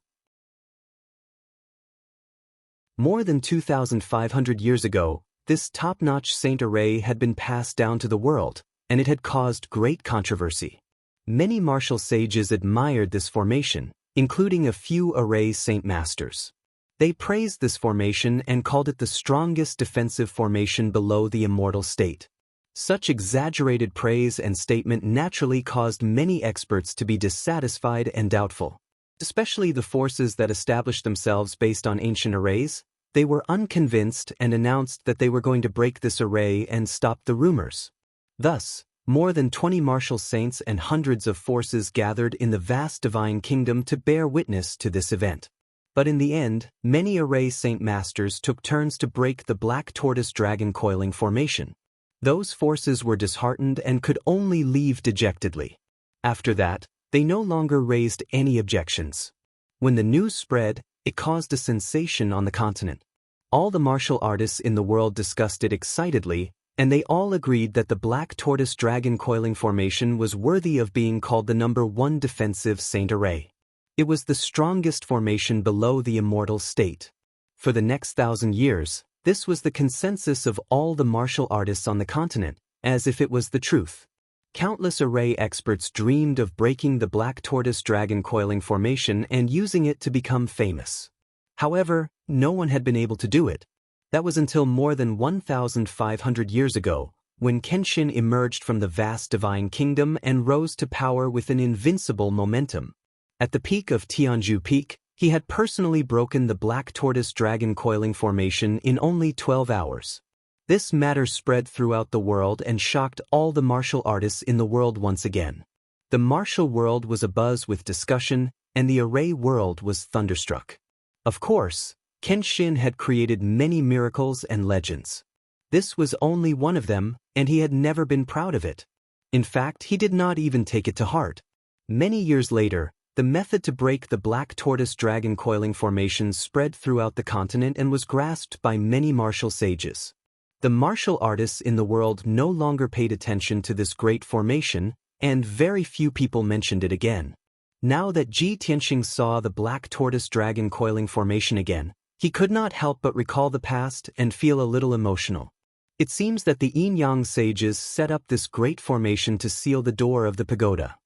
More than 2,500 years ago, this top-notch saint array had been passed down to the world, and it had caused great controversy. Many martial sages admired this formation, including a few array saint masters. They praised this formation and called it the strongest defensive formation below the immortal state. Such exaggerated praise and statement naturally caused many experts to be dissatisfied and doubtful. Especially the forces that established themselves based on ancient arrays, They were unconvinced and announced that they were going to break this array and stop the rumors. Thus, more than 20 martial saints and hundreds of forces gathered in the vast divine kingdom to bear witness to this event. But in the end, many array saint masters took turns to break the black tortoise dragon coiling formation. Those forces were disheartened and could only leave dejectedly. After that, they no longer raised any objections. When the news spread, it caused a sensation on the continent. All the martial artists in the world discussed it excitedly, and they all agreed that the black tortoise dragon coiling formation was worthy of being called the #1 defensive saint array. It was the strongest formation below the immortal state. For the next 1,000 years, this was the consensus of all the martial artists on the continent, as if it was the truth. Countless array experts dreamed of breaking the black tortoise dragon coiling formation and using it to become famous. However, no one had been able to do it. That was until more than 1,500 years ago, when Kenshin emerged from the vast divine kingdom and rose to power with an invincible momentum. At the peak of Tianzhu Peak, he had personally broken the black tortoise dragon coiling formation in only 12 hours. This matter spread throughout the world and shocked all the martial artists in the world once again. The martial world was abuzz with discussion, and the array world was thunderstruck. Of course, Kenshin had created many miracles and legends. This was only one of them, and he had never been proud of it. In fact, he did not even take it to heart. Many years later, the method to break the black tortoise dragon coiling formation spread throughout the continent and was grasped by many martial sages. The martial artists in the world no longer paid attention to this great formation, and very few people mentioned it again. Now that Ji Tianxing saw the black tortoise dragon coiling formation again, he could not help but recall the past and feel a little emotional. It seems that the Yin-Yang sages set up this great formation to seal the door of the pagoda.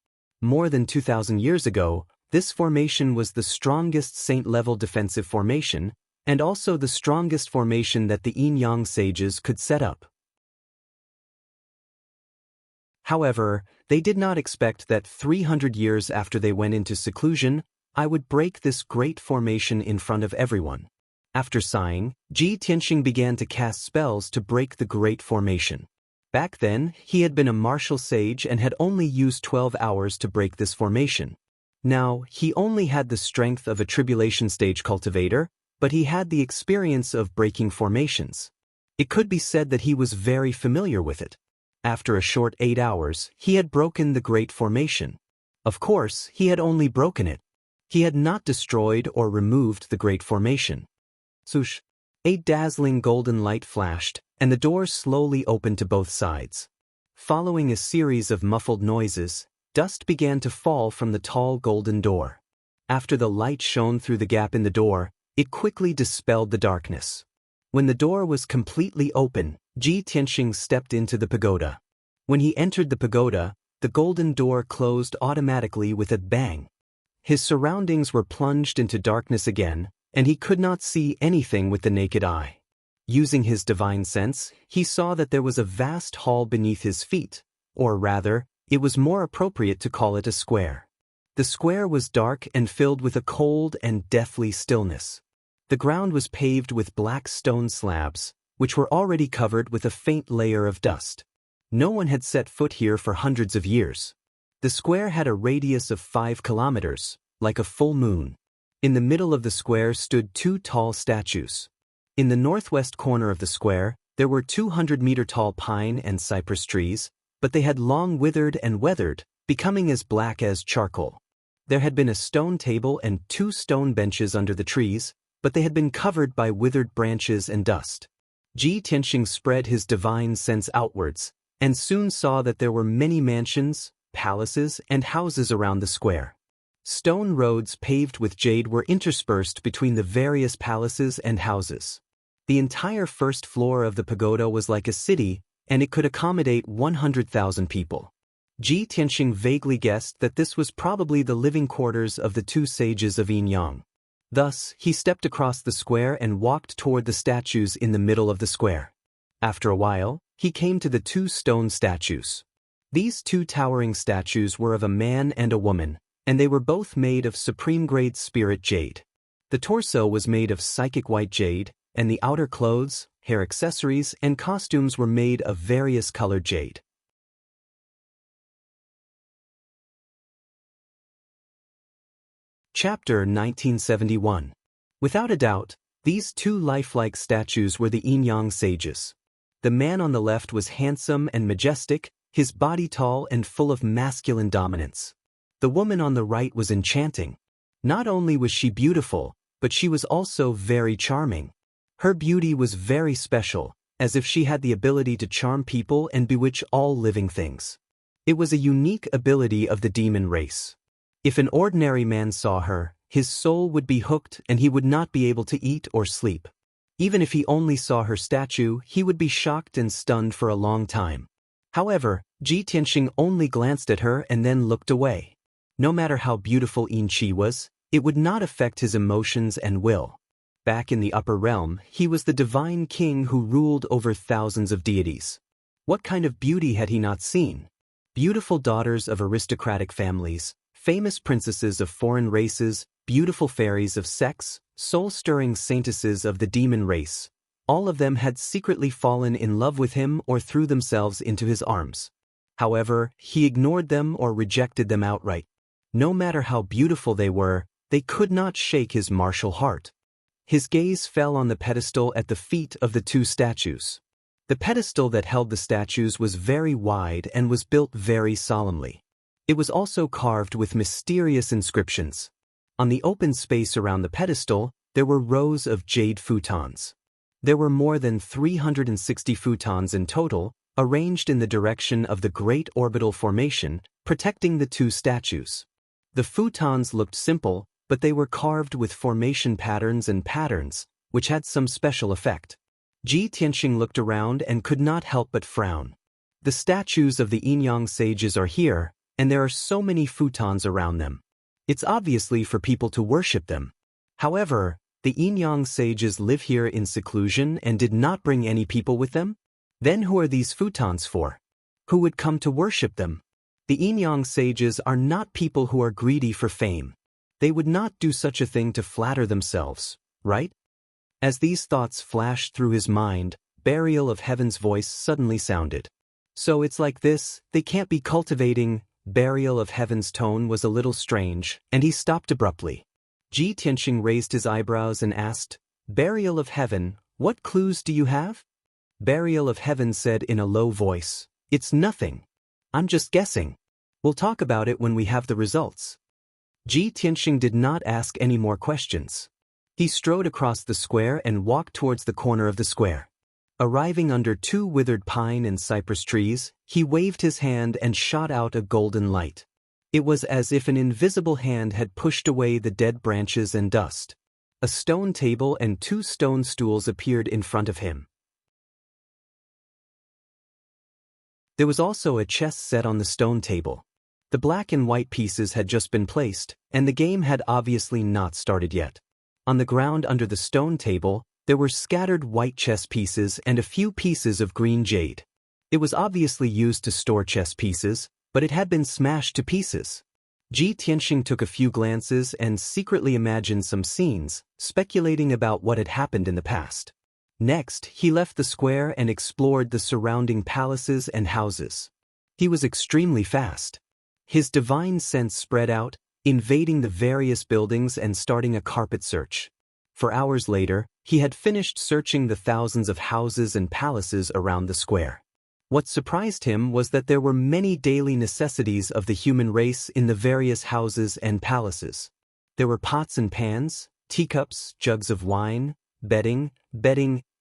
More than 2,000 years ago, this formation was the strongest saint-level defensive formation, and also the strongest formation that the Yin-Yang sages could set up. However, they did not expect that 300 years after they went into seclusion, I would break this great formation in front of everyone. After sighing, Ji Tianxing began to cast spells to break the great formation. Back then, he had been a martial sage and had only used 12 hours to break this formation. Now, he only had the strength of a tribulation stage cultivator, but he had the experience of breaking formations. It could be said that he was very familiar with it. After a short 8 hours, he had broken the great formation. Of course, he had only broken it. He had not destroyed or removed the great formation. Swoosh! A dazzling golden light flashed, and the door slowly opened to both sides. Following a series of muffled noises, dust began to fall from the tall golden door. After the light shone through the gap in the door, it quickly dispelled the darkness. When the door was completely open, Ji Tianxing stepped into the pagoda. When he entered the pagoda, the golden door closed automatically with a bang. His surroundings were plunged into darkness again, and he could not see anything with the naked eye. Using his divine sense, he saw that there was a vast hall beneath his feet, or rather, it was more appropriate to call it a square. The square was dark and filled with a cold and deathly stillness. The ground was paved with black stone slabs, which were already covered with a faint layer of dust. No one had set foot here for hundreds of years. The square had a radius of 5 kilometers, like a full moon. In the middle of the square stood 2 tall statues. In the northwest corner of the square, there were 200-meter-tall pine and cypress trees, but they had long withered and weathered, becoming as black as charcoal. There had been a stone table and 2 stone benches under the trees, but they had been covered by withered branches and dust. Ji Tianxing spread his divine sense outwards, and soon saw that there were many mansions, palaces, and houses around the square. Stone roads paved with jade were interspersed between the various palaces and houses. The entire first floor of the pagoda was like a city, and it could accommodate 100,000 people. Ji Tianxing vaguely guessed that this was probably the living quarters of the 2 sages of Yin-Yang. Thus, he stepped across the square and walked toward the statues in the middle of the square. After a while, he came to the 2 stone statues. These 2 towering statues were of a man and a woman, and they were both made of supreme-grade spirit jade. The torso was made of psychic white jade, and the outer clothes, hair accessories, and costumes were made of various colored jade. Chapter 1971. Without a doubt, these two lifelike statues were the Yin-Yang sages. The man on the left was handsome and majestic, his body tall and full of masculine dominance. The woman on the right was enchanting. Not only was she beautiful, but she was also very charming. Her beauty was very special, as if she had the ability to charm people and bewitch all living things. It was a unique ability of the demon race. If an ordinary man saw her, his soul would be hooked and he would not be able to eat or sleep. Even if he only saw her statue, he would be shocked and stunned for a long time. However, Ji Tianxing only glanced at her and then looked away. No matter how beautiful Yin Qi was, it would not affect his emotions and will. Back in the upper realm, he was the divine king who ruled over thousands of deities. What kind of beauty had he not seen? Beautiful daughters of aristocratic families, famous princesses of foreign races, beautiful fairies of sex, soul-stirring saintesses of the demon race. All of them had secretly fallen in love with him or threw themselves into his arms. However, he ignored them or rejected them outright. No matter how beautiful they were, they could not shake his martial heart. His gaze fell on the pedestal at the feet of the two statues. The pedestal that held the statues was very wide and was built very solemnly. It was also carved with mysterious inscriptions. On the open space around the pedestal, there were rows of jade futons. There were more than 360 futons in total, arranged in the direction of the Great Orbital Formation, protecting the two statues. The futons looked simple, but they were carved with formation patterns and patterns, which had some special effect. Ji Tianxing looked around and could not help but frown. The statues of the Yin-Yang sages are here, and there are so many futons around them. It's obviously for people to worship them. However, the Yin-Yang sages live here in seclusion and did not bring any people with them? Then who are these futons for? Who would come to worship them? The Yin-Yang sages are not people who are greedy for fame. They would not do such a thing to flatter themselves, right? As these thoughts flashed through his mind, Burial of Heaven's voice suddenly sounded. So it's like this, they can't be cultivating. Burial of Heaven's tone was a little strange, and he stopped abruptly. Ji Tianxing raised his eyebrows and asked, Burial of Heaven, what clues do you have? Burial of Heaven said in a low voice, It's nothing. I'm just guessing. We'll talk about it when we have the results. Ji Tianxing did not ask any more questions. He strode across the square and walked towards the corner of the square. Arriving under two withered pine and cypress trees, he waved his hand and shot out a golden light. It was as if an invisible hand had pushed away the dead branches and dust. A stone table and two stone stools appeared in front of him. There was also a chess set on the stone table. The black and white pieces had just been placed, and the game had obviously not started yet. On the ground under the stone table, there were scattered white chess pieces and a few pieces of green jade. It was obviously used to store chess pieces, but it had been smashed to pieces. Ji Tianxing took a few glances and secretly imagined some scenes, speculating about what had happened in the past. Next, he left the square and explored the surrounding palaces and houses. He was extremely fast. His divine sense spread out, invading the various buildings and starting a carpet search. For hours later, he had finished searching the thousands of houses and palaces around the square. What surprised him was that there were many daily necessities of the human race in the various houses and palaces. There were pots and pans, teacups, jugs of wine, bedding,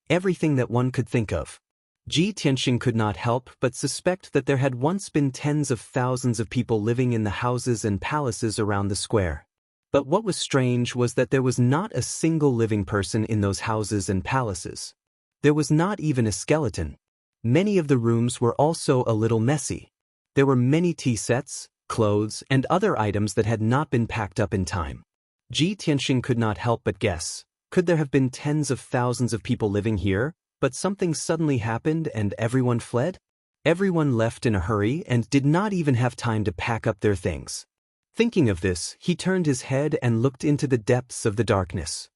everything that one could think of. Ji Tianxing could not help but suspect that there had once been tens of thousands of people living in the houses and palaces around the square. But what was strange was that there was not a single living person in those houses and palaces. There was not even a skeleton. Many of the rooms were also a little messy. There were many tea sets, clothes, and other items that had not been packed up in time. Ji Tianxing could not help but guess, could there have been tens of thousands of people living here, but something suddenly happened and everyone fled? Everyone left in a hurry and did not even have time to pack up their things. Thinking of this, he turned his head and looked into the depths of the darkness.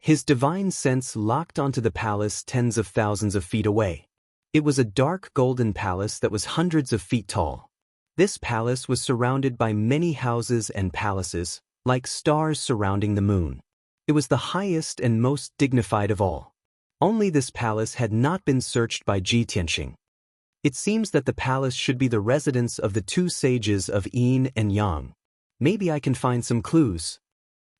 His divine sense locked onto the palace tens of thousands of feet away. It was a dark golden palace that was hundreds of feet tall. This palace was surrounded by many houses and palaces, like stars surrounding the moon. It was the highest and most dignified of all. Only this palace had not been searched by Ji Tianxing. It seems that the palace should be the residence of the two sages of yin and yang. Maybe I can find some clues.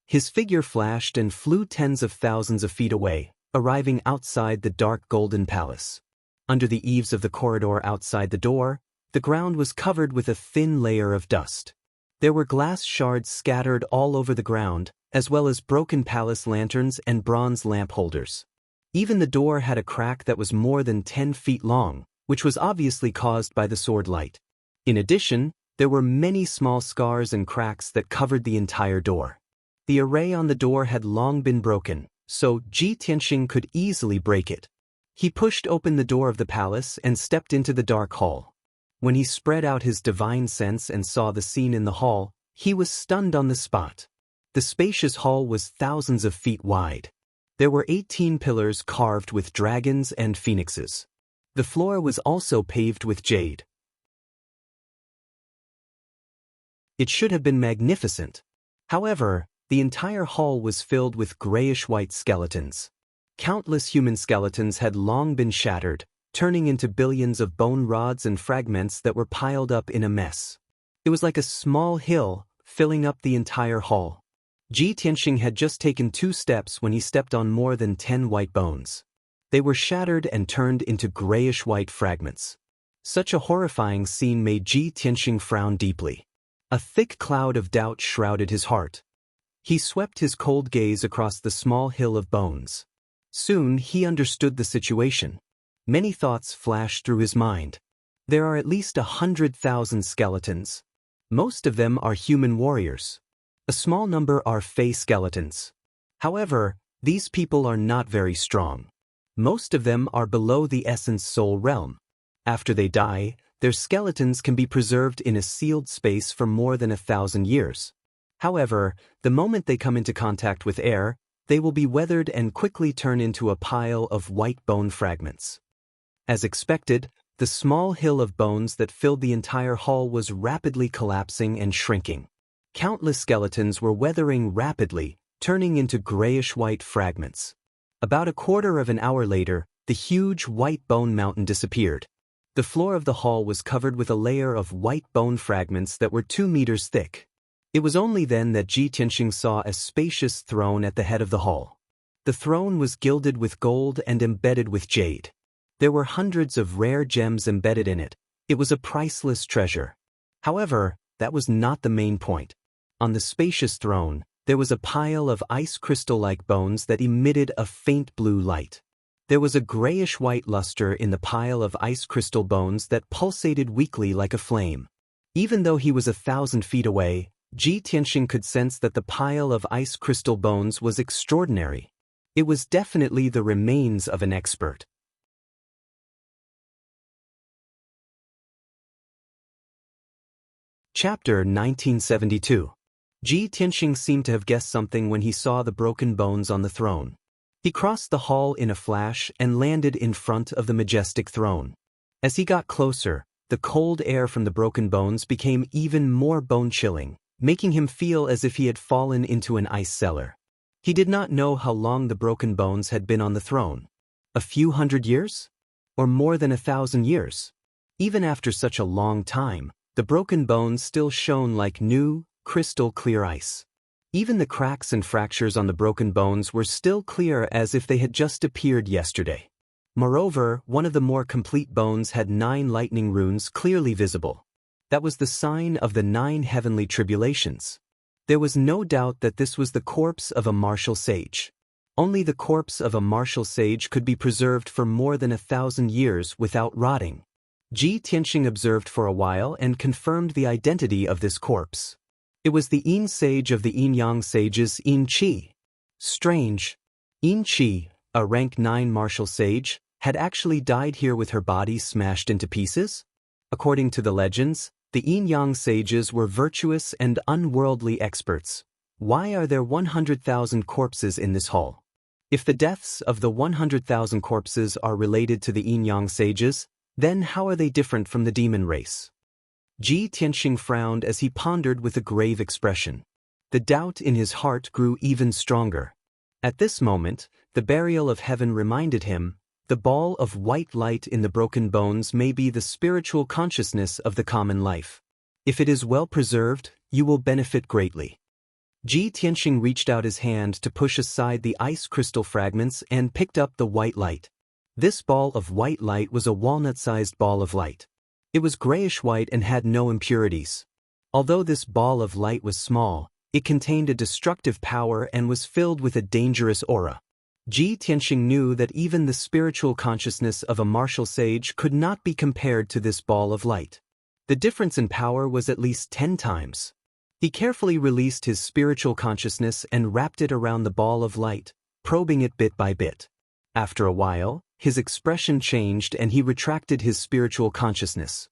His figure flashed and flew tens of thousands of feet away, arriving outside the dark golden palace. Under the eaves of the corridor outside the door, the ground was covered with a thin layer of dust. There were glass shards scattered all over the ground, as well as broken palace lanterns and bronze lamp holders. Even the door had a crack that was more than 10 feet long, which was obviously caused by the sword light. In addition, there were many small scars and cracks that covered the entire door. The array on the door had long been broken, so Ji Tianxing could easily break it. He pushed open the door of the palace and stepped into the dark hall. When he spread out his divine sense and saw the scene in the hall, he was stunned on the spot. The spacious hall was thousands of feet wide. There were 18 pillars carved with dragons and phoenixes. The floor was also paved with jade. It should have been magnificent. However, the entire hall was filled with grayish-white skeletons. Countless human skeletons had long been shattered, turning into billions of bone rods and fragments that were piled up in a mess. It was like a small hill, filling up the entire hall. Ji Tianxing had just taken 2 steps when he stepped on more than 10 white bones. They were shattered and turned into grayish-white fragments. Such a horrifying scene made Ji Tianxing frown deeply. A thick cloud of doubt shrouded his heart. He swept his cold gaze across the small hill of bones. Soon he understood the situation. Many thoughts flashed through his mind. There are at least 100,000 skeletons. Most of them are human warriors. A small number are fey skeletons. However, these people are not very strong. Most of them are below the essence soul realm. After they die, their skeletons can be preserved in a sealed space for more than 1,000 years. However, the moment they come into contact with air, they will be weathered and quickly turn into a pile of white bone fragments. As expected, the small hill of bones that filled the entire hall was rapidly collapsing and shrinking. Countless skeletons were weathering rapidly, turning into grayish-white fragments. About a quarter of an hour later, the huge white bone mountain disappeared. The floor of the hall was covered with a layer of white bone fragments that were 2 meters thick. It was only then that Ji Tianxing saw a spacious throne at the head of the hall. The throne was gilded with gold and embedded with jade. There were hundreds of rare gems embedded in it. It was a priceless treasure. However, that was not the main point. On the spacious throne, there was a pile of ice crystal-like bones that emitted a faint blue light. There was a grayish-white luster in the pile of ice crystal bones that pulsated weakly like a flame. Even though he was 1,000 feet away, Ji Tianxing could sense that the pile of ice crystal bones was extraordinary. It was definitely the remains of an expert. Chapter 1972. Ji Tianxing seemed to have guessed something when he saw the broken bones on the throne. He crossed the hall in a flash and landed in front of the majestic throne. As he got closer, the cold air from the broken bones became even more bone-chilling, making him feel as if he had fallen into an ice cellar. He did not know how long the broken bones had been on the throne. A few hundred years? Or more than 1,000 years? Even after such a long time, the broken bones still shone like new, crystal-clear ice. Even the cracks and fractures on the broken bones were still clear as if they had just appeared yesterday. Moreover, one of the more complete bones had 9 lightning runes clearly visible. That was the sign of the 9 heavenly tribulations. There was no doubt that this was the corpse of a martial sage. Only the corpse of a martial sage could be preserved for more than 1,000 years without rotting. Ji Tianxing observed for a while and confirmed the identity of this corpse. It was the Yin sage of the Yin-Yang sages, Yin Qi. Strange. Yin Qi, a rank 9 martial sage, had actually died here with her body smashed into pieces? According to the legends, the Yin-Yang sages were virtuous and unworldly experts. Why are there 100,000 corpses in this hall? If the deaths of the 100,000 corpses are related to the yin-yang sages, then how are they different from the demon race? Ji Tianxing frowned as he pondered with a grave expression. The doubt in his heart grew even stronger. At this moment, the burial of heaven reminded him, the ball of white light in the broken bones may be the spiritual consciousness of the common life. If it is well preserved, you will benefit greatly. Ji Tianxing reached out his hand to push aside the ice crystal fragments and picked up the white light. This ball of white light was a walnut-sized ball of light. It was grayish-white and had no impurities. Although this ball of light was small, it contained a destructive power and was filled with a dangerous aura. Ji Tianxing knew that even the spiritual consciousness of a martial sage could not be compared to this ball of light. The difference in power was at least 10 times. He carefully released his spiritual consciousness and wrapped it around the ball of light, probing it bit by bit. After a while, his expression changed and he retracted his spiritual consciousness.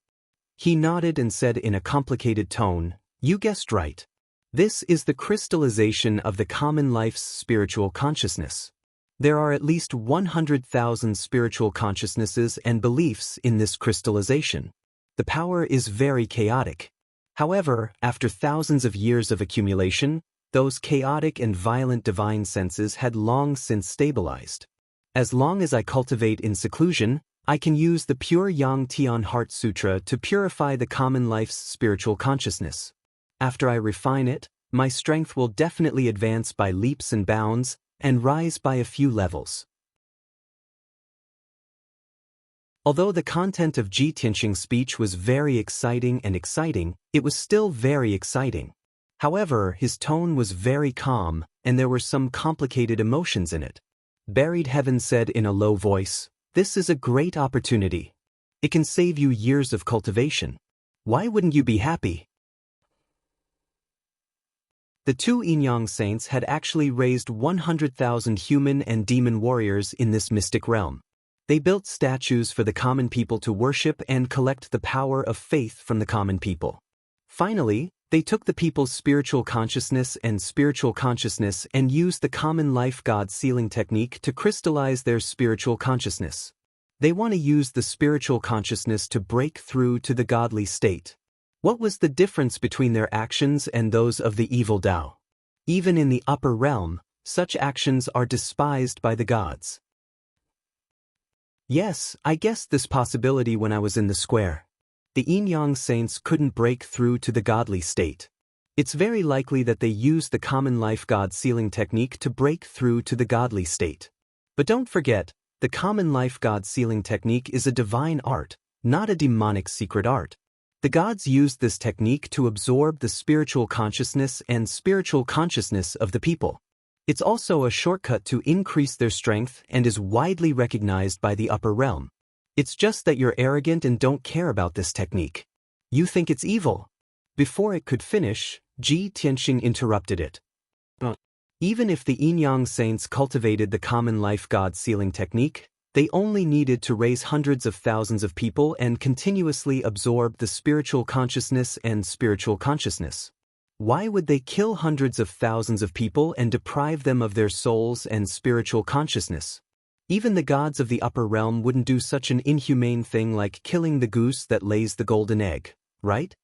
He nodded and said in a complicated tone, "You guessed right. This is the crystallization of the common life's spiritual consciousness. There are at least 100,000 spiritual consciousnesses and beliefs in this crystallization. The power is very chaotic. However, after thousands of years of accumulation, those chaotic and violent divine senses had long since stabilized. As long as I cultivate in seclusion, I can use the pure Yang Tian Heart Sutra to purify the common life's spiritual consciousness. After I refine it, my strength will definitely advance by leaps and bounds and rise by a few levels." Although the content of Ji Tianxing's speech was very exciting, it was still very exciting. However, his tone was very calm, and there were some complicated emotions in it. Buried Heaven said in a low voice, "This is a great opportunity. It can save you years of cultivation. Why wouldn't you be happy?" The two yin-yang saints had actually raised 100,000 human and demon warriors in this mystic realm. They built statues for the common people to worship and collect the power of faith from the common people. Finally, they took the people's spiritual consciousness and used the common life God sealing technique to crystallize their spiritual consciousness. They want to use the spiritual consciousness to break through to the godly state. What was the difference between their actions and those of the evil Dao? Even in the upper realm, such actions are despised by the gods. Yes, I guessed this possibility when I was in the square. The yin-yang saints couldn't break through to the godly state. It's very likely that they used the common life God sealing technique to break through to the godly state. But don't forget, the common life God sealing technique is a divine art, not a demonic secret art. The gods used this technique to absorb the spiritual consciousness of the people. It's also a shortcut to increase their strength and is widely recognized by the upper realm. It's just that you're arrogant and don't care about this technique. You think it's evil. Before it could finish, Ji Tianxing interrupted it. Even if the yin-yang saints cultivated the common life God sealing technique, they only needed to raise hundreds of thousands of people and continuously absorb the spiritual consciousness. Why would they kill hundreds of thousands of people and deprive them of their souls and spiritual consciousness? Even the gods of the upper realm wouldn't do such an inhumane thing like killing the goose that lays the golden egg, right?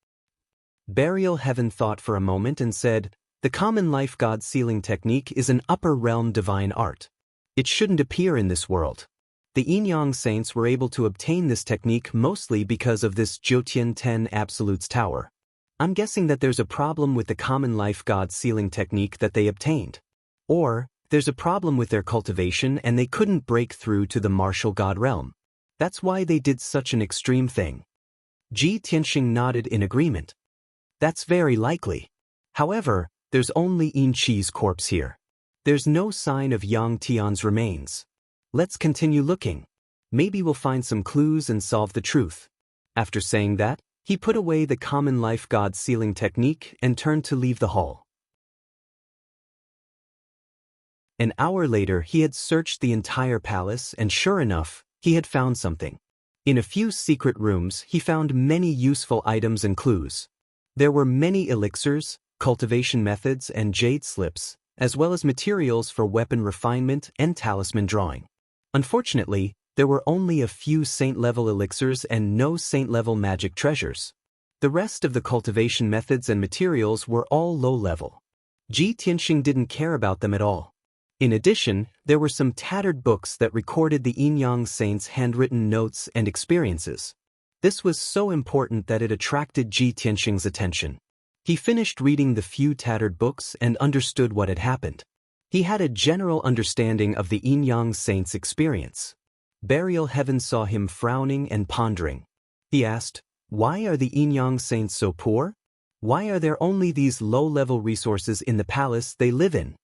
Burial Heaven thought for a moment and said, "The common life God sealing technique is an upper realm divine art. It shouldn't appear in this world." The yin-yang saints were able to obtain this technique mostly because of this Jiutian 10 Absolutes Tower. I'm guessing that there's a problem with the common life God sealing technique that they obtained. Or, there's a problem with their cultivation and they couldn't break through to the martial God realm. That's why they did such an extreme thing. Ji Tianxing nodded in agreement. That's very likely. However, there's only Yin Qi's corpse here. There's no sign of Yang Tian's remains. Let's continue looking. Maybe we'll find some clues and solve the truth. After saying that, he put away the common life God sealing technique and turned to leave the hall. An hour later, he had searched the entire palace and sure enough, he had found something. In a few secret rooms, he found many useful items and clues. There were many elixirs, cultivation methods and jade slips, as well as materials for weapon refinement and talisman drawing. Unfortunately, there were only a few saint-level elixirs and no saint-level magic treasures. The rest of the cultivation methods and materials were all low-level. Ji Tianxing didn't care about them at all. In addition, there were some tattered books that recorded the Yin-Yang saints' handwritten notes and experiences. This was so important that it attracted Ji Tianxing's attention. He finished reading the few tattered books and understood what had happened. He had a general understanding of the Yin-Yang saints' experience. Burial Heaven saw him frowning and pondering. He asked, "Why are the Yin-Yang saints so poor? Why are there only these low-level resources in the palace they live in?"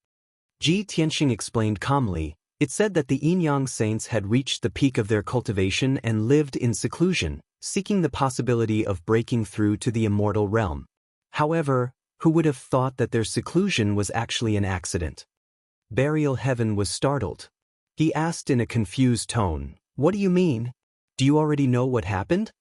Ji Tianxing explained calmly, "It said that the Yin-Yang saints had reached the peak of their cultivation and lived in seclusion, seeking the possibility of breaking through to the immortal realm. However, who would have thought that their seclusion was actually an accident?" Burial Heaven was startled. He asked in a confused tone, "What do you mean? Do you already know what happened?"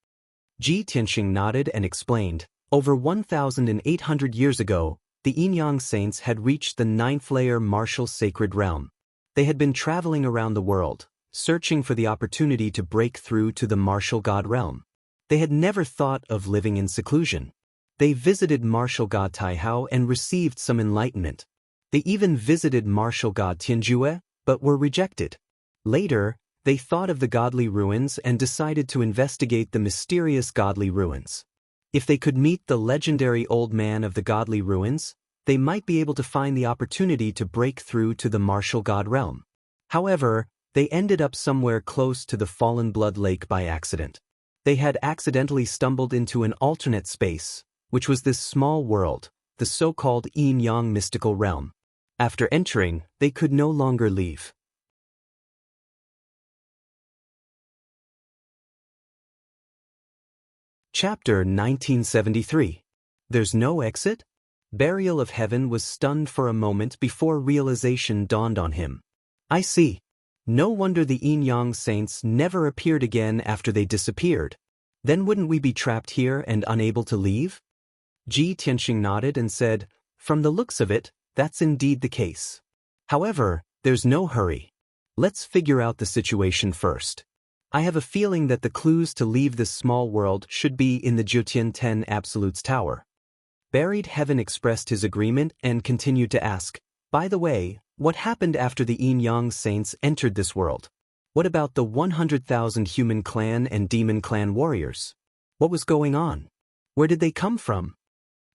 Ji Tianxing nodded and explained, "Over 1,800 years ago, the Yin-Yang saints had reached the 9th layer martial sacred realm. They had been traveling around the world, searching for the opportunity to break through to the martial god realm. They had never thought of living in seclusion. They visited martial god Taihao and received some enlightenment. They even visited martial god Tianjue, but were rejected. Later, they thought of the godly ruins and decided to investigate the mysterious godly ruins. If they could meet the legendary old man of the godly ruins, they might be able to find the opportunity to break through to the martial god realm. However, they ended up somewhere close to the fallen blood lake by accident. They had accidentally stumbled into an alternate space, which was this small world, the so-called Yin-Yang mystical realm. After entering, they could no longer leave. Chapter 1973. There's no exit? Burial of Heaven was stunned for a moment before realization dawned on him. I see. No wonder the Yin-Yang saints never appeared again after they disappeared. Then wouldn't we be trapped here and unable to leave? Ji Tianxing nodded and said, "From the looks of it, that's indeed the case. However, there's no hurry. Let's figure out the situation first. I have a feeling that the clues to leave this small world should be in the Jiutian 10 Absolutes Tower." Buried Heaven expressed his agreement and continued to ask, "By the way, what happened after the Yin-Yang saints entered this world? What about the 100,000 human clan and demon clan warriors? What was going on? Where did they come from?"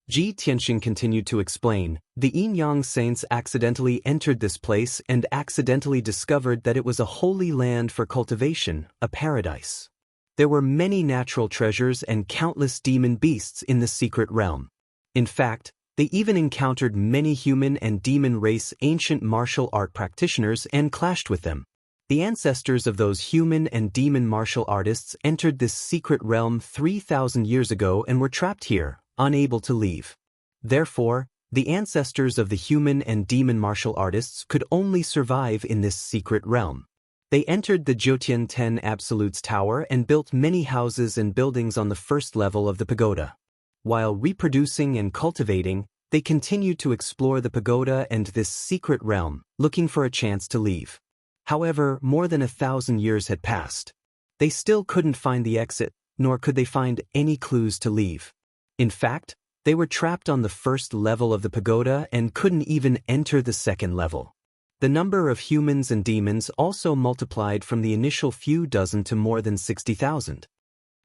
Ji Tianxing continued to explain, "The Yin-Yang saints accidentally entered this place and accidentally discovered that it was a holy land for cultivation, a paradise. There were many natural treasures and countless demon beasts in the secret realm. In fact, they even encountered many human and demon race ancient martial art practitioners and clashed with them. The ancestors of those human and demon martial artists entered this secret realm 3,000 years ago and were trapped here, unable to leave. Therefore, the ancestors of the human and demon martial artists could only survive in this secret realm. They entered the Jiutian 10 Absolutes Tower and built many houses and buildings on the first level of the pagoda. While reproducing and cultivating, they continued to explore the pagoda and this secret realm, looking for a chance to leave. However, more than 1,000 years had passed. They still couldn't find the exit, nor could they find any clues to leave. In fact, they were trapped on the first level of the pagoda and couldn't even enter the second level. The number of humans and demons also multiplied from the initial few dozen to more than 60,000.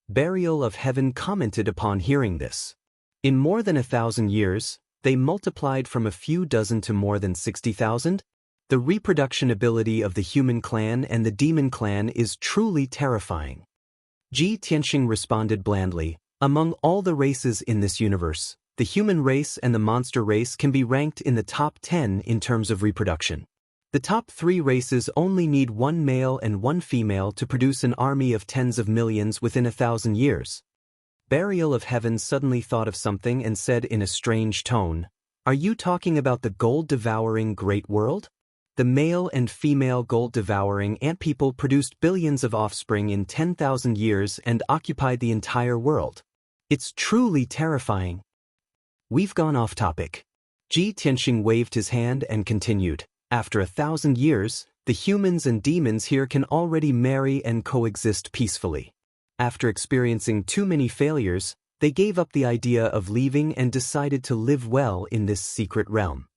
Burial of Heaven commented upon hearing this. In more than 1,000 years, they multiplied from a few dozen to more than 60,000? The reproduction ability of the human clan and the demon clan is truly terrifying. Ji Tianxing responded blandly, "Among all the races in this universe, the human race and the monster race can be ranked in the top 10 in terms of reproduction. The top 3 races only need 1 male and 1 female to produce an army of tens of millions within 1,000 years." Burial of Heaven suddenly thought of something and said in a strange tone, "Are you talking about the gold-devouring great world? The male and female gold-devouring ant people produced billions of offspring in 10,000 years and occupied the entire world. It's truly terrifying." We've gone off topic. Ji Tianxing waved his hand and continued, "After 1,000 years, the humans and demons here can already marry and coexist peacefully. After experiencing too many failures, they gave up the idea of leaving and decided to live well in this secret realm."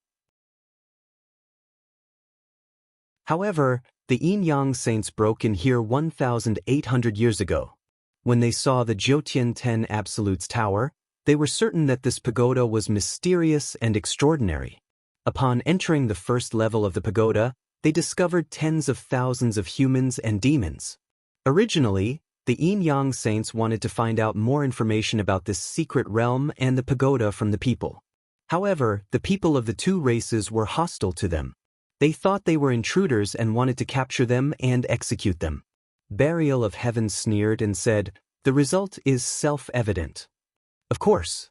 However, the Yin-Yang saints broke in here 1,800 years ago. When they saw the Jiutian 10 Absolutes Tower, they were certain that this pagoda was mysterious and extraordinary. Upon entering the first level of the pagoda, they discovered tens of thousands of humans and demons. Originally, the Yin-Yang saints wanted to find out more information about this secret realm and the pagoda from the people. However, the people of the two races were hostile to them. They thought they were intruders and wanted to capture them and execute them. Burial of Heaven sneered and said, "The result is self-evident." "Of course."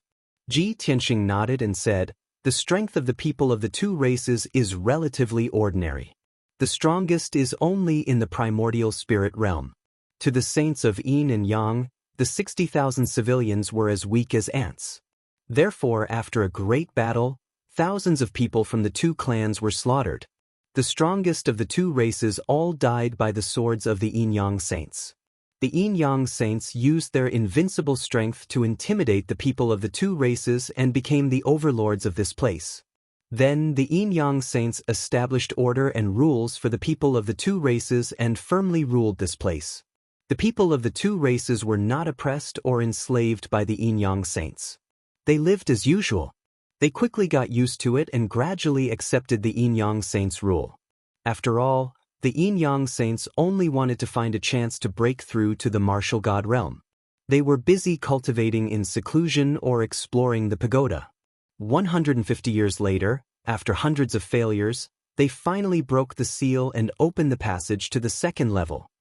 Ji Tianxing nodded and said, "The strength of the people of the two races is relatively ordinary. The strongest is only in the primordial spirit realm. To the saints of Yin and Yang, the 60,000 civilians were as weak as ants. Therefore, after a great battle, thousands of people from the two clans were slaughtered. The strongest of the two races all died by the swords of the Yin-Yang saints. The Yin-Yang saints used their invincible strength to intimidate the people of the two races and became the overlords of this place. Then the Yin-Yang saints established order and rules for the people of the two races and firmly ruled this place. The people of the two races were not oppressed or enslaved by the Yin-Yang saints. They lived as usual. They quickly got used to it and gradually accepted the Yin-Yang saints' rule. After all, the Yin-Yang saints only wanted to find a chance to break through to the martial god realm. They were busy cultivating in seclusion or exploring the pagoda. 150 years later, after hundreds of failures, they finally broke the seal and opened the passage to the second level.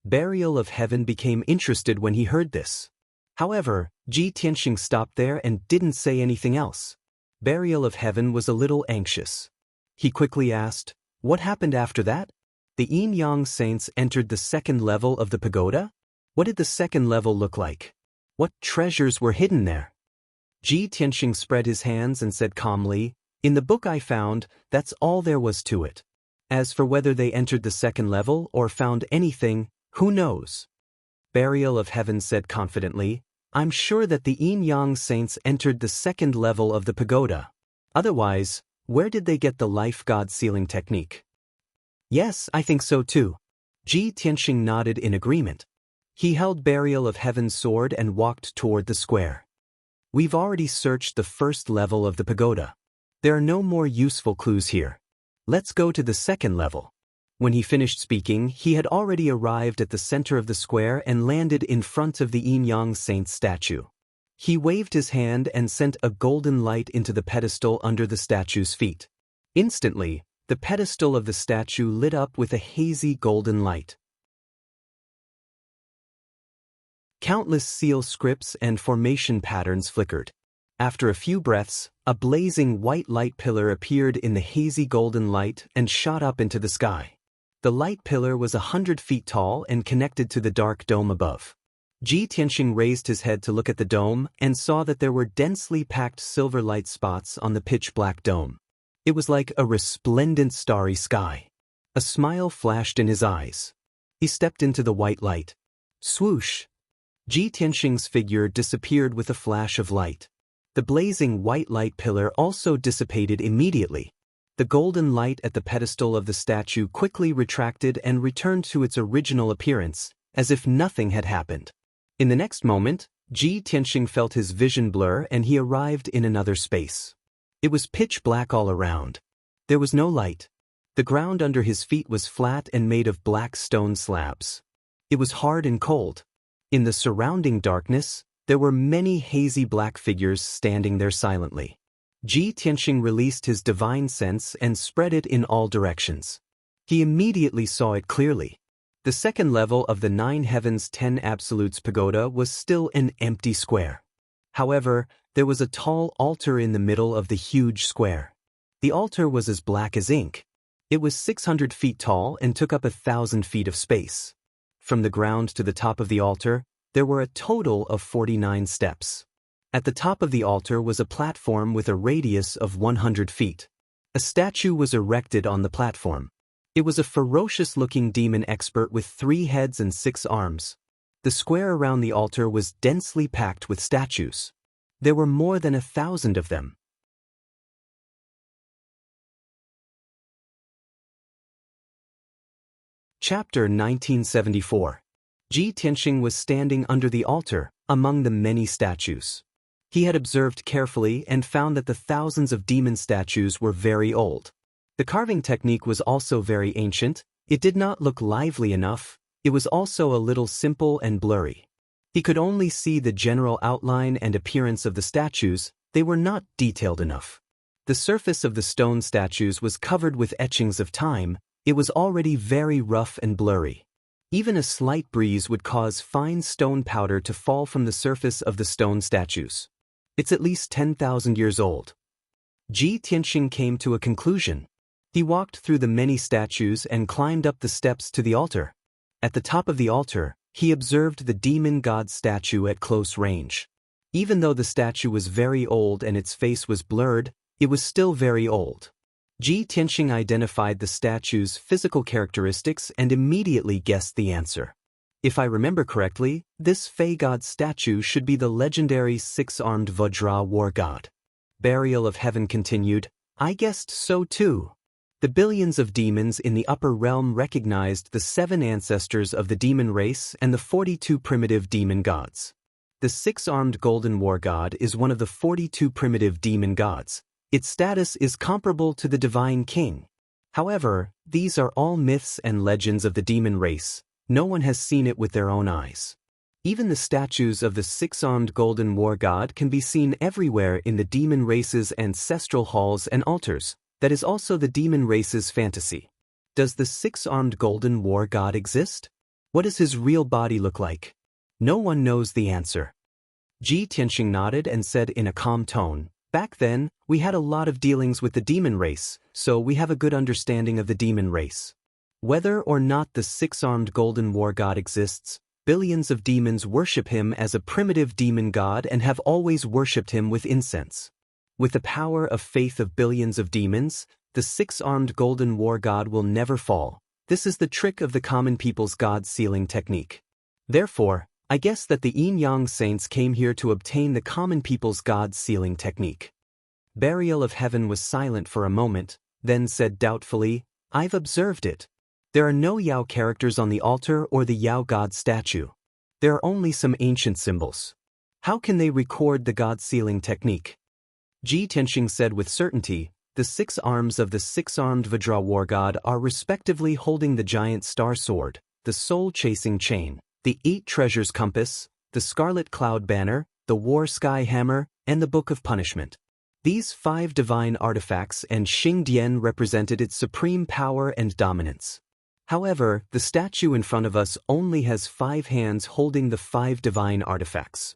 Burial of Heaven became interested when he heard this. However, Ji Tianxing stopped there and didn't say anything else. Burial of Heaven was a little anxious. He quickly asked, "What happened after that?" The Yin-Yang saints entered the second level of the pagoda? What did the second level look like? What treasures were hidden there? Ji Tianxing spread his hands and said calmly, "In the book I found, that's all there was to it. As for whether they entered the second level or found anything, who knows?" Burial of Heaven said confidently, "I'm sure that the Yin-Yang saints entered the second level of the pagoda. Otherwise, where did they get the life god sealing technique?" "Yes, I think so too." Ji Tianxing nodded in agreement. He held Burial of Heaven's sword and walked toward the square. "We've already searched the first level of the pagoda. There are no more useful clues here. Let's go to the second level." When he finished speaking, he had already arrived at the center of the square and landed in front of the Yin-Yang saint's statue. He waved his hand and sent a golden light into the pedestal under the statue's feet. Instantly, the pedestal of the statue lit up with a hazy golden light. Countless seal scripts and formation patterns flickered. After a few breaths, a blazing white light pillar appeared in the hazy golden light and shot up into the sky. The light pillar was 100 feet tall and connected to the dark dome above. Ji Tianxing raised his head to look at the dome and saw that there were densely packed silver light spots on the pitch-black dome. It was like a resplendent starry sky. A smile flashed in his eyes. He stepped into the white light. Swoosh! Ji Tianxing's figure disappeared with a flash of light. The blazing white light pillar also dissipated immediately. The golden light at the pedestal of the statue quickly retracted and returned to its original appearance, as if nothing had happened. In the next moment, Ji Tianxing felt his vision blur and he arrived in another space. It was pitch black all around. There was no light. The ground under his feet was flat and made of black stone slabs. It was hard and cold. In the surrounding darkness, there were many hazy black figures standing there silently. Ji Tianxing released his divine sense and spread it in all directions. He immediately saw it clearly. The second level of the 9 Heavens 10 Absolutes pagoda was still an empty square. However, there was a tall altar in the middle of the huge square. The altar was as black as ink. It was 600 feet tall and took up 1,000 feet of space. From the ground to the top of the altar, there were a total of 49 steps. At the top of the altar was a platform with a radius of 100 feet. A statue was erected on the platform. It was a ferocious-looking demon expert with 3 heads and 6 arms. The square around the altar was densely packed with statues. There were more than 1,000 of them. Chapter 1974. Ji Tianxing was standing under the altar, among the many statues. He had observed carefully and found that the thousands of demon statues were very old. The carving technique was also very ancient. It did not look lively enough. It was also a little simple and blurry. He could only see the general outline and appearance of the statues. They were not detailed enough. The surface of the stone statues was covered with etchings of time. It was already very rough and blurry. Even a slight breeze would cause fine stone powder to fall from the surface of the stone statues. It's at least 10,000 years old. Ji Tianxing came to a conclusion. He walked through the many statues and climbed up the steps to the altar. At the top of the altar, he observed the demon god statue at close range. Even though the statue was very old and its face was blurred, it was still very old. Ji Tianxing identified the statue's physical characteristics and immediately guessed the answer. If I remember correctly, this Fey god statue should be the legendary 6-armed Vajra war god. Burial of Heaven continued, I guessed so too. The billions of demons in the upper realm recognized the 7 ancestors of the demon race and the 42 primitive demon gods. The 6-armed golden war god is one of the 42 primitive demon gods. Its status is comparable to the divine king. However, these are all myths and legends of the demon race. No one has seen it with their own eyes. Even the statues of the 6-armed golden war god can be seen everywhere in the demon race's ancestral halls and altars. That is also the demon race's fantasy. Does the 6-armed golden war god exist? What does his real body look like? No one knows the answer. Ji Tianxing nodded and said in a calm tone, back then, we had a lot of dealings with the demon race, so we have a good understanding of the demon race. Whether or not the 6-armed golden war god exists, billions of demons worship him as a primitive demon god and have always worshipped him with incense. With the power of faith of billions of demons, the 6-armed golden war god will never fall. This is the trick of the common people's god-sealing technique. Therefore, I guess that the yin-yang saints came here to obtain the common people's god-sealing technique. Burial of Heaven was silent for a moment, then said doubtfully, I've observed it. There are no Yao characters on the altar or the Yao god statue. There are only some ancient symbols. How can they record the god-sealing technique? Ji Tianxing said with certainty, the 6 arms of the 6-armed Vajra war god are respectively holding the giant star sword, the soul-chasing chain, the 8 treasures compass, the scarlet cloud banner, the war sky hammer, and the book of punishment. These 5 divine artifacts and Xingdian represented its supreme power and dominance. However, the statue in front of us only has 5 hands holding the 5 divine artifacts.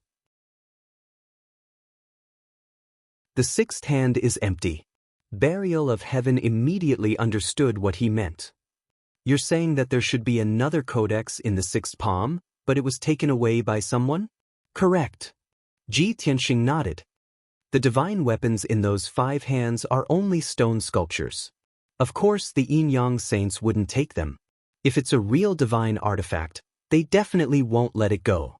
The 6th hand is empty. Burial of Heaven immediately understood what he meant. You're saying that there should be another codex in the 6th palm, but it was taken away by someone? Correct. Ji Tianxing nodded. The divine weapons in those 5 hands are only stone sculptures. Of course, the yin-yang saints wouldn't take them. If it's a real divine artifact, they definitely won't let it go.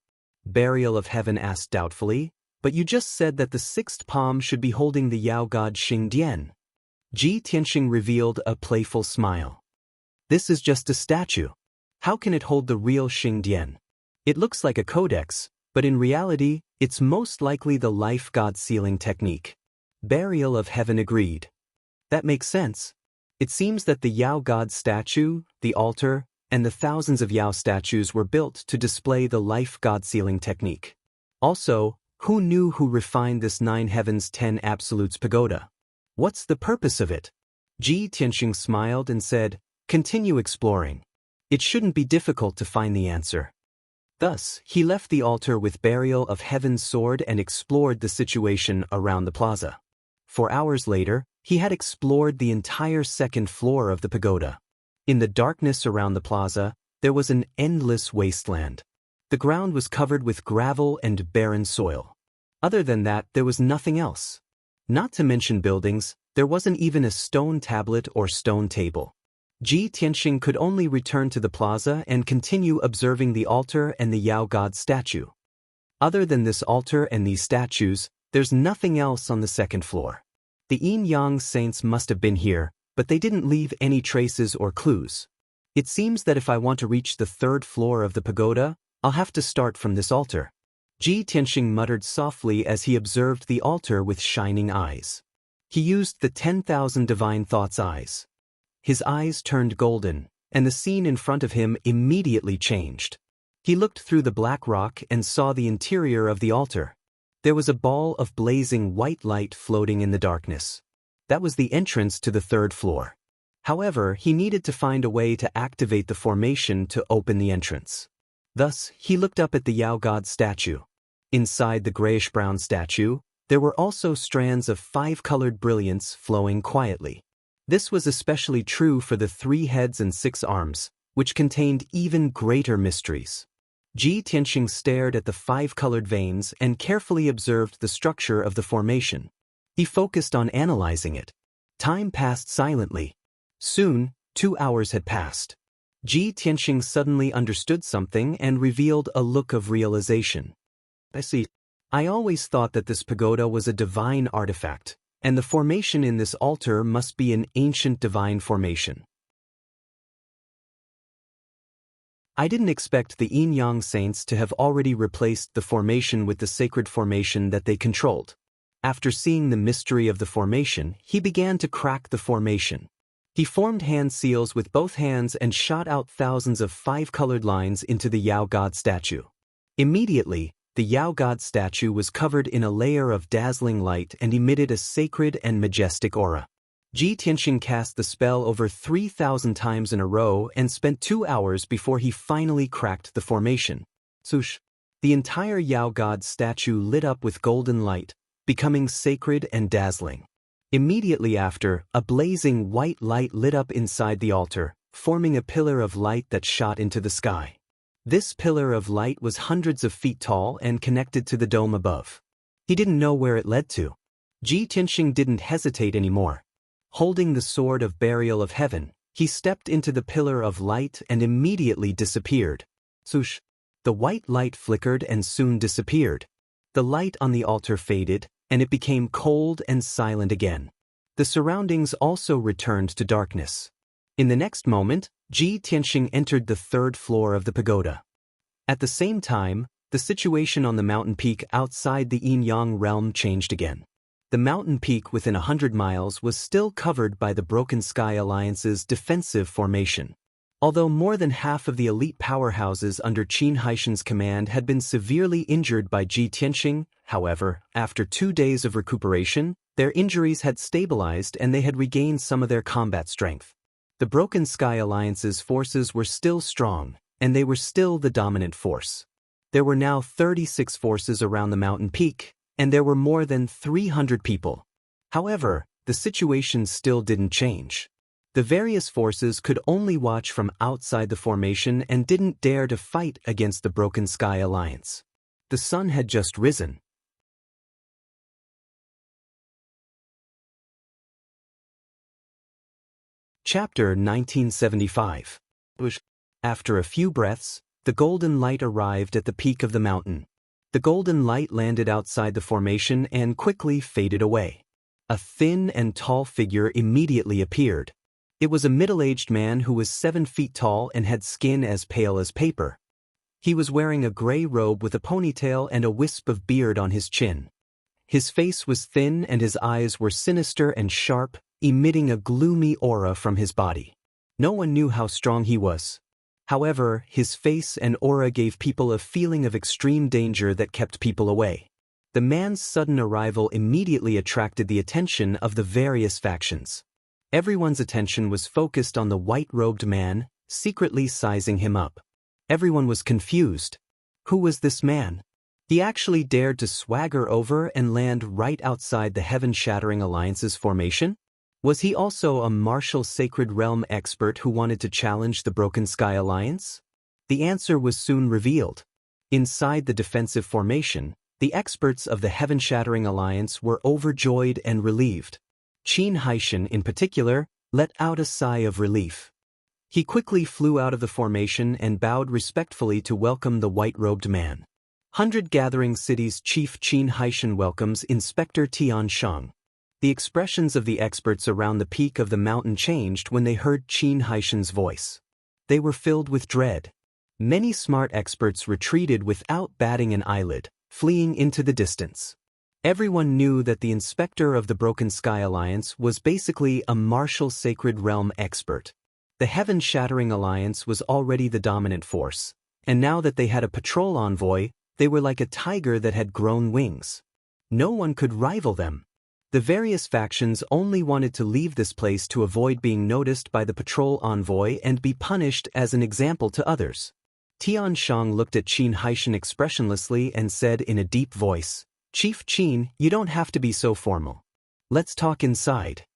Burial of Heaven asked doubtfully, but you just said that the 6th palm should be holding the Yao god Xingdian. Ji Tianxing revealed a playful smile. This is just a statue. How can it hold the real Xingdian? It looks like a codex, but in reality, it's most likely the life god-sealing technique. Burial of Heaven agreed. That makes sense. It seems that the Yao god statue, the altar, and the thousands of Yao statues were built to display the life god-sealing technique. Also, who knew who refined this 9 heavens 10 absolutes pagoda? What's the purpose of it? Ji Tianxing smiled and said, continue exploring. It shouldn't be difficult to find the answer. Thus, he left the altar with Burial of Heaven's sword and explored the situation around the plaza. 4 hours later, he had explored the entire 2nd floor of the pagoda. In the darkness around the plaza, there was an endless wasteland. The ground was covered with gravel and barren soil. Other than that, there was nothing else. Not to mention buildings, there wasn't even a stone tablet or stone table. Ji Tianxing could only return to the plaza and continue observing the altar and the Yao God statue. Other than this altar and these statues, there's nothing else on the second floor. The Yin-Yang saints must have been here, but they didn't leave any traces or clues. It seems that if I want to reach the third floor of the pagoda, I'll have to start from this altar. Ji Tianxing muttered softly as he observed the altar with shining eyes. He used the 10,000 divine thoughts eyes. His eyes turned golden, and the scene in front of him immediately changed. He looked through the black rock and saw the interior of the altar. There was a ball of blazing white light floating in the darkness. That was the entrance to the third floor. However, he needed to find a way to activate the formation to open the entrance. Thus, he looked up at the Yao God statue. Inside the grayish-brown statue, there were also strands of 5-colored brilliance flowing quietly. This was especially true for the 3 heads and 6 arms, which contained even greater mysteries. Ji Tianxing stared at the 5-colored veins and carefully observed the structure of the formation. He focused on analyzing it. Time passed silently. Soon, 2 hours had passed. Ji Tianxing suddenly understood something and revealed a look of realization. I see. I always thought that this pagoda was a divine artifact, and the formation in this altar must be an ancient divine formation. I didn't expect the Yin-Yang saints to have already replaced the formation with the sacred formation that they controlled. After seeing the mystery of the formation, he began to crack the formation. He formed hand seals with both hands and shot out thousands of 5-colored lines into the Yao God statue. Immediately, the Yao God statue was covered in a layer of dazzling light and emitted a sacred and majestic aura. Ji Tianxing cast the spell over 3,000 times in a row and spent 2 hours before he finally cracked the formation. Swoosh! The entire Yao God statue lit up with golden light, becoming sacred and dazzling. Immediately after, a blazing white light lit up inside the altar, forming a pillar of light that shot into the sky. This pillar of light was hundreds of feet tall and connected to the dome above. He didn't know where it led to. Ji Tianxing didn't hesitate anymore. Holding the sword of burial of heaven, he stepped into the pillar of light and immediately disappeared. Swoosh! The white light flickered and soon disappeared. The light on the altar faded, and it became cold and silent again. The surroundings also returned to darkness. In the next moment, Ji Tianxing entered the third floor of the pagoda. At the same time, the situation on the mountain peak outside the Yin-Yang realm changed again. The mountain peak within 100 miles was still covered by the Broken Sky Alliance's defensive formation. Although more than half of the elite powerhouses under Qin Haishan's command had been severely injured by Ji Tianxing, however, after 2 days of recuperation, their injuries had stabilized and they had regained some of their combat strength. The Broken Sky Alliance's forces were still strong, and they were still the dominant force. There were now 36 forces around the mountain peak, and there were more than 300 people. However, the situation still didn't change. The various forces could only watch from outside the formation and didn't dare to fight against the Broken Sky Alliance. The sun had just risen. Chapter 1975. After a few breaths, the golden light arrived at the peak of the mountain. The golden light landed outside the formation and quickly faded away. A thin and tall figure immediately appeared. It was a middle-aged man who was 7 feet tall and had skin as pale as paper. He was wearing a gray robe with a ponytail and a wisp of beard on his chin. His face was thin and his eyes were sinister and sharp, emitting a gloomy aura from his body. No one knew how strong he was. However, his face and aura gave people a feeling of extreme danger that kept people away. The man's sudden arrival immediately attracted the attention of the various factions. Everyone's attention was focused on the white-robed man, secretly sizing him up. Everyone was confused. Who was this man? He actually dared to swagger over and land right outside the Heaven-Shattering Alliance's formation? Was he also a martial sacred realm expert who wanted to challenge the Broken Sky Alliance? The answer was soon revealed. Inside the defensive formation, The experts of the Heaven-Shattering Alliance were overjoyed and relieved. Qin Haishan, in particular, let out a sigh of relief. He quickly flew out of the formation and bowed respectfully to welcome the white-robed man. 100 Gathering City's Chief Qin Haishan welcomes Inspector Tian Sheng. The expressions of the experts around the peak of the mountain changed when they heard Qin Haishan's voice. They were filled with dread. Many smart experts retreated without batting an eyelid, fleeing into the distance. Everyone knew that the inspector of the Broken Sky Alliance was basically a martial sacred realm expert. The Heaven-Shattering Alliance was already the dominant force, and now that they had a patrol envoy, they were like a tiger that had grown wings. No one could rival them. The various factions only wanted to leave this place to avoid being noticed by the patrol envoy and be punished as an example to others. Tian Sheng looked at Qin Haishan expressionlessly and said in a deep voice, "Chief Qin, you don't have to be so formal. Let's talk inside."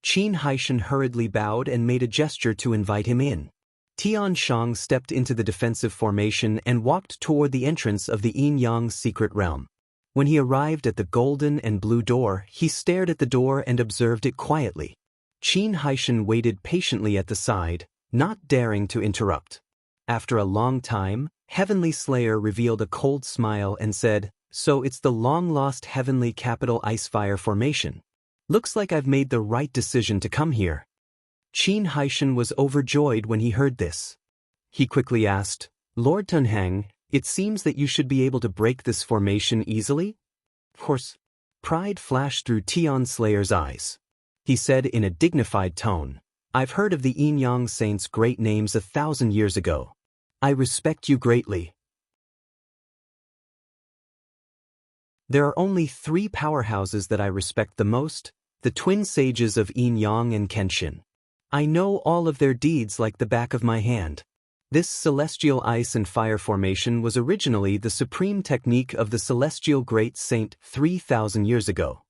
Qin Haishan hurriedly bowed and made a gesture to invite him in. Tian Sheng stepped into the defensive formation and walked toward the entrance of the Yin-Yang secret realm. When he arrived at the golden and blue door, he stared at the door and observed it quietly. Qin Haishan waited patiently at the side, not daring to interrupt. After a long time, Heavenly Slayer revealed a cold smile and said, "So it's the long-lost Heavenly Capital Icefire Formation. Looks like I've made the right decision to come here." Qin Haishan was overjoyed when he heard this. He quickly asked, "Lord Tunhang, it seems that you should be able to break this formation easily?" Of course. Pride flashed through Tian Slayer's eyes. He said in a dignified tone, "I've heard of the Yin-Yang Saints' great names 1,000 years ago. I respect you greatly. There are only 3 powerhouses that I respect the most, the twin sages of Yin-Yang and Kenshin. I know all of their deeds like the back of my hand. This celestial ice and fire formation was originally the supreme technique of the celestial great saint 3,000 years ago.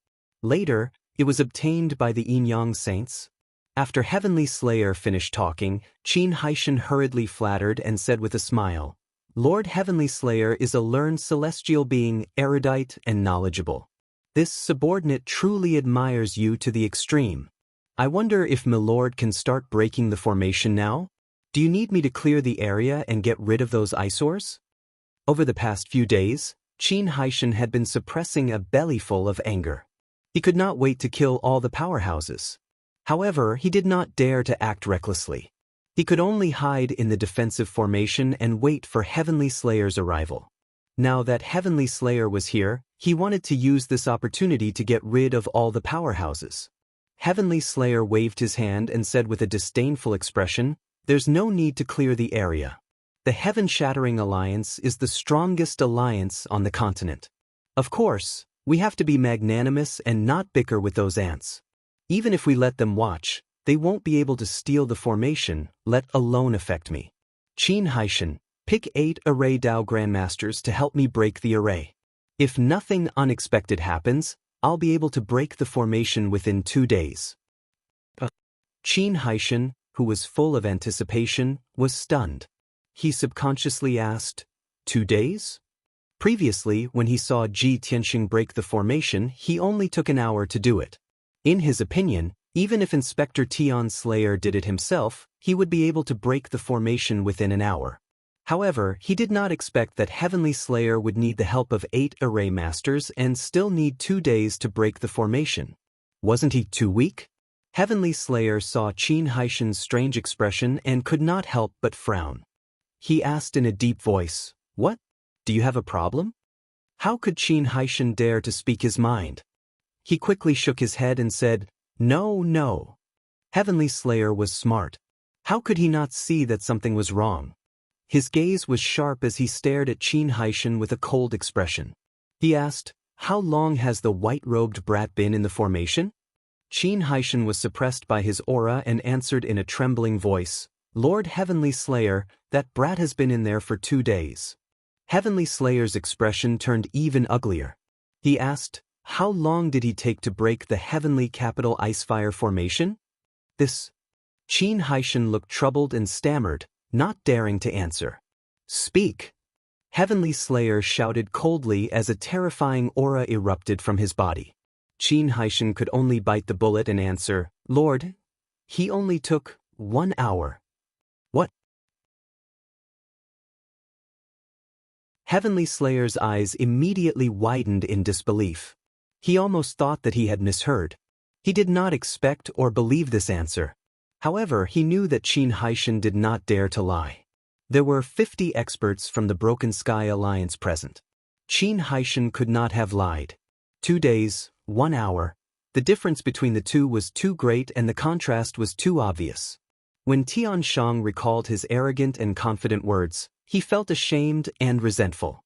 Later, it was obtained by the Yin-Yang saints. After Heavenly Slayer finished talking, Qin Haishan hurriedly flattered and said with a smile, "Lord Heavenly Slayer is a learned celestial being, erudite and knowledgeable. This subordinate truly admires you to the extreme. I wonder if Milord can start breaking the formation now? Do you need me to clear the area and get rid of those eyesores?" Over the past few days, Qin Haishan had been suppressing a bellyful of anger. He could not wait to kill all the powerhouses. However, he did not dare to act recklessly. He could only hide in the defensive formation and wait for Heavenly Slayer's arrival. Now that Heavenly Slayer was here, he wanted to use this opportunity to get rid of all the powerhouses. Heavenly Slayer waved his hand and said with a disdainful expression, "There's no need to clear the area. The Heaven-Shattering Alliance is the strongest alliance on the continent. Of course, we have to be magnanimous and not bicker with those ants. Even if we let them watch, they won't be able to steal the formation, let alone affect me. Qin Haishan, pick 8 array Dao Grandmasters to help me break the array. If nothing unexpected happens, I'll be able to break the formation within 2 days." Qin Haishan, who was full of anticipation, was stunned. He subconsciously asked, 2 days? Previously, when he saw Ji Tianxing break the formation, he only took an hour to do it. In his opinion, even if Inspector Tian Slayer did it himself, he would be able to break the formation within an hour. However, he did not expect that Heavenly Slayer would need the help of 8 array masters and still need 2 days to break the formation. Wasn't he too weak? Heavenly Slayer saw Qin Haishan's strange expression and could not help but frown. He asked in a deep voice, "What? Do you have a problem?" How could Qin Haishan dare to speak his mind? He quickly shook his head and said, "No, no." Heavenly Slayer was smart. How could he not see that something was wrong? His gaze was sharp as he stared at Qin Haishan with a cold expression. He asked, "How long has the white-robed brat been in the formation?" Qin Haishan was suppressed by his aura and answered in a trembling voice, "Lord Heavenly Slayer, that brat has been in there for 2 days." Heavenly Slayer's expression turned even uglier. He asked, "How long did he take to break the Heavenly Capital Icefire Formation?" This. Qin Haishan looked troubled and stammered, not daring to answer. "Speak." Heavenly Slayer shouted coldly as a terrifying aura erupted from his body. Qin Haishan could only bite the bullet and answer, "Lord, he only took 1 hour." What? Heavenly Slayer's eyes immediately widened in disbelief. He almost thought that he had misheard. He did not expect or believe this answer. However, he knew that Qin Haishan did not dare to lie. There were 50 experts from the Broken Sky Alliance present. Qin Haishan could not have lied. 2 days, 1 hour. The difference between the two was too great and the contrast was too obvious. When Tianshang recalled his arrogant and confident words, he felt ashamed and resentful.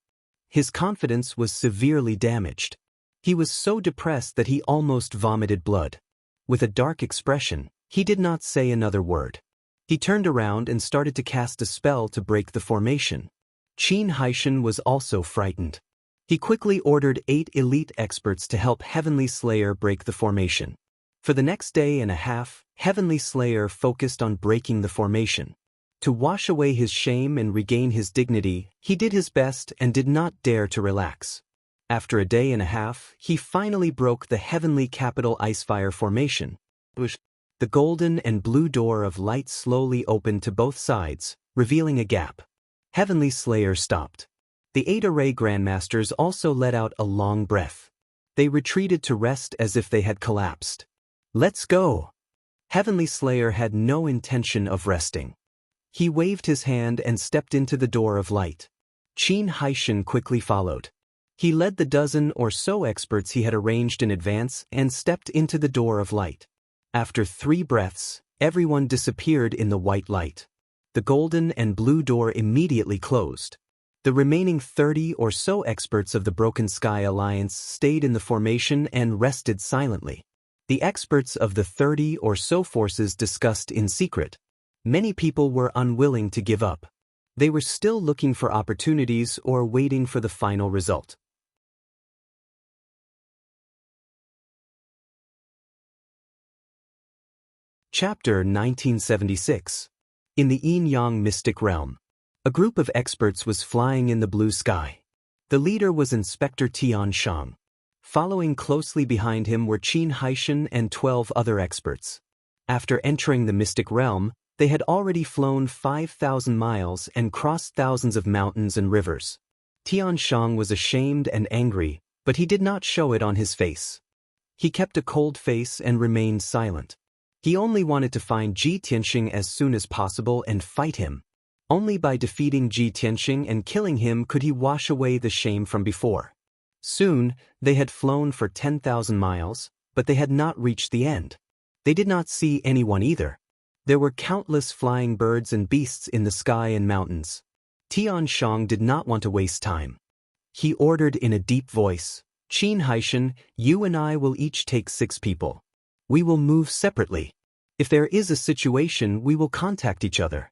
His confidence was severely damaged. He was so depressed that he almost vomited blood. With a dark expression, he did not say another word. He turned around and started to cast a spell to break the formation. Qin Haishan was also frightened. He quickly ordered 8 elite experts to help Heavenly Slayer break the formation. For the next day and a half, Heavenly Slayer focused on breaking the formation. To wash away his shame and regain his dignity, he did his best and did not dare to relax. After a day and a half, he finally broke the Heavenly Capital Icefire formation. The golden and blue door of light slowly opened to both sides, revealing a gap. Heavenly Slayer stopped. The 8 array grandmasters also let out a long breath. They retreated to rest as if they had collapsed. "Let's go!" Heavenly Slayer had no intention of resting. He waved his hand and stepped into the door of light. Qin Haishan quickly followed. He led the dozen or so experts he had arranged in advance and stepped into the door of light. After 3 breaths, everyone disappeared in the white light. The golden and blue door immediately closed. The remaining 30 or so experts of the Broken Sky Alliance stayed in the formation and rested silently. The experts of the 30 or so forces discussed in secret. Many people were unwilling to give up. They were still looking for opportunities or waiting for the final result. Chapter 1976. In the Yin-Yang Mystic Realm. A group of experts was flying in the blue sky. The leader was Inspector Tianshang. Following closely behind him were Qin Haishan and 12 other experts. After entering the Mystic Realm, they had already flown 5,000 miles and crossed thousands of mountains and rivers. Tianshang was ashamed and angry, but he did not show it on his face. He kept a cold face and remained silent. He only wanted to find Ji Tianxing as soon as possible and fight him. Only by defeating Ji Tianxing and killing him could he wash away the shame from before. Soon, they had flown for 10,000 miles, but they had not reached the end. They did not see anyone either. There were countless flying birds and beasts in the sky and mountains. Tianshang did not want to waste time. He ordered in a deep voice, "Qin Haishan, you and I will each take 6 people. We will move separately. If there is a situation, we will contact each other."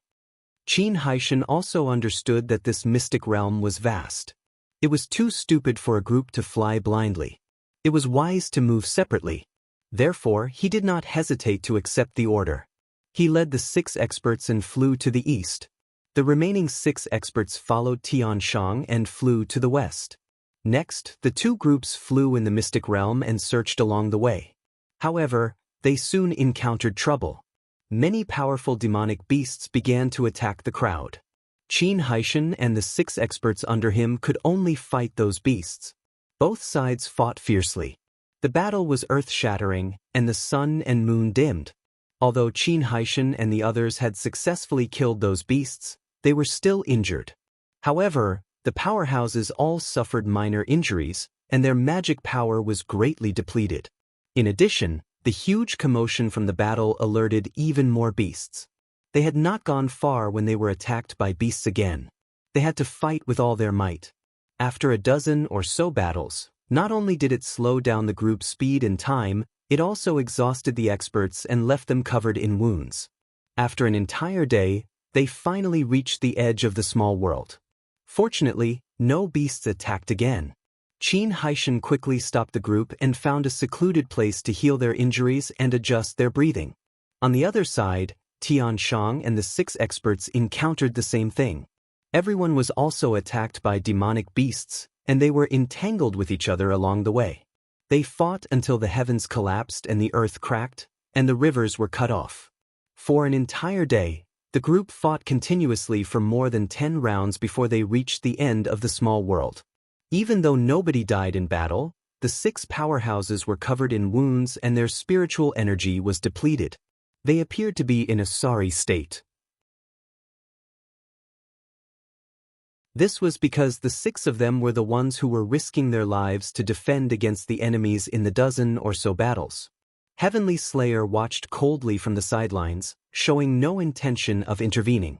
Qin Haishan also understood that this mystic realm was vast. It was too stupid for a group to fly blindly. It was wise to move separately. Therefore, he did not hesitate to accept the order. He led the 6 experts and flew to the east. The remaining 6 experts followed Tianshang and flew to the west. Next, the 2 groups flew in the mystic realm and searched along the way. However, they soon encountered trouble. Many powerful demonic beasts began to attack the crowd. Qin Haishan and the 6 experts under him could only fight those beasts. Both sides fought fiercely. The battle was earth-shattering, and the sun and moon dimmed. Although Qin Haishan and the others had successfully killed those beasts, they were still injured. However, the powerhouses all suffered minor injuries, and their magic power was greatly depleted. In addition, the huge commotion from the battle alerted even more beasts. They had not gone far when they were attacked by beasts again. They had to fight with all their might. After a dozen or so battles, not only did it slow down the group's speed and time, it also exhausted the experts and left them covered in wounds. After an entire day, they finally reached the edge of the small world. Fortunately, no beasts attacked again. Qin Haishan quickly stopped the group and found a secluded place to heal their injuries and adjust their breathing. On the other side, Tianshang and the 6 experts encountered the same thing. Everyone was also attacked by demonic beasts, and they were entangled with each other along the way. They fought until the heavens collapsed and the earth cracked, and the rivers were cut off. For an entire day, the group fought continuously for more than 10 rounds before they reached the end of the small world. Even though nobody died in battle, the 6 powerhouses were covered in wounds and their spiritual energy was depleted. They appeared to be in a sorry state. This was because the 6 of them were the ones who were risking their lives to defend against the enemies in the dozen or so battles. Heavenly Slayer watched coldly from the sidelines, showing no intention of intervening.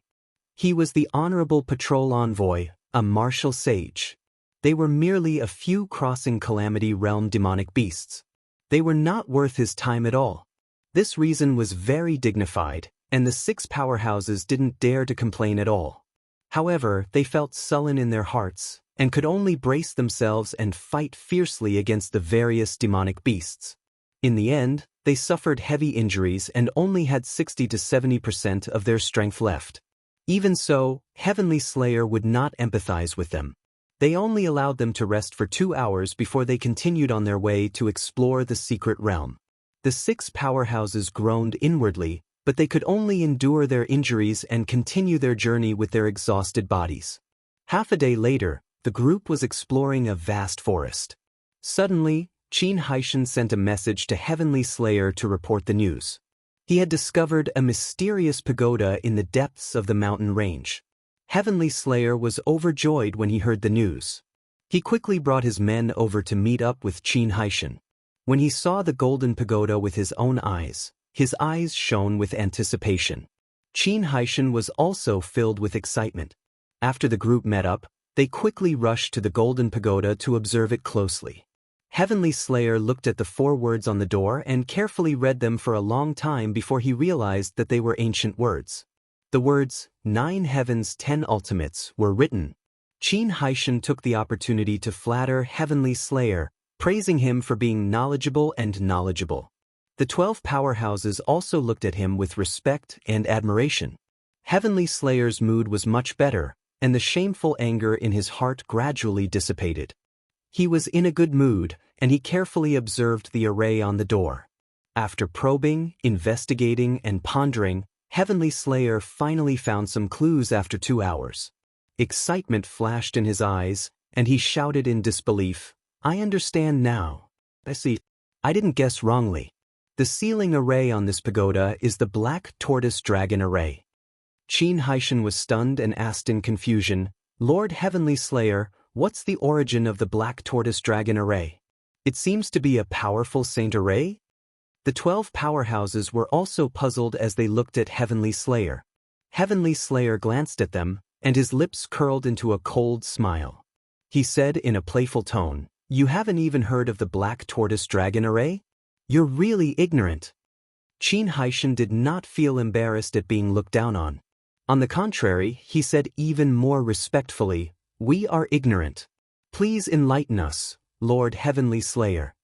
He was the honorable patrol envoy, a martial sage. They were merely a few crossing Calamity Realm demonic beasts. They were not worth his time at all. This reason was very dignified, and the 6 powerhouses didn't dare to complain at all. However, they felt sullen in their hearts, and could only brace themselves and fight fiercely against the various demonic beasts. In the end, they suffered heavy injuries and only had 60 to 70% of their strength left. Even so, Heavenly Slayer would not empathize with them. They only allowed them to rest for 2 hours before they continued on their way to explore the secret realm. The 6 powerhouses groaned inwardly, but they could only endure their injuries and continue their journey with their exhausted bodies. Half a day later, the group was exploring a vast forest. Suddenly, Xianxia sent a message to Heavenly Slayer to report the news. He had discovered a mysterious pagoda in the depths of the mountain range. Heavenly Slayer was overjoyed when he heard the news. He quickly brought his men over to meet up with Xianxia. When he saw the golden pagoda with his own eyes, his eyes shone with anticipation. Xianxia was also filled with excitement. After the group met up, they quickly rushed to the golden pagoda to observe it closely. Heavenly Slayer looked at the 4 words on the door and carefully read them for a long time before he realized that they were ancient words. The words, 9 heavens 10 ultimates, were written. Xianxia took the opportunity to flatter Heavenly Slayer, praising him for being knowledgeable and knowledgeable. The 12 powerhouses also looked at him with respect and admiration. Heavenly Slayer's mood was much better, and the shameful anger in his heart gradually dissipated. He was in a good mood, and he carefully observed the array on the door. After probing, investigating, and pondering, Heavenly Slayer finally found some clues after 2 hours. Excitement flashed in his eyes, and he shouted in disbelief, "I understand now. I see. I didn't guess wrongly. The ceiling array on this pagoda is the Black Tortoise Dragon Array." Xianxia was stunned and asked in confusion, "Lord Heavenly Slayer, what's the origin of the Black Tortoise Dragon Array? It seems to be a powerful saint array?" The 12 powerhouses were also puzzled as they looked at Heavenly Slayer. Heavenly Slayer glanced at them, and his lips curled into a cold smile. He said in a playful tone, "You haven't even heard of the Black Tortoise Dragon Array? You're really ignorant." Xianxia did not feel embarrassed at being looked down on. On the contrary, he said even more respectfully, "We are ignorant. Please enlighten us, Lord Heavenly Slayer."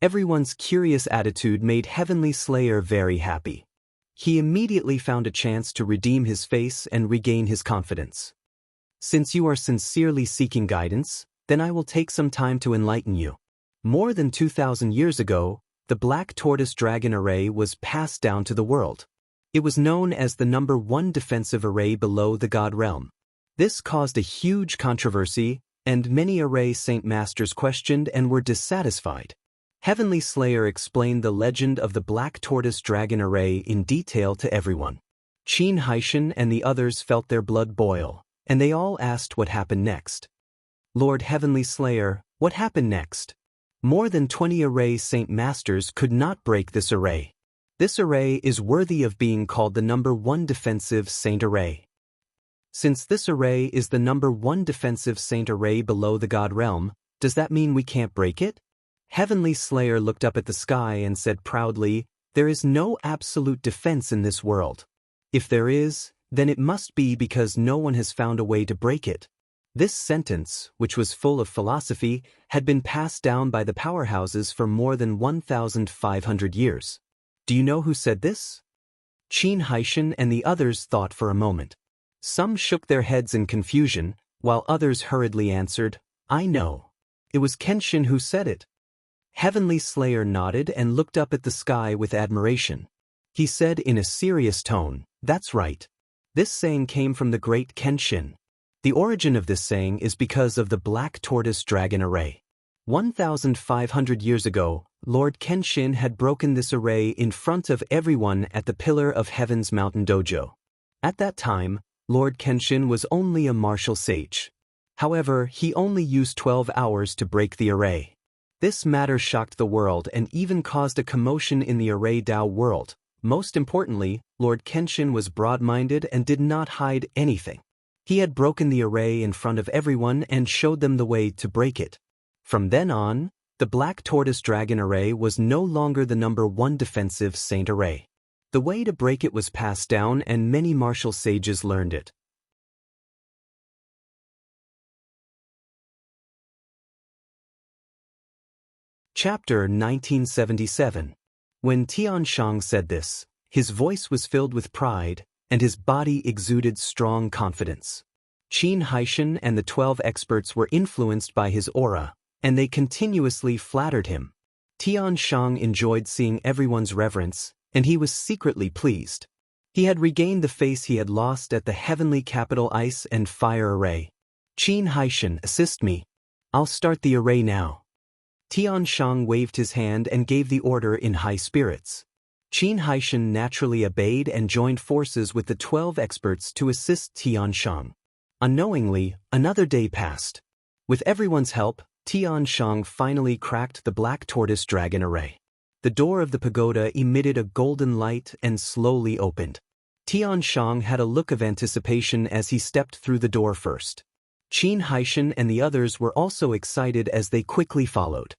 Everyone's curious attitude made Heavenly Slayer very happy. He immediately found a chance to redeem his face and regain his confidence. "Since you are sincerely seeking guidance, then I will take some time to enlighten you. More than 2,000 years ago, the Black Tortoise Dragon Array was passed down to the world. It was known as the number 1 defensive array below the God realm. This caused a huge controversy, and many array Saint Masters questioned and were dissatisfied. Heavenly Slayer explained the legend of the Black Tortoise Dragon Array in detail to everyone. Xianxia and the others felt their blood boil, and they all asked what happened next. "Lord Heavenly Slayer, what happened next?" "More than 20 array Saint Masters could not break this array. This array is worthy of being called the number 1 defensive saint array. Since this array is the number 1 defensive saint array below the God realm, does that mean we can't break it?" Heavenly Slayer looked up at the sky and said proudly, "There is no absolute defense in this world. If there is, then it must be because no one has found a way to break it." This sentence, which was full of philosophy, had been passed down by the powerhouses for more than 1,500 years. Do you know who said this? Qin Haishan and the others thought for a moment. Some shook their heads in confusion, while others hurriedly answered, I know. It was Kenshin who said it. Heavenly Slayer nodded and looked up at the sky with admiration. He said in a serious tone, that's right. This saying came from the great Kenshin. The origin of this saying is because of the black tortoise dragon array. 1,500 years ago, Lord Kenshin had broken this array in front of everyone at the Pillar of Heaven's mountain dojo. At that time, Lord Kenshin was only a martial sage. However, he only used 12 hours to break the array. This matter shocked the world and even caused a commotion in the array Dao world. Most importantly, Lord Kenshin was broad-minded and did not hide anything. He had broken the array in front of everyone and showed them the way to break it. From then on, the Black Tortoise Dragon Array was no longer the #1 defensive saint array. The way to break it was passed down and many martial sages learned it. Chapter 1977. When Tianshang said this, his voice was filled with pride, and his body exuded strong confidence. Qin Haishan and the 12 experts were influenced by his aura, and they continuously flattered him. Tianshang enjoyed seeing everyone's reverence, and he was secretly pleased. He had regained the face he had lost at the heavenly capital Ice and Fire Array. Qin Haishan, assist me. I'll start the array now. Tianshang waved his hand and gave the order in high spirits. Qin Haishan naturally obeyed and joined forces with the 12 experts to assist Tianshang. Unknowingly, another day passed. With everyone's help, Tianshang finally cracked the Black Tortoise Dragon Array. The door of the pagoda emitted a golden light and slowly opened. Tianshang had a look of anticipation as he stepped through the door first. Qin Haishan and the others were also excited as they quickly followed.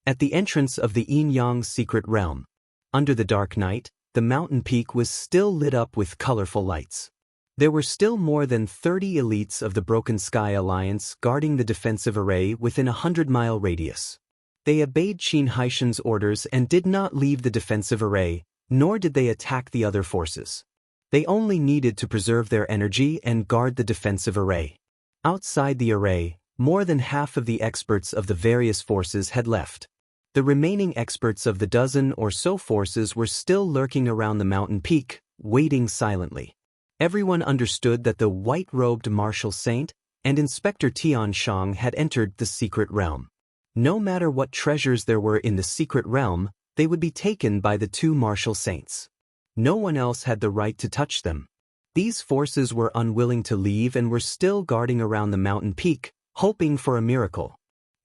At the entrance of the Yin-Yang secret realm, under the dark night, the mountain peak was still lit up with colorful lights. There were still more than 30 elites of the Broken Sky Alliance guarding the defensive array within a 100-mile radius. They obeyed Qin Haishan's orders and did not leave the defensive array, nor did they attack the other forces. They only needed to preserve their energy and guard the defensive array. Outside the array, more than half of the experts of the various forces had left. The remaining experts of the dozen or so forces were still lurking around the mountain peak, waiting silently. Everyone understood that the white-robed martial saint and Inspector Tianshang had entered the secret realm. No matter what treasures there were in the secret realm, they would be taken by the two martial saints. No one else had the right to touch them. These forces were unwilling to leave and were still guarding around the mountain peak, hoping for a miracle.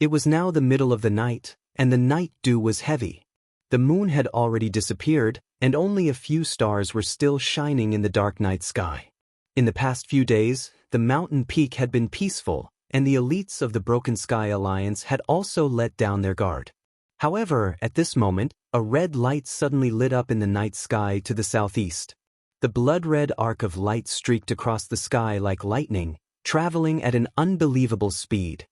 It was now the middle of the night, and the night dew was heavy. The moon had already disappeared, and only a few stars were still shining in the dark night sky. In the past few days, the mountain peak had been peaceful, and the elites of the Broken Sky Alliance had also let down their guard. However, at this moment, a red light suddenly lit up in the night sky to the southeast. The blood-red arc of light streaked across the sky like lightning, traveling at an unbelievable speed.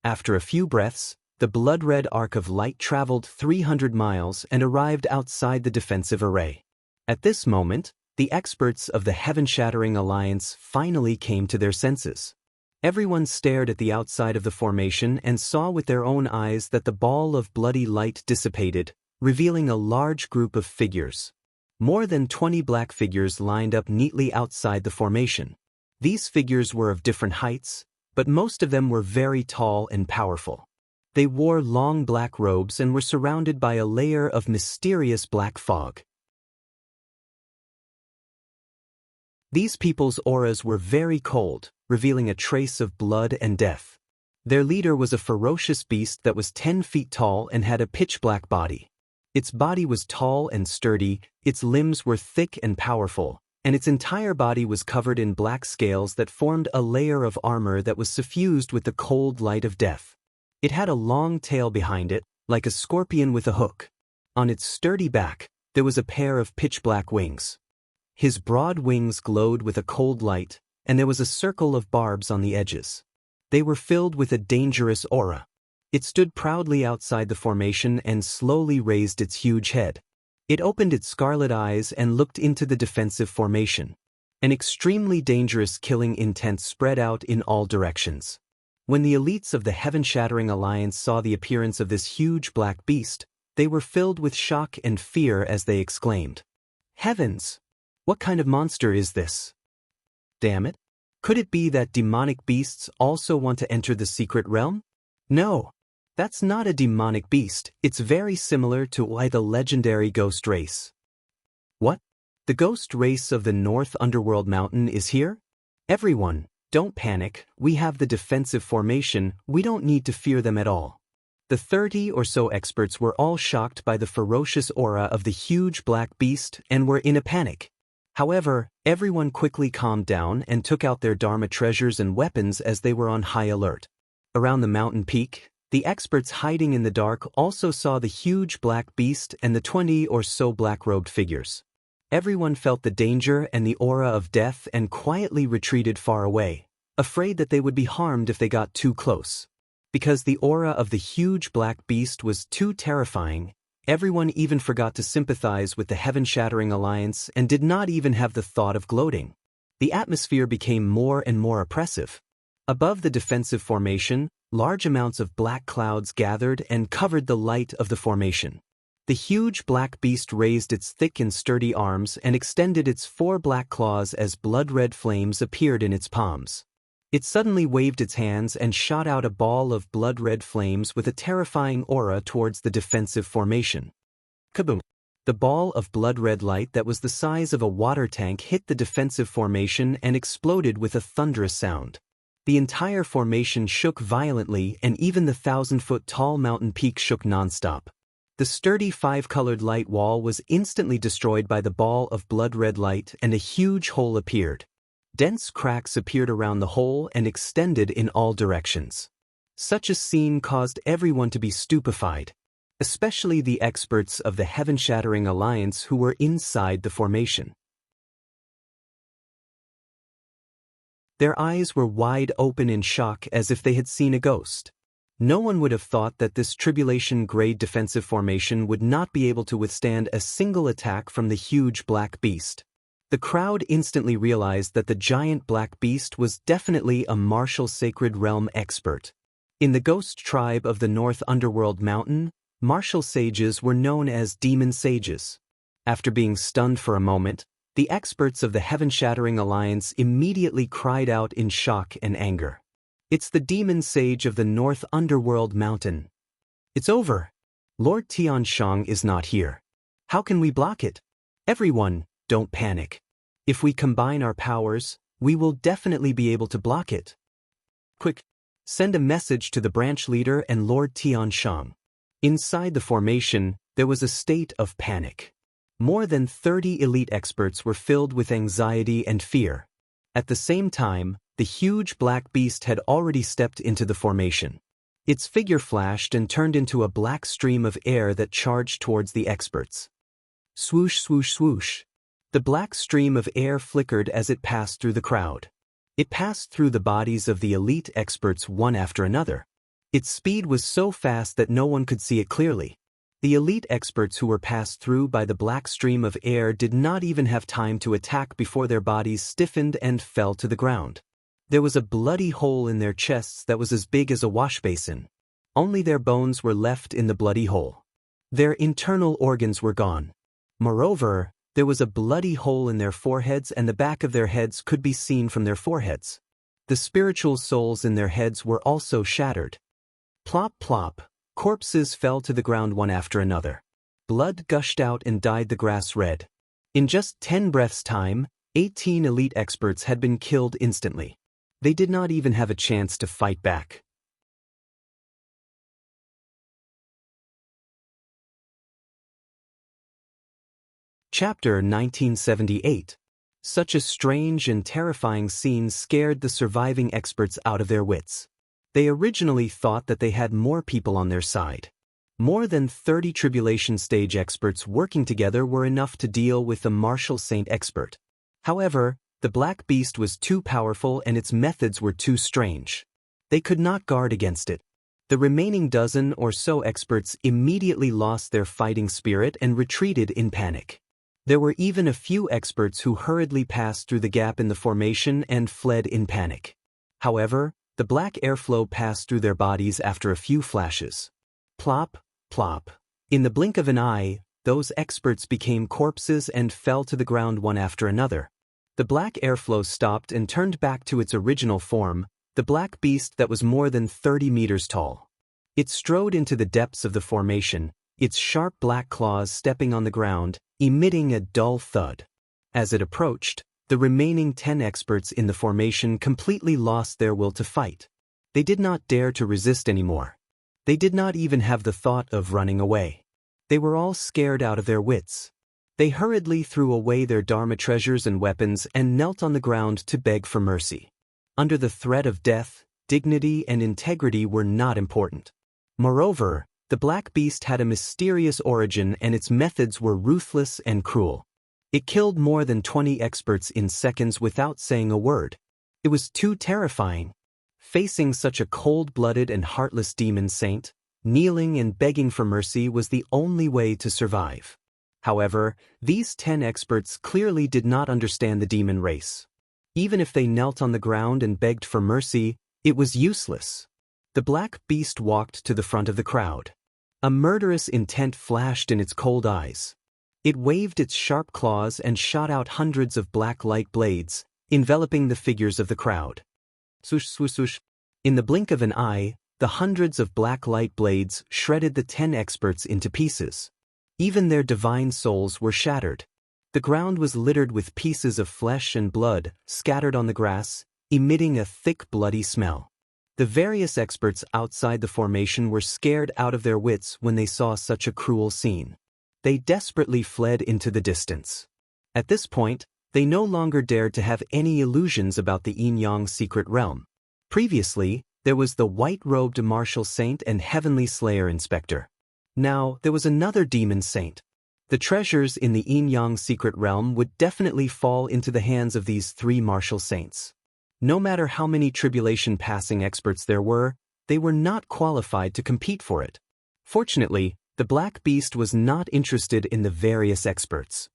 After a few breaths, the blood-red arc of light traveled 300 miles and arrived outside the defensive array. At this moment, the experts of the Heaven-Shattering Alliance finally came to their senses. Everyone stared at the outside of the formation and saw with their own eyes that the ball of bloody light dissipated, revealing a large group of figures. More than 20 black figures lined up neatly outside the formation. These figures were of different heights, but most of them were very tall and powerful. They wore long black robes and were surrounded by a layer of mysterious black fog. These people's auras were very cold, revealing a trace of blood and death. Their leader was a ferocious beast that was 10 feet tall and had a pitch-black body. Its body was tall and sturdy, its limbs were thick and powerful, and its entire body was covered in black scales that formed a layer of armor that was suffused with the cold light of death. It had a long tail behind it, like a scorpion with a hook. On its sturdy back, there was a pair of pitch-black wings. His broad wings glowed with a cold light, and there was a circle of barbs on the edges. They were filled with a dangerous aura. It stood proudly outside the formation and slowly raised its huge head. It opened its scarlet eyes and looked into the defensive formation. An extremely dangerous killing intent spread out in all directions. When the elites of the Heaven-Shattering Alliance saw the appearance of this huge black beast, they were filled with shock and fear as they exclaimed, "Heavens! What kind of monster is this? Damn it! Could it be that demonic beasts also want to enter the secret realm? No, that's not a demonic beast. It's very similar to the legendary ghost race." What? The ghost race of the North Underworld Mountain is here? Everyone, don't panic. We have the defensive formation. We don't need to fear them at all. The 30 or so experts were all shocked by the ferocious aura of the huge black beast and were in a panic. However, everyone quickly calmed down and took out their Dharma treasures and weapons as they were on high alert. Around the mountain peak, the experts hiding in the dark also saw the huge black beast and the 20 or so black-robed figures. Everyone felt the danger and the aura of death and quietly retreated far away, afraid that they would be harmed if they got too close. Because the aura of the huge black beast was too terrifying, everyone even forgot to sympathize with the Heaven-Shattering Alliance and did not even have the thought of gloating. The atmosphere became more and more oppressive. Above the defensive formation, large amounts of black clouds gathered and covered the light of the formation. The huge black beast raised its thick and sturdy arms and extended its 4 black claws as blood-red flames appeared in its palms. It suddenly waved its hands and shot out a ball of blood-red flames with a terrifying aura towards the defensive formation. Kaboom! The ball of blood-red light that was the size of a water tank hit the defensive formation and exploded with a thunderous sound. The entire formation shook violently and even the 1,000-foot-tall mountain peak shook nonstop. The sturdy 5-colored light wall was instantly destroyed by the ball of blood-red light and a huge hole appeared. Dense cracks appeared around the hole and extended in all directions. Such a scene caused everyone to be stupefied, especially the experts of the Heaven-Shattering Alliance who were inside the formation. Their eyes were wide open in shock as if they had seen a ghost. No one would have thought that this tribulation-grade defensive formation would not be able to withstand a single attack from the huge black beast. The crowd instantly realized that the giant black beast was definitely a martial sacred realm expert. In the ghost tribe of the North Underworld Mountain, martial sages were known as demon sages. After being stunned for a moment, the experts of the Heaven-Shattering Alliance immediately cried out in shock and anger. "It's the demon sage of the North Underworld Mountain. It's over. Lord Tianshang is not here. How can we block it? Everyone, don't panic. If we combine our powers, we will definitely be able to block it. Quick, send a message to the branch leader and Lord Tianshang." Inside the formation, there was a state of panic. More than 30 elite experts were filled with anxiety and fear. At the same time, the huge black beast had already stepped into the formation. Its figure flashed and turned into a black stream of air that charged towards the experts. Swoosh, swoosh, swoosh. The black stream of air flickered as it passed through the crowd. It passed through the bodies of the elite experts one after another. Its speed was so fast that no one could see it clearly. The elite experts who were passed through by the black stream of air did not even have time to attack before their bodies stiffened and fell to the ground. There was a bloody hole in their chests that was as big as a wash basin. Only their bones were left in the bloody hole. Their internal organs were gone. Moreover, there was a bloody hole in their foreheads and the back of their heads could be seen from their foreheads. The spiritual souls in their heads were also shattered. Plop, plop. Corpses fell to the ground one after another. Blood gushed out and dyed the grass red. In just 10 breaths' time, 18 elite experts had been killed instantly. They did not even have a chance to fight back. Chapter 1978. Such a strange and terrifying scene scared the surviving experts out of their wits. They originally thought that they had more people on their side. More than 30 tribulation stage experts working together were enough to deal with the martial saint expert. However, the black beast was too powerful and its methods were too strange. They could not guard against it. The remaining dozen or so experts immediately lost their fighting spirit and retreated in panic. There were even a few experts who hurriedly passed through the gap in the formation and fled in panic. However, the black airflow passed through their bodies after a few flashes. Plop, plop. In the blink of an eye, those experts became corpses and fell to the ground one after another. The black airflow stopped and turned back to its original form, the black beast that was more than 30 meters tall. It strode into the depths of the formation, its sharp black claws stepping on the ground, emitting a dull thud. As it approached, the remaining 10 experts in the formation completely lost their will to fight. They did not dare to resist anymore. They did not even have the thought of running away. They were all scared out of their wits. They hurriedly threw away their Dharma treasures and weapons and knelt on the ground to beg for mercy. Under the threat of death, dignity and integrity were not important. Moreover, the black beast had a mysterious origin and its methods were ruthless and cruel. It killed more than 20 experts in seconds without saying a word. It was too terrifying. Facing such a cold-blooded and heartless demon saint, kneeling and begging for mercy was the only way to survive. However, these 10 experts clearly did not understand the demon race. Even if they knelt on the ground and begged for mercy, it was useless. The black beast walked to the front of the crowd. A murderous intent flashed in its cold eyes. It waved its sharp claws and shot out hundreds of black light blades, enveloping the figures of the crowd. Swoosh, swoosh, swoosh. In the blink of an eye, the hundreds of black light blades shredded the 10 experts into pieces. Even their divine souls were shattered. The ground was littered with pieces of flesh and blood, scattered on the grass, emitting a thick bloody smell. The various experts outside the formation were scared out of their wits when they saw such a cruel scene. They desperately fled into the distance. At this point, they no longer dared to have any illusions about the Yin-Yang secret realm. Previously, there was the white-robed martial saint and heavenly slayer inspector. Now, there was another demon saint. The treasures in the Yin-Yang secret realm would definitely fall into the hands of these 3 martial saints. No matter how many tribulation-passing experts there were, they were not qualified to compete for it. Fortunately, the black beast was not interested in the various experts.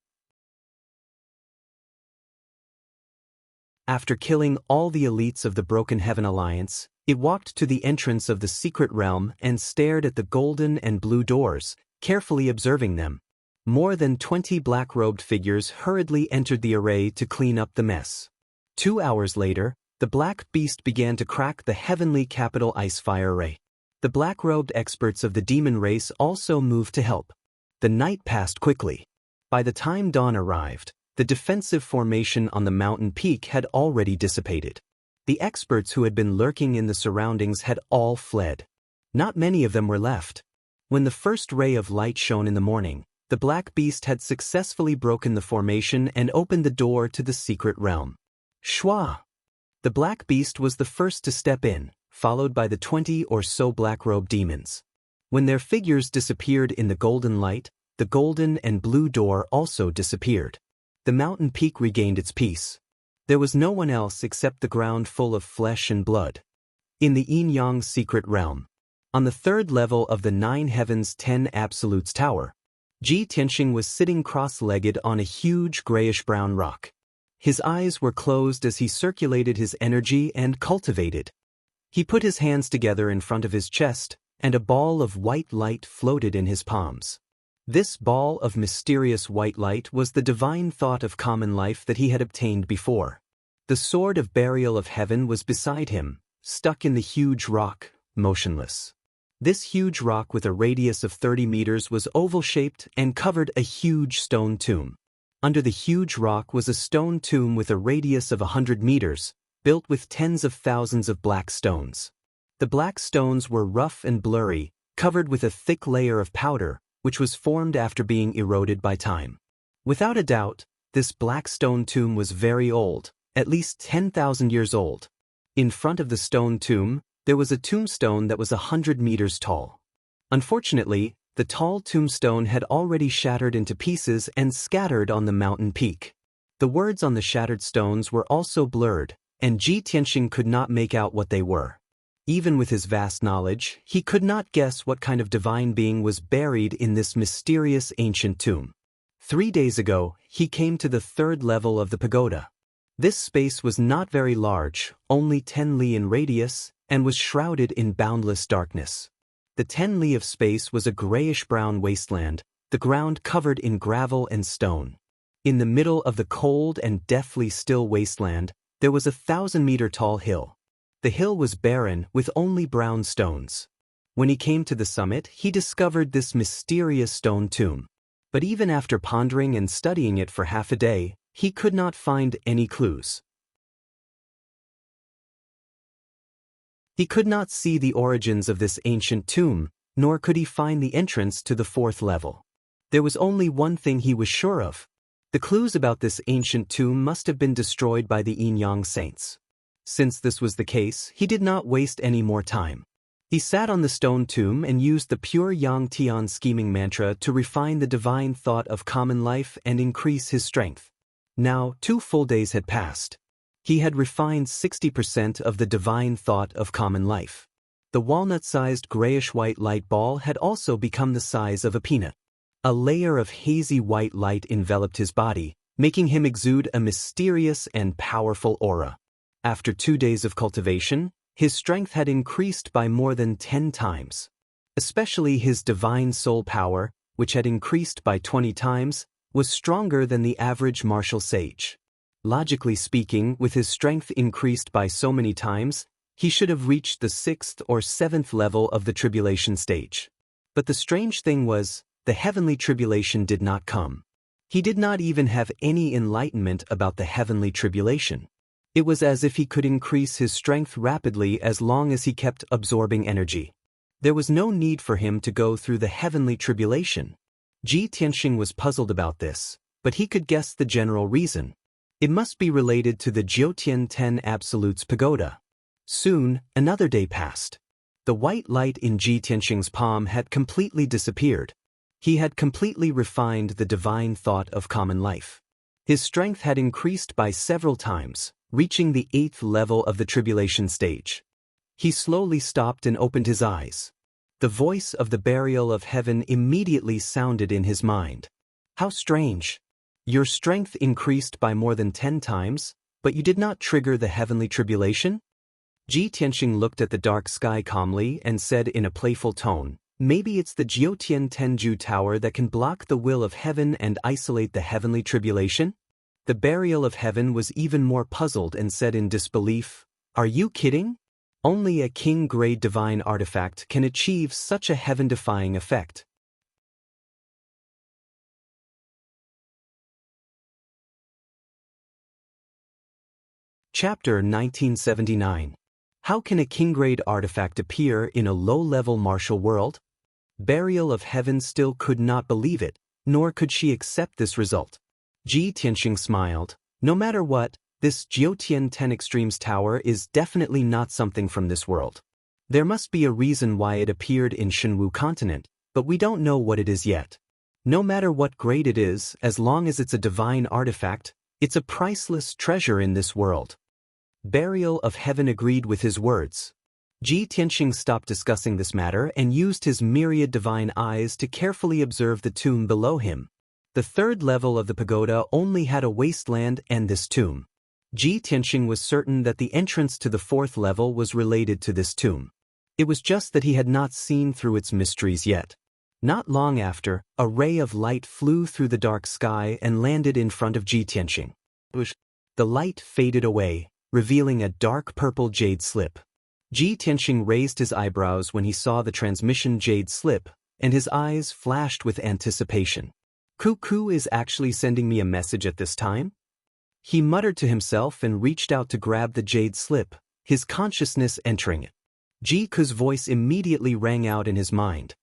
After killing all the elites of the Broken Heaven Alliance, it walked to the entrance of the secret realm and stared at the golden and blue doors, carefully observing them. More than 20 black-robed figures hurriedly entered the array to clean up the mess. 2 hours later, the black beast began to crack the heavenly capital ice-fire array. The black-robed experts of the demon race also moved to help. The night passed quickly. By the time dawn arrived, the defensive formation on the mountain peak had already dissipated. The experts who had been lurking in the surroundings had all fled. Not many of them were left. When the first ray of light shone in the morning, the black beast had successfully broken the formation and opened the door to the secret realm. Shwa! The black beast was the first to step in, followed by the 20 or so black-robed demons. When their figures disappeared in the golden light, the golden and blue door also disappeared. The mountain peak regained its peace. There was no one else except the ground full of flesh and blood. In the Yin-Yang secret realm, on the 3rd level of the 9 Heavens 10 Absolutes Tower, Ji Tianxing was sitting cross-legged on a huge grayish-brown rock. His eyes were closed as he circulated his energy and cultivated. He put his hands together in front of his chest, and a ball of white light floated in his palms. This ball of mysterious white light was the divine thought of common life that he had obtained before. The sword of burial of heaven was beside him, stuck in the huge rock, motionless. This huge rock with a radius of 30 meters was oval-shaped and covered a huge stone tomb. Under the huge rock was a stone tomb with a radius of 100 meters, built with tens of thousands of black stones. The black stones were rough and blurry, covered with a thick layer of powder, which was formed after being eroded by time. Without a doubt, this black stone tomb was very old, at least 10,000 years old. In front of the stone tomb, there was a tombstone that was 100 meters tall. Unfortunately, the tall tombstone had already shattered into pieces and scattered on the mountain peak. The words on the shattered stones were also blurred, and Ji Tianxing could not make out what they were. Even with his vast knowledge, he could not guess what kind of divine being was buried in this mysterious ancient tomb. 3 days ago, he came to the 3rd level of the pagoda. This space was not very large, only 10 li in radius, and was shrouded in boundless darkness. The 10 li of space was a grayish-brown wasteland, the ground covered in gravel and stone. In the middle of the cold and deathly still wasteland, there was a 1,000-meter-tall hill. The hill was barren, with only brown stones. When he came to the summit, he discovered this mysterious stone tomb. But even after pondering and studying it for half a day, he could not find any clues. He could not see the origins of this ancient tomb, nor could he find the entrance to the 4th level. There was only one thing he was sure of. The clues about this ancient tomb must have been destroyed by the Yin-Yang saints. Since this was the case, he did not waste any more time. He sat on the stone tomb and used the pure Yang Tian scheming mantra to refine the divine thought of common life and increase his strength. Now, 2 full days had passed. He had refined 60% of the divine thought of common life. The walnut-sized grayish-white light ball had also become the size of a peanut. A layer of hazy white light enveloped his body, making him exude a mysterious and powerful aura. After 2 days of cultivation, his strength had increased by more than 10 times. Especially his divine soul power, which had increased by 20 times, was stronger than the average martial sage. Logically speaking, with his strength increased by so many times, he should have reached the 6th or 7th level of the tribulation stage. But the strange thing was, the heavenly tribulation did not come. He did not even have any enlightenment about the heavenly tribulation. It was as if he could increase his strength rapidly as long as he kept absorbing energy. There was no need for him to go through the heavenly tribulation. Ji Tianxing was puzzled about this, but he could guess the general reason. It must be related to the Jiutian 10 Absolutes Pagoda. Soon, another day passed. The white light in Ji Tianxing's palm had completely disappeared. He had completely refined the divine thought of common life. His strength had increased by several times, reaching the 8th level of the tribulation stage. He slowly stopped and opened his eyes. The voice of the burial of heaven immediately sounded in his mind. How strange! Your strength increased by more than 10 times, but you did not trigger the heavenly tribulation? Ji Tianxing looked at the dark sky calmly and said in a playful tone, maybe it's the Jiutian Tenju Tower that can block the will of heaven and isolate the heavenly tribulation? The burial of heaven was even more puzzled and said in disbelief, are you kidding? Only a king-grade divine artifact can achieve such a heaven-defying effect. Chapter 1979. How can a king-grade artifact appear in a low-level martial world? Burial of Heaven still could not believe it, nor could she accept this result. Ji Tianxing smiled. No matter what, this Jiutian 10 Extremes Tower is definitely not something from this world. There must be a reason why it appeared in Shenwu continent, but we don't know what it is yet. No matter what grade it is, as long as it's a divine artifact, it's a priceless treasure in this world. Burial of Heaven agreed with his words. Ji Tianxing stopped discussing this matter and used his myriad divine eyes to carefully observe the tomb below him. The 3rd level of the pagoda only had a wasteland and this tomb. Ji Tianxing was certain that the entrance to the 4th level was related to this tomb. It was just that he had not seen through its mysteries yet. Not long after, a ray of light flew through the dark sky and landed in front of Ji Tianxing. The light faded away, revealing a dark purple jade slip. Ji Tianxing raised his eyebrows when he saw the transmission jade slip, and his eyes flashed with anticipation. Cuckoo is actually sending me a message at this time? He muttered to himself and reached out to grab the jade slip, his consciousness entering it. Ji Ku's voice immediately rang out in his mind.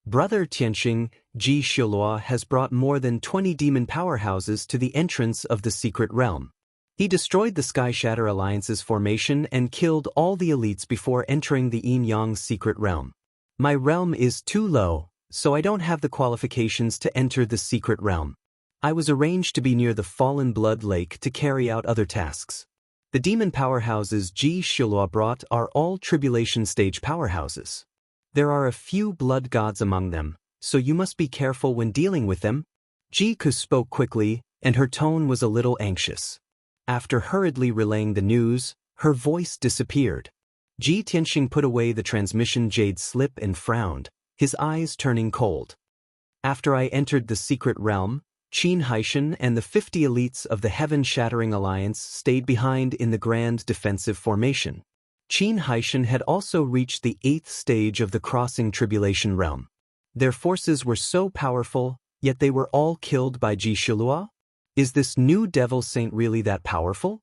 Brother Tianxing, Ji Shilua has brought more than 20 demon powerhouses to the entrance of the secret realm. He destroyed the Sky Shatter Alliance's formation and killed all the elites before entering the Yin-Yang secret realm. My realm is too low, so I don't have the qualifications to enter the secret realm. I was arranged to be near the Fallen Blood Lake to carry out other tasks. The demon powerhouses Ji Shilua brought are all tribulation stage powerhouses. There are a few blood gods among them, so you must be careful when dealing with them. Ji Ku spoke quickly, and her tone was a little anxious. After hurriedly relaying the news, her voice disappeared. Ji Tianxing put away the transmission jade slip and frowned, his eyes turning cold. After I entered the secret realm, Qin Haishan and the 50 elites of the Heaven-Shattering Alliance stayed behind in the grand defensive formation. Qin Haishan had also reached the 8th stage of the crossing tribulation realm. Their forces were so powerful, yet they were all killed by Ji Shilua? Is this new devil saint really that powerful?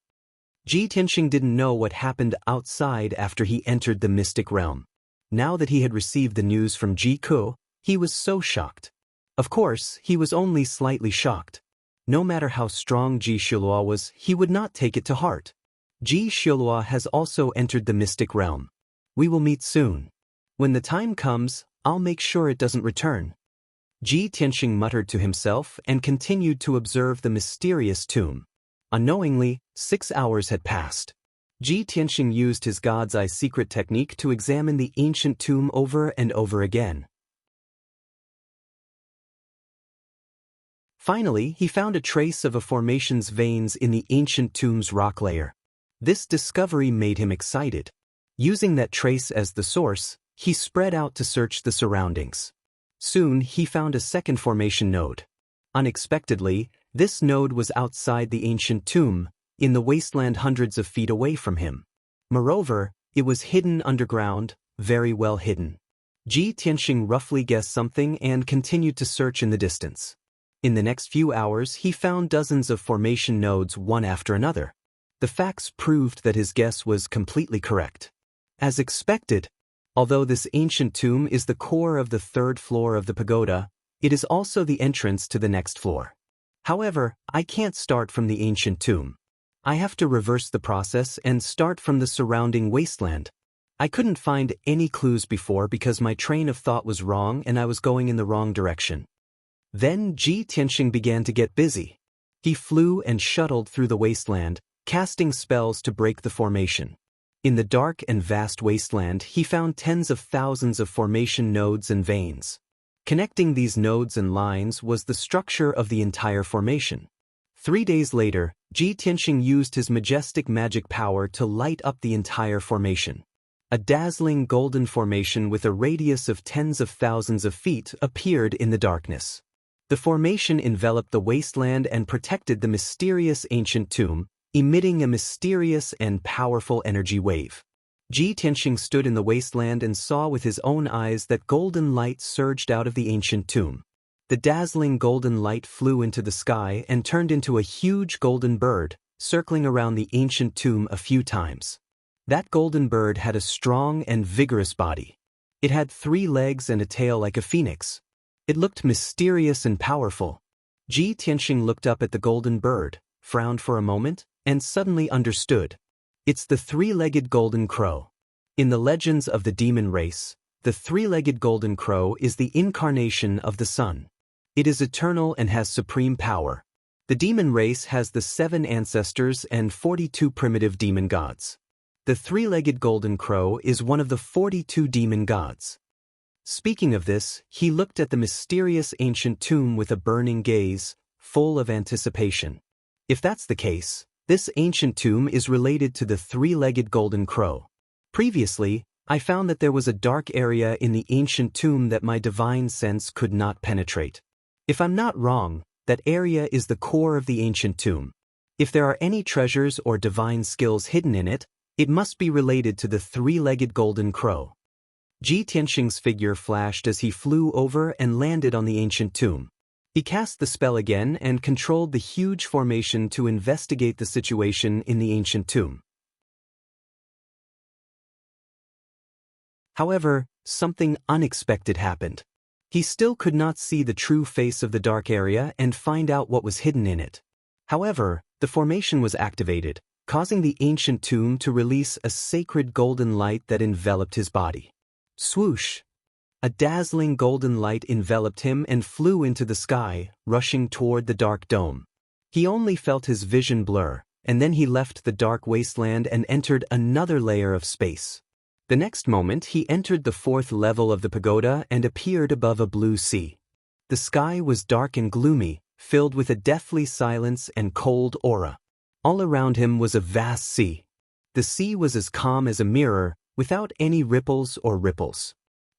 Ji Tianxing didn't know what happened outside after he entered the mystic realm. Now that he had received the news from Ji Ku, he was so shocked. Of course, he was only slightly shocked. No matter how strong Ji Shilua was, he would not take it to heart. Ji Shilua has also entered the mystic realm. We will meet soon. When the time comes, I'll make sure it doesn't return. Ji Tianxing muttered to himself and continued to observe the mysterious tomb. Unknowingly, 6 hours had passed. Ji Tianxing used his God's Eye secret technique to examine the ancient tomb over and over again. Finally, he found a trace of a formation's veins in the ancient tomb's rock layer. This discovery made him excited. Using that trace as the source, he spread out to search the surroundings. Soon, he found a second formation node. Unexpectedly, this node was outside the ancient tomb, in the wasteland hundreds of feet away from him. Moreover, it was hidden underground, very well hidden. Ji Tianxing roughly guessed something and continued to search in the distance. In the next few hours, he found dozens of formation nodes one after another. The facts proved that his guess was completely correct. As expected, although this ancient tomb is the core of the 3rd floor of the pagoda, it is also the entrance to the next floor. However, I can't start from the ancient tomb. I have to reverse the process and start from the surrounding wasteland. I couldn't find any clues before because my train of thought was wrong and I was going in the wrong direction. Then Ji Tianxing began to get busy. He flew and shuttled through the wasteland, casting spells to break the formation. In the dark and vast wasteland, he found tens of thousands of formation nodes and veins. Connecting these nodes and lines was the structure of the entire formation. 3 days later, Ji Tianxing used his majestic magic power to light up the entire formation. A dazzling golden formation with a radius of tens of thousands of feet appeared in the darkness. The formation enveloped the wasteland and protected the mysterious ancient tomb, emitting a mysterious and powerful energy wave. Ji Tianxing stood in the wasteland and saw with his own eyes that golden light surged out of the ancient tomb. The dazzling golden light flew into the sky and turned into a huge golden bird, circling around the ancient tomb a few times. That golden bird had a strong and vigorous body. It had 3 legs and a tail like a phoenix. It looked mysterious and powerful. Ji Tianxing looked up at the golden bird, frowned for a moment, and suddenly understood. It's the 3-legged golden crow. In the legends of the demon race, the 3-legged golden crow is the incarnation of the sun. It is eternal and has supreme power. The demon race has the 7 ancestors and 42 primitive demon gods. The 3-legged golden crow is one of the 42 demon gods. Speaking of this, he looked at the mysterious ancient tomb with a burning gaze, full of anticipation. If that's the case, this ancient tomb is related to the 3-legged golden crow. Previously, I found that there was a dark area in the ancient tomb that my divine sense could not penetrate. If I'm not wrong, that area is the core of the ancient tomb. If there are any treasures or divine skills hidden in it, it must be related to the 3-legged golden crow. Ji Tianxing's figure flashed as he flew over and landed on the ancient tomb. He cast the spell again and controlled the huge formation to investigate the situation in the ancient tomb. However, something unexpected happened. He still could not see the true face of the dark area and find out what was hidden in it. However, the formation was activated, causing the ancient tomb to release a sacred golden light that enveloped his body. Swoosh! A dazzling golden light enveloped him and flew into the sky, rushing toward the dark dome. He only felt his vision blur, and then he left the dark wasteland and entered another layer of space. The next moment he entered the fourth level of the pagoda and appeared above a blue sea. The sky was dark and gloomy, filled with a deathly silence and cold aura. All around him was a vast sea. The sea was as calm as a mirror, without any ripples or ripples.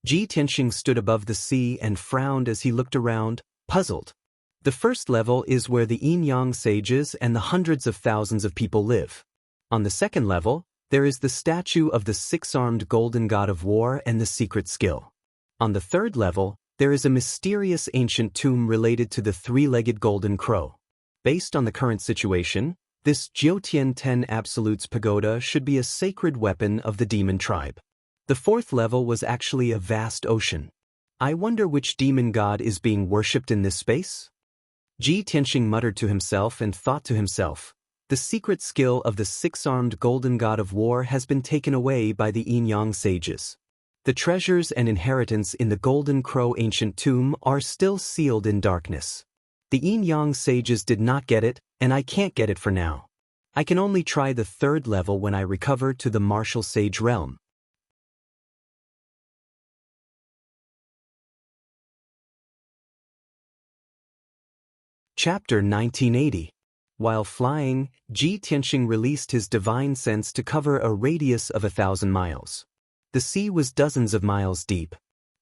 Ji Tianxing stood above the sea and frowned as he looked around, puzzled. The first level is where the yin-yang sages and the hundreds of thousands of people live. On the second level, there is the statue of the six-armed golden god of war and the secret skill. On the third level, there is a mysterious ancient tomb related to the three-legged golden crow. Based on the current situation, this Jiutian 10 Absolutes pagoda should be a sacred weapon of the demon tribe. The fourth level was actually a vast ocean. I wonder which demon god is being worshipped in this space? Ji Tianxing muttered to himself and thought to himself, the secret skill of the six-armed golden god of war has been taken away by the yin-yang sages. The treasures and inheritance in the golden crow ancient tomb are still sealed in darkness. The yin-yang sages did not get it, and I can't get it for now. I can only try the third level when I recover to the martial sage realm. Chapter 1980. While flying, Ji Tianxing released his divine sense to cover a radius of 1,000 miles. The sea was dozens of miles deep.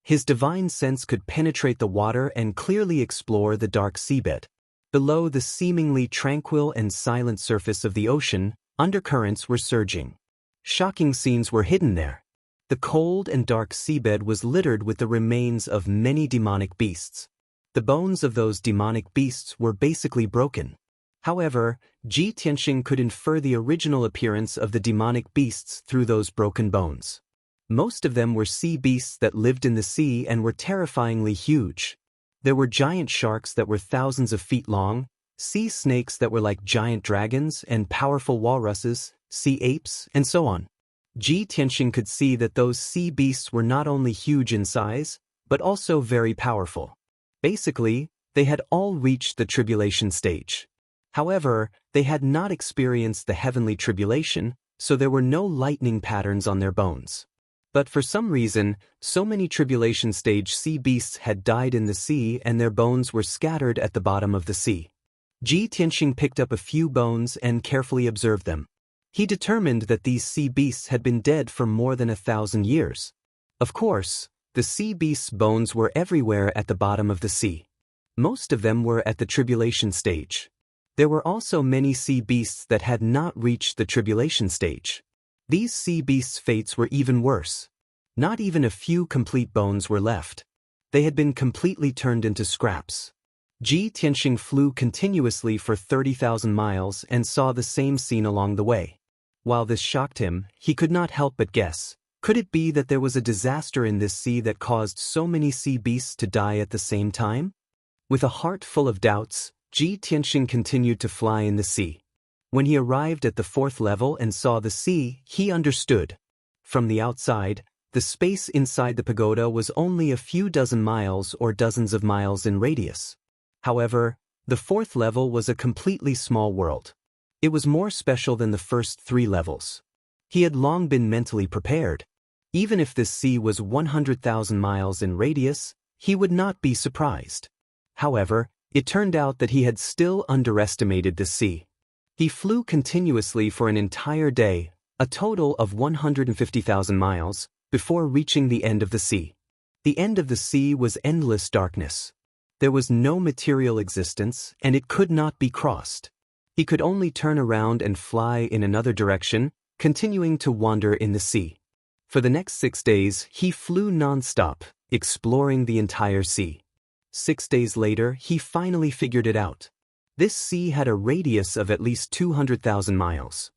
His divine sense could penetrate the water and clearly explore the dark seabed. Below the seemingly tranquil and silent surface of the ocean, undercurrents were surging. Shocking scenes were hidden there. The cold and dark seabed was littered with the remains of many demonic beasts. The bones of those demonic beasts were basically broken. However, Ji Tianxing could infer the original appearance of the demonic beasts through those broken bones. Most of them were sea beasts that lived in the sea and were terrifyingly huge. There were giant sharks that were thousands of feet long, sea snakes that were like giant dragons, and powerful walruses, sea apes, and so on. Ji Tianxing could see that those sea beasts were not only huge in size, but also very powerful. Basically, they had all reached the tribulation stage. However, they had not experienced the heavenly tribulation, so there were no lightning patterns on their bones. But for some reason, so many tribulation stage sea beasts had died in the sea and their bones were scattered at the bottom of the sea. Ji Tianxing picked up a few bones and carefully observed them. He determined that these sea beasts had been dead for more than 1,000 years. Of course, the sea beasts' bones were everywhere at the bottom of the sea. Most of them were at the tribulation stage. There were also many sea beasts that had not reached the tribulation stage. These sea beasts' fates were even worse. Not even a few complete bones were left. They had been completely turned into scraps. Ji Tianxing flew continuously for 30,000 miles and saw the same scene along the way. While this shocked him, he could not help but guess, could it be that there was a disaster in this sea that caused so many sea beasts to die at the same time? With a heart full of doubts, Ji Tianxing continued to fly in the sea. When he arrived at the fourth level and saw the sea, he understood. From the outside, the space inside the pagoda was only a few dozen miles or dozens of miles in radius. However, the fourth level was a completely small world. It was more special than the first three levels. He had long been mentally prepared. Even if this sea was 100,000 miles in radius, he would not be surprised. However, it turned out that he had still underestimated the sea. He flew continuously for an entire day, a total of 150,000 miles, before reaching the end of the sea. The end of the sea was endless darkness. There was no material existence, and it could not be crossed. He could only turn around and fly in another direction, continuing to wander in the sea. For the next 6 days, he flew non-stop, exploring the entire sea. 6 days later, he finally figured it out. This sea had a radius of at least 200,000 miles.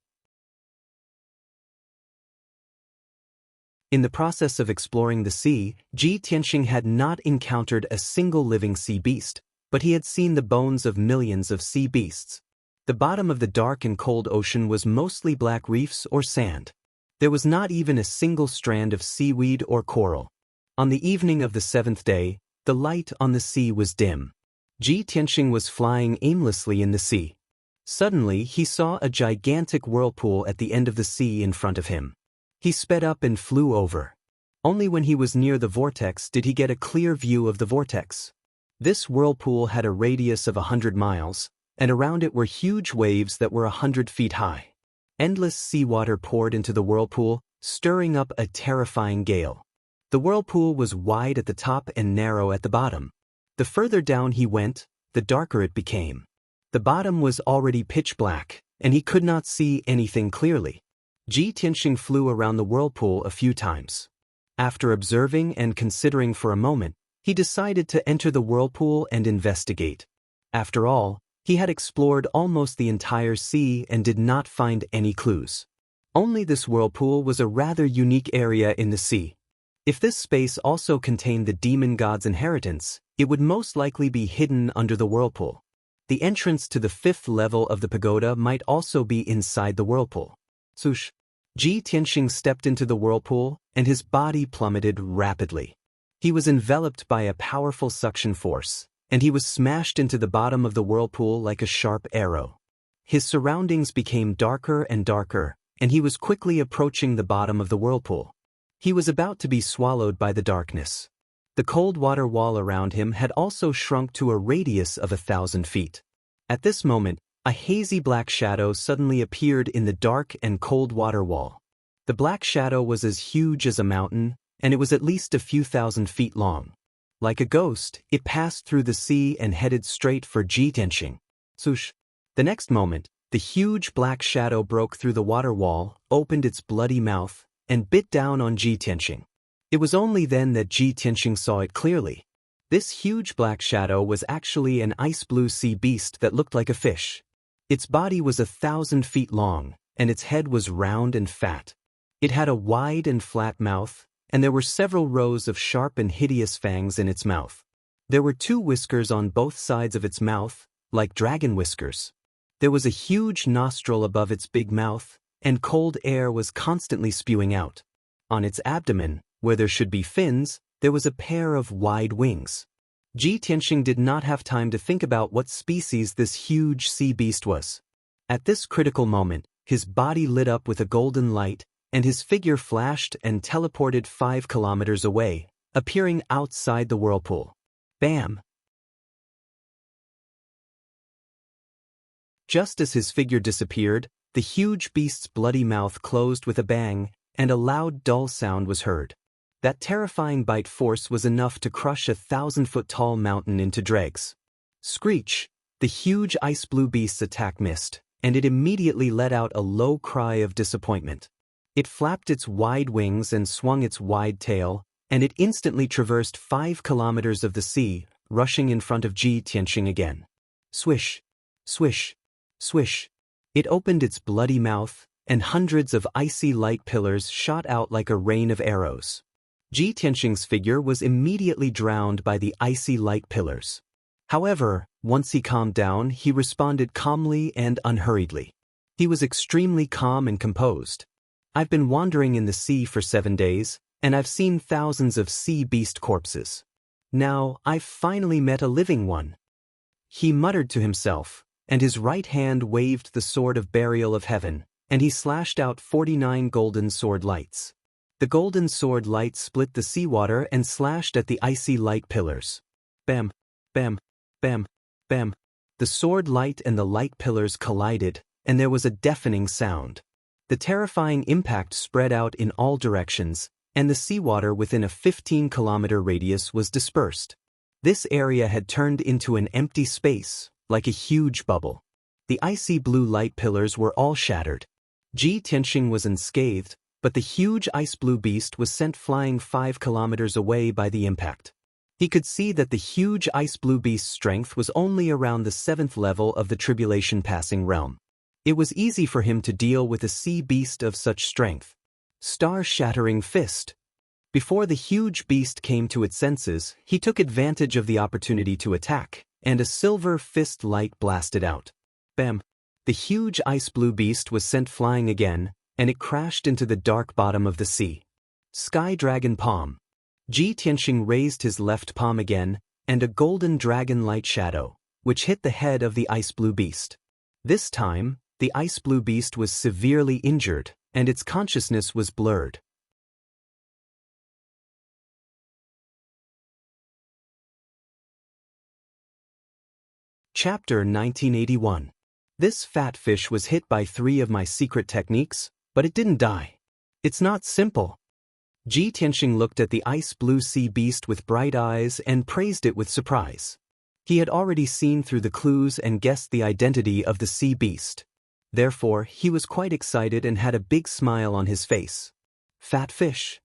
In the process of exploring the sea, Ji Tianxing had not encountered a single living sea beast, but he had seen the bones of millions of sea beasts. The bottom of the dark and cold ocean was mostly black reefs or sand. There was not even a single strand of seaweed or coral. On the evening of the 7th day, the light on the sea was dim. Ji Tianxing was flying aimlessly in the sea. Suddenly he saw a gigantic whirlpool at the end of the sea in front of him. He sped up and flew over. Only when he was near the vortex did he get a clear view of the vortex. This whirlpool had a radius of 100 miles, and around it were huge waves that were 100 feet high. Endless seawater poured into the whirlpool, stirring up a terrifying gale. The whirlpool was wide at the top and narrow at the bottom. The further down he went, the darker it became. The bottom was already pitch black, and he could not see anything clearly. Ji Tianxing flew around the whirlpool a few times. After observing and considering for a moment, he decided to enter the whirlpool and investigate. After all, he had explored almost the entire sea and did not find any clues. Only this whirlpool was a rather unique area in the sea. If this space also contained the demon god's inheritance, it would most likely be hidden under the whirlpool. The entrance to the 5th level of the pagoda might also be inside the whirlpool. Swoosh! Ji Tianxing stepped into the whirlpool, and his body plummeted rapidly. He was enveloped by a powerful suction force, and he was smashed into the bottom of the whirlpool like a sharp arrow. His surroundings became darker and darker, and he was quickly approaching the bottom of the whirlpool. He was about to be swallowed by the darkness. The cold water wall around him had also shrunk to a radius of 1,000 feet. At this moment, a hazy black shadow suddenly appeared in the dark and cold water wall. The black shadow was as huge as a mountain, and it was at least a few thousand feet long. Like a ghost, it passed through the sea and headed straight for Ji Tianxing. Swoosh! The next moment, the huge black shadow broke through the water wall, opened its bloody mouth, and bit down on Ji Tianxing. It was only then that Ji Tianxing saw it clearly. This huge black shadow was actually an ice-blue sea beast that looked like a fish. Its body was 1,000 feet long, and its head was round and fat. It had a wide and flat mouth, and there were several rows of sharp and hideous fangs in its mouth. There were 2 whiskers on both sides of its mouth, like dragon whiskers. There was a huge nostril above its big mouth, and cold air was constantly spewing out. On its abdomen, where there should be fins, there was a pair of wide wings. Ji Tianxing did not have time to think about what species this huge sea beast was. At this critical moment, his body lit up with a golden light, and his figure flashed and teleported 5 kilometers away, appearing outside the whirlpool. Bam! Just as his figure disappeared, the huge beast's bloody mouth closed with a bang, and a loud, dull sound was heard. That terrifying bite force was enough to crush a 1,000-foot-tall mountain into dregs. Screech! The huge ice-blue beast's attack missed, and it immediately let out a low cry of disappointment. It flapped its wide wings and swung its wide tail, and it instantly traversed 5 kilometers of the sea, rushing in front of Ji Tianxing again. Swish! Swish! Swish! It opened its bloody mouth, and hundreds of icy light pillars shot out like a rain of arrows. Ji Tianxing's figure was immediately drowned by the icy light pillars. However, once he calmed down, he responded calmly and unhurriedly. He was extremely calm and composed. I've been wandering in the sea for 7 days, and I've seen thousands of sea beast corpses. Now, I've finally met a living one. He muttered to himself, and his right hand waved the sword of burial of heaven, and he slashed out 49 golden sword lights. The golden sword light split the seawater and slashed at the icy light pillars. Bam! Bam! Bam! Bam! The sword light and the light pillars collided, and there was a deafening sound. The terrifying impact spread out in all directions, and the seawater within a 15-kilometer radius was dispersed. This area had turned into an empty space, like a huge bubble. The icy blue light pillars were all shattered. Ji Tianxing was unscathed, but the huge ice-blue beast was sent flying 5 kilometers away by the impact. He could see that the huge ice-blue beast's strength was only around the 7th level of the tribulation passing realm. It was easy for him to deal with a sea beast of such strength. Star-shattering fist. Before the huge beast came to its senses, he took advantage of the opportunity to attack, and a silver fist light blasted out. Bam! The huge ice-blue beast was sent flying again, and it crashed into the dark bottom of the sea. Sky Dragon Palm. Ji Tianxing raised his left palm again, and a golden dragon light shadow, which hit the head of the ice-blue beast. This time, the ice blue beast was severely injured, and its consciousness was blurred. Chapter 1981. This fat fish was hit by 3 of my secret techniques, but it didn't die. It's not simple. Ji Tianxing looked at the ice blue sea beast with bright eyes and praised it with surprise. He had already seen through the clues and guessed the identity of the sea beast. Therefore, he was quite excited and had a big smile on his face. Fat fish.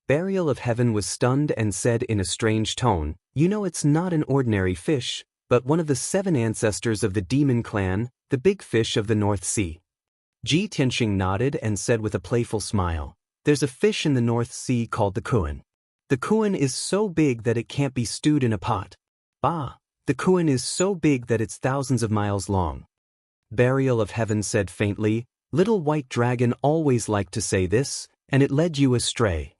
Burial of Heaven was stunned and said in a strange tone, "You know it's not an ordinary fish, but one of the 7 ancestors of the demon clan, the big fish of the North Sea." Ji Tianxing nodded and said with a playful smile, "There's a fish in the North Sea called the kuan. The kuan is so big that it can't be stewed in a pot. Bah, the kuan is so big that it's thousands of miles long." Burial of Heaven said faintly, "Little white dragon always liked to say this, and it led you astray."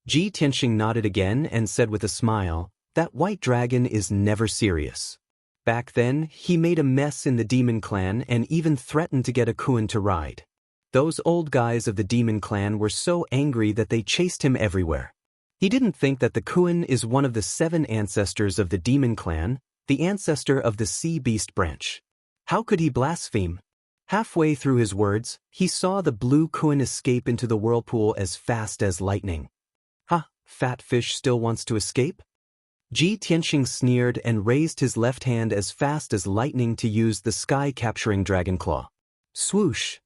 Ji Tianxing nodded again and said with a smile, "That white dragon is never serious. Back then, he made a mess in the demon clan and even threatened to get a kuan to ride. Those old guys of the demon clan were so angry that they chased him everywhere. He didn't think that the kuan is one of the 7 ancestors of the demon clan, the ancestor of the sea beast branch. How could he blaspheme?" Halfway through his words, he saw the blue kuan escape into the whirlpool as fast as lightning. "Ha, fat fish still wants to escape?" Ji Tianxing sneered and raised his left hand as fast as lightning to use the sky-capturing dragon claw. Swoosh!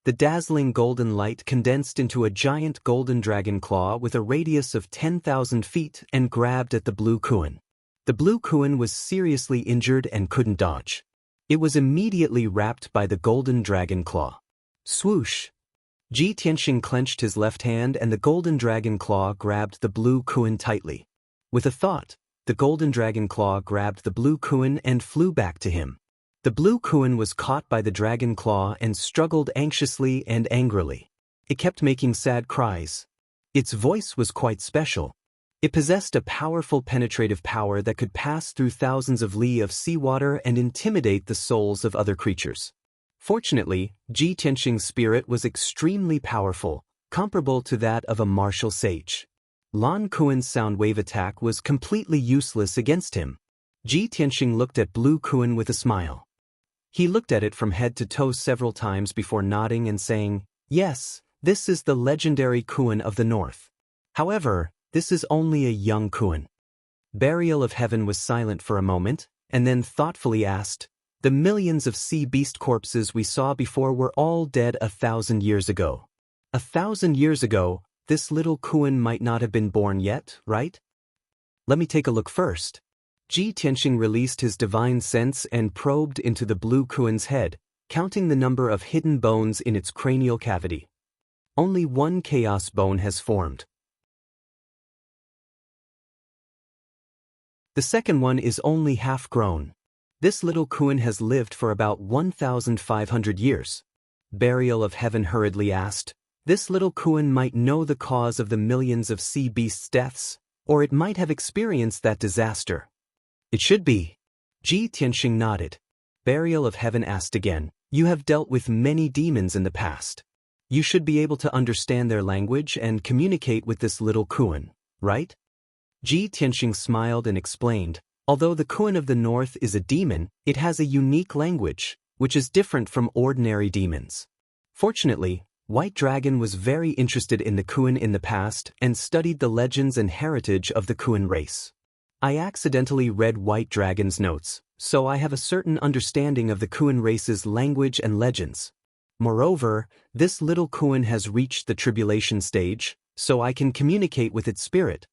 The dazzling golden light condensed into a giant golden dragon claw with a radius of 10,000 feet and grabbed at the blue kuan. The blue kuan was seriously injured and couldn't dodge. It was immediately wrapped by the golden dragon claw. Swoosh! Ji Tianxing clenched his left hand and the golden dragon claw grabbed the blue kuan tightly. With a thought, the golden dragon claw grabbed the blue kuan and flew back to him. The blue kuan was caught by the dragon claw and struggled anxiously and angrily. It kept making sad cries. Its voice was quite special. It possessed a powerful penetrative power that could pass through thousands of li of seawater and intimidate the souls of other creatures. Fortunately, Ji Tianxing's spirit was extremely powerful, comparable to that of a martial sage. Lan Kuan's sound wave attack was completely useless against him. Ji Tianxing looked at blue kuan with a smile. He looked at it from head to toe several times before nodding and saying, "Yes, this is the legendary kuan of the north. However, this is only a young kuan." Burial of Heaven was silent for a moment, and then thoughtfully asked, "The millions of sea beast corpses we saw before were all dead 1,000 years ago. 1,000 years ago, this little kuan might not have been born yet, right? Let me take a look first." Ji Tianxing released his divine sense and probed into the blue kuan's head, counting the number of hidden bones in its cranial cavity. Only 1 chaos bone has formed. The second one is only half grown. This little kuan has lived for about 1,500 years. Burial of Heaven hurriedly asked, "This little kuan might know the cause of the millions of sea beasts' deaths, or it might have experienced that disaster." "It should be." Ji Tianxing nodded. Burial of Heaven asked again, "You have dealt with many demons in the past. You should be able to understand their language and communicate with this little kuan, right?" Ji Tianxing smiled and explained, "Although the kuan of the north is a demon, it has a unique language, which is different from ordinary demons. Fortunately, White Dragon was very interested in the kuan in the past and studied the legends and heritage of the kuan race. I accidentally read White Dragon's notes, so I have a certain understanding of the kuan race's language and legends. Moreover, this little kuan has reached the tribulation stage, so I can communicate with its spirit."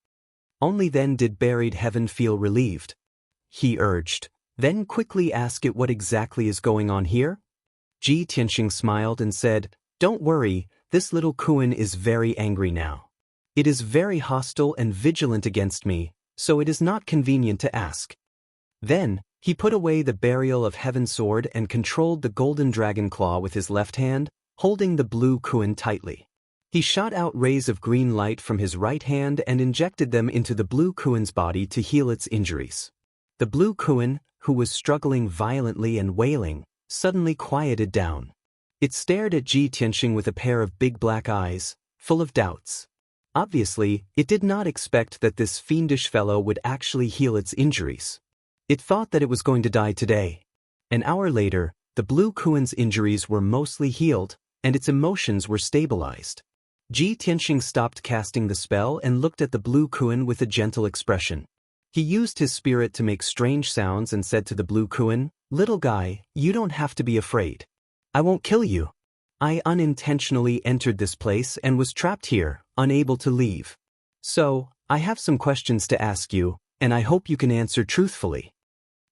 Only then did buried Heaven feel relieved. He urged, "Then quickly ask it what exactly is going on here?" Ji Tianxing smiled and said, "Don't worry, this little kuan is very angry now. It is very hostile and vigilant against me, so it is not convenient to ask." Then, he put away the Burial of Heaven sword and controlled the golden dragon claw with his left hand, holding the blue kuan tightly. He shot out rays of green light from his right hand and injected them into the blue kuan's body to heal its injuries. The blue kuan, who was struggling violently and wailing, suddenly quieted down. It stared at Ji Tianxing with a pair of big black eyes, full of doubts. Obviously, it did not expect that this fiendish fellow would actually heal its injuries. It thought that it was going to die today. An hour later, the blue Kuan's injuries were mostly healed, and its emotions were stabilized. Ji Tianxing stopped casting the spell and looked at the blue Kuan with a gentle expression. He used his spirit to make strange sounds and said to the blue Kuan, "Little guy, you don't have to be afraid. I won't kill you. I unintentionally entered this place and was trapped here, unable to leave. So, I have some questions to ask you, and I hope you can answer truthfully."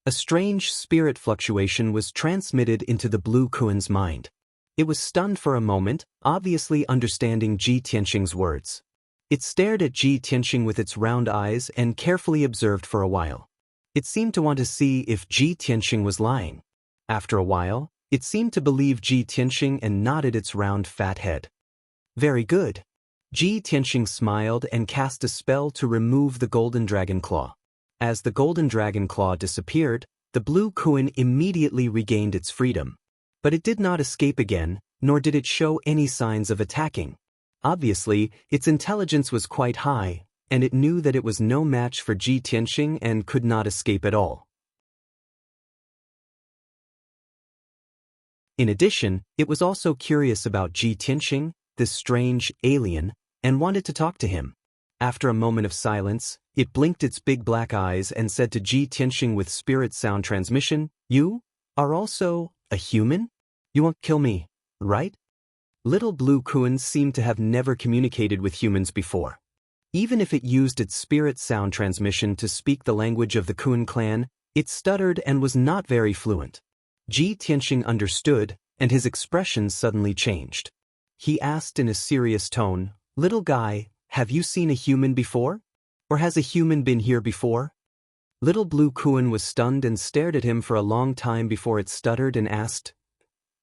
A strange spirit fluctuation was transmitted into the blue Kuan's mind. It was stunned for a moment, obviously understanding Ji Tianxing's words. It stared at Ji Tianxing with its round eyes and carefully observed for a while. It seemed to want to see if Ji Tianxing was lying. After a while, it seemed to believe Ji Tianxing and nodded its round fat head. "Very good." Ji Tianxing smiled and cast a spell to remove the golden dragon claw. As the golden dragon claw disappeared, the blue Kuan immediately regained its freedom. But it did not escape again, nor did it show any signs of attacking. Obviously, its intelligence was quite high, and it knew that it was no match for Ji Tianxing and could not escape at all. In addition, it was also curious about Ji Tianxing, this strange alien, and wanted to talk to him. After a moment of silence, it blinked its big black eyes and said to Ji Tianxing with spirit sound transmission, "You are also a human? You won't kill me, right?" Little blue Kuan seemed to have never communicated with humans before. Even if it used its spirit sound transmission to speak the language of the Kuan clan, it stuttered and was not very fluent. Ji Tianxing understood, and his expression suddenly changed. He asked in a serious tone, "Little guy, have you seen a human before? Or has a human been here before?" Little blue Kuan was stunned and stared at him for a long time before it stuttered and asked,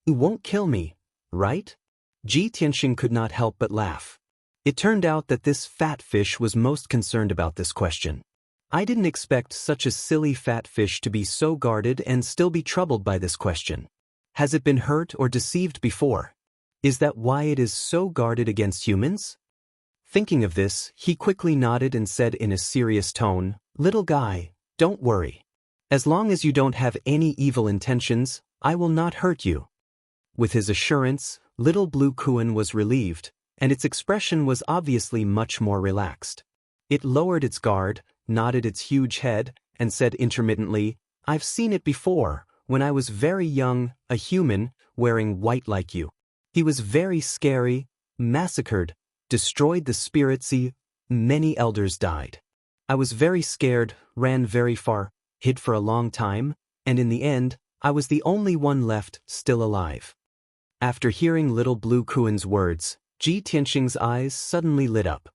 "You won't kill me, right?" Ji Tianxing could not help but laugh. It turned out that this fat fish was most concerned about this question. I didn't expect such a silly fat fish to be so guarded and still be troubled by this question. Has it been hurt or deceived before? Is that why it is so guarded against humans? Thinking of this, he quickly nodded and said in a serious tone, "Little guy, don't worry. As long as you don't have any evil intentions, I will not hurt you." With his assurance, little blue Kuan was relieved, and its expression was obviously much more relaxed. It lowered its guard, nodded its huge head, and said intermittently, "I've seen it before, when I was very young, a human, wearing white like you. He was very scary, massacred, destroyed the spirits, many elders died. I was very scared, ran very far, hid for a long time, and in the end, I was the only one left still alive." After hearing little blue Kuan's words, Ji Tianxing's eyes suddenly lit up.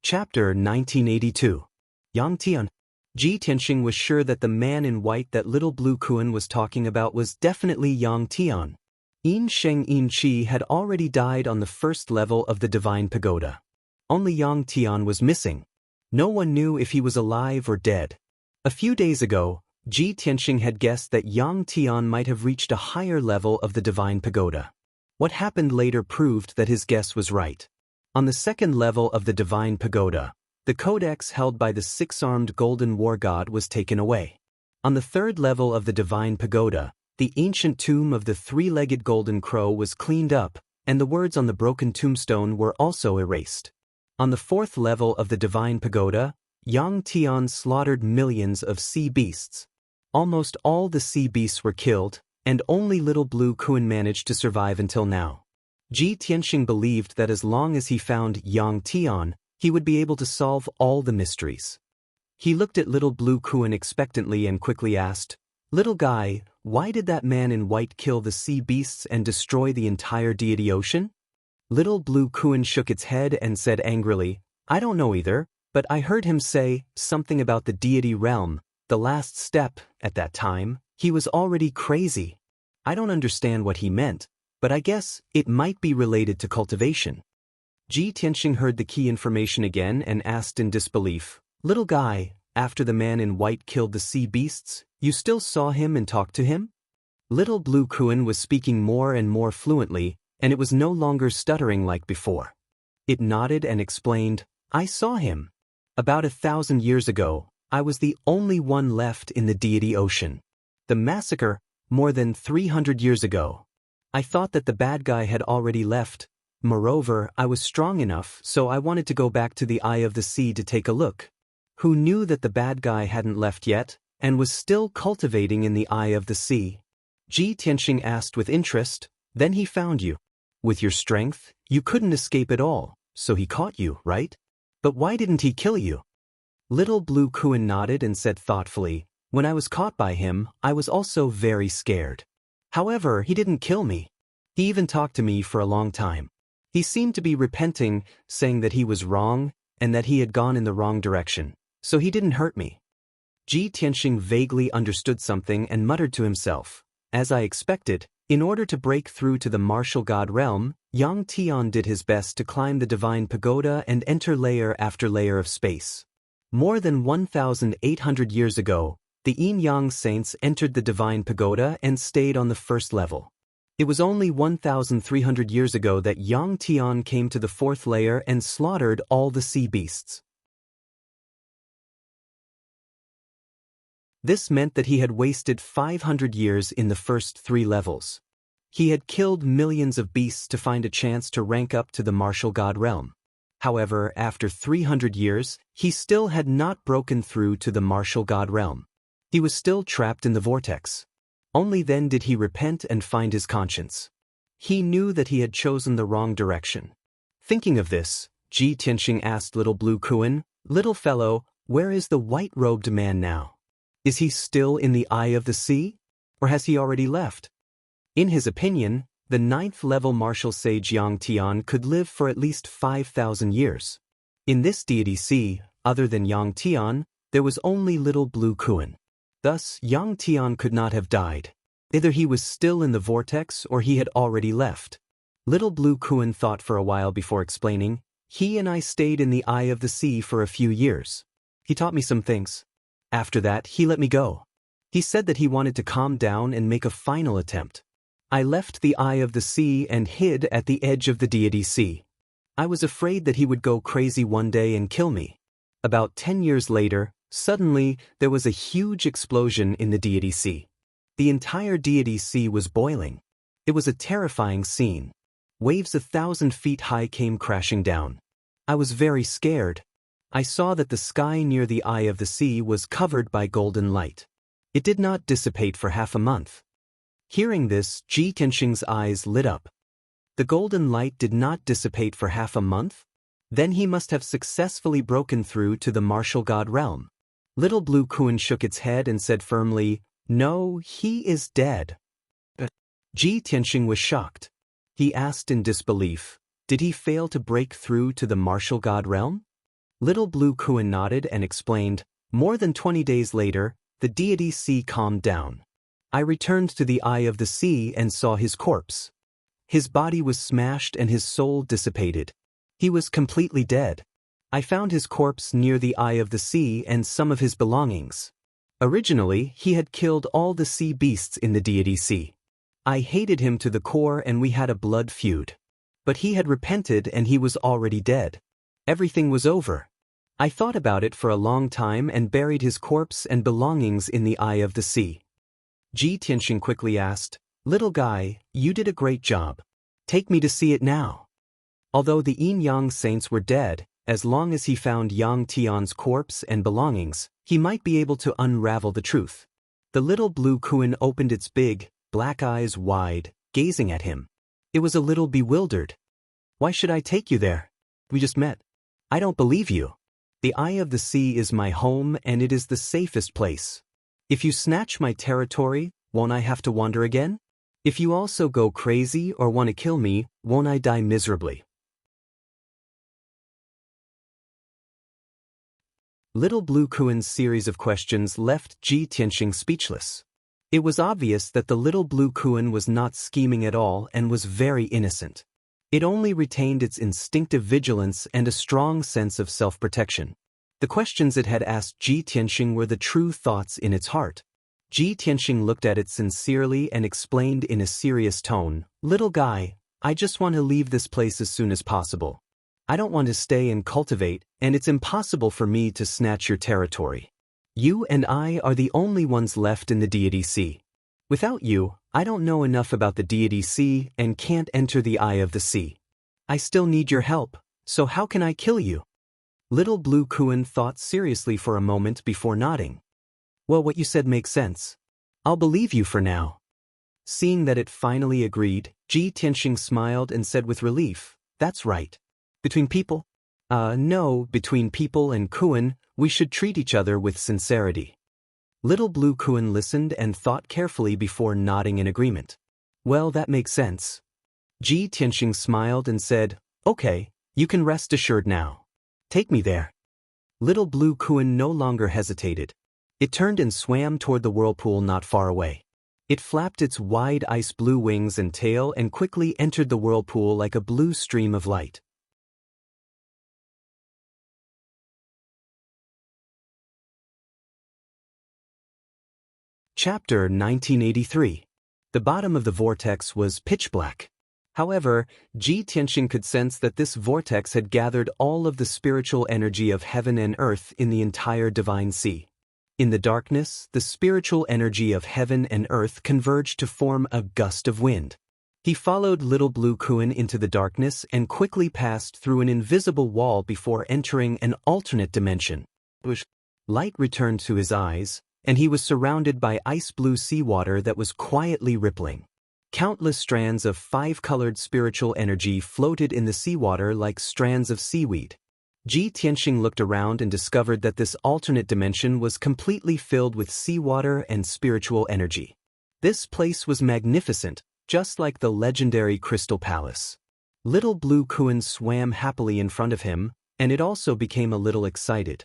Chapter 1982. Yang Tian. Ji Tianxing was sure that the man in white that little blue Kuan was talking about was definitely Yang Tian. Yin Sheng Yin Qi had already died on the first level of the Divine Pagoda. Only Yang Tian was missing. No one knew if he was alive or dead. A few days ago, Ji Tianxing had guessed that Yang Tian might have reached a higher level of the Divine Pagoda. What happened later proved that his guess was right. On the second level of the Divine Pagoda, the codex held by the six-armed golden war god was taken away. On the third level of the Divine Pagoda, the ancient tomb of the three-legged golden crow was cleaned up, and the words on the broken tombstone were also erased. On the fourth level of the Divine Pagoda, Yang Tian slaughtered millions of sea beasts. Almost all the sea beasts were killed, and only little blue Kuan managed to survive until now. Ji Tianxing believed that as long as he found Yang Tian, he would be able to solve all the mysteries. He looked at little blue Kuan expectantly and quickly asked, "Little guy, why did that man in white kill the sea beasts and destroy the entire deity ocean?" Little blue Kuan shook its head and said angrily, "I don't know either, but I heard him say something about the deity realm, the last step. At that time, he was already crazy. I don't understand what he meant, but I guess it might be related to cultivation." Ji Tianxing heard the key information again and asked in disbelief, "Little guy, after the man in white killed the sea beasts, you still saw him and talked to him?" Little Blue Kuan was speaking more and more fluently, and it was no longer stuttering like before. It nodded and explained, "I saw him. About 1,000 years ago, I was the only one left in the deity ocean. The massacre, more than 300 years ago. I thought that the bad guy had already left. Moreover, I was strong enough, so I wanted to go back to the Eye of the Sea to take a look. Who knew that the bad guy hadn't left yet, and was still cultivating in the Eye of the Sea?" Ji Tianxing asked with interest, "Then he found you. With your strength, you couldn't escape at all, so he caught you, right? But why didn't he kill you?" Little Blue Kuan nodded and said thoughtfully, "When I was caught by him, I was also very scared. However, he didn't kill me. He even talked to me for a long time. He seemed to be repenting, saying that he was wrong, and that he had gone in the wrong direction, so he didn't hurt me." Ji Tianxing vaguely understood something and muttered to himself, "As I expected, in order to break through to the martial god realm, Yang Tian did his best to climb the divine pagoda and enter layer after layer of space. More than 1,800 years ago, the Yin-Yang saints entered the divine pagoda and stayed on the first level. It was only 1,300 years ago that Yang Tian came to the fourth layer and slaughtered all the sea beasts. This meant that he had wasted 500 years in the first 3 levels. He had killed millions of beasts to find a chance to rank up to the martial god realm. However, after 300 years, he still had not broken through to the martial god realm. He was still trapped in the vortex. Only then did he repent and find his conscience. He knew that he had chosen the wrong direction. Thinking of this, Ji Tianxing asked Little Blue Kuan, "Little fellow, where is the white-robed man now? Is he still in the Eye of the Sea? Or has he already left?" In his opinion, the 9th-level martial sage Yang Tian could live for at least 5,000 years. In this deity sea, other than Yang Tian, there was only Little Blue Kuan. Thus, Yang Tian could not have died. Either he was still in the vortex or he had already left. Little Blue Kuan thought for a while before explaining, "He and I stayed in the Eye of the Sea for a few years. He taught me some things. After that, he let me go. He said that he wanted to calm down and make a final attempt. I left the Eye of the Sea and hid at the edge of the deity sea. I was afraid that he would go crazy one day and kill me. About 10 years later, suddenly, there was a huge explosion in the deity sea. The entire deity sea was boiling. It was a terrifying scene. Waves 1,000 feet high came crashing down. I was very scared. I saw that the sky near the Eye of the Sea was covered by golden light. It did not dissipate for half a month." Hearing this, Ji Tianxing's eyes lit up. The golden light did not dissipate for half a month? Then he must have successfully broken through to the martial god realm. Little Blue Kuan shook its head and said firmly, "No, he is dead." Ji Tianxing was shocked. He asked in disbelief, "Did he fail to break through to the martial god realm?" Little Blue Kuan nodded and explained, "More than 20 days later, the deity sea calmed down. I returned to the Eye of the Sea and saw his corpse. His body was smashed and his soul dissipated. He was completely dead. I found his corpse near the Eye of the Sea and some of his belongings. Originally, he had killed all the sea beasts in the deity sea. I hated him to the core and we had a blood feud. But he had repented and he was already dead. Everything was over. I thought about it for a long time and buried his corpse and belongings in the Eye of the Sea." Ji Tianxing quickly asked, "Little guy, you did a great job. Take me to see it now." Although the Yin-Yang saints were dead, as long as he found Yang Tian's corpse and belongings, he might be able to unravel the truth. The Little Blue Kuan opened its big, black eyes wide, gazing at him. It was a little bewildered. "Why should I take you there? We just met. I don't believe you. The Eye of the Sea is my home and it is the safest place. If you snatch my territory, won't I have to wander again? If you also go crazy or want to kill me, won't I die miserably?" Little Blue Kuan's series of questions left Ji Tianxing speechless. It was obvious that the Little Blue Kuan was not scheming at all and was very innocent. It only retained its instinctive vigilance and a strong sense of self-protection. The questions it had asked Ji Tianxing were the true thoughts in its heart. Ji Tianxing looked at it sincerely and explained in a serious tone, "Little guy, I just want to leave this place as soon as possible. I don't want to stay and cultivate, and it's impossible for me to snatch your territory. You and I are the only ones left in the deity sea. Without you, I don't know enough about the deity sea and can't enter the eye of the sea. I still need your help, so how can I kill you?" Little Blue Kuan thought seriously for a moment before nodding. "Well, what you said makes sense. I'll believe you for now." Seeing that it finally agreed, Ji Tianxing smiled and said with relief, "That's right. Between people? No, between people and Kuan, we should treat each other with sincerity." Little Blue Kuan listened and thought carefully before nodding in agreement. "Well, that makes sense." Ji Tianxing smiled and said, "Okay, you can rest assured now. Take me there." Little Blue Kuan no longer hesitated. It turned and swam toward the whirlpool not far away. It flapped its wide ice-blue wings and tail and quickly entered the whirlpool like a blue stream of light. Chapter 1983. The bottom of the vortex was pitch black. However, Ji Tianxing could sense that this vortex had gathered all of the spiritual energy of heaven and earth in the entire divine sea. In the darkness, the spiritual energy of heaven and earth converged to form a gust of wind. He followed Little Blue Kuan into the darkness and quickly passed through an invisible wall before entering an alternate dimension. Light returned to his eyes, and he was surrounded by ice-blue seawater that was quietly rippling. Countless strands of five-colored spiritual energy floated in the seawater like strands of seaweed. Ji Tianxing looked around and discovered that this alternate dimension was completely filled with seawater and spiritual energy. This place was magnificent, just like the legendary Crystal Palace. Little Blue Kuan swam happily in front of him, and it also became a little excited.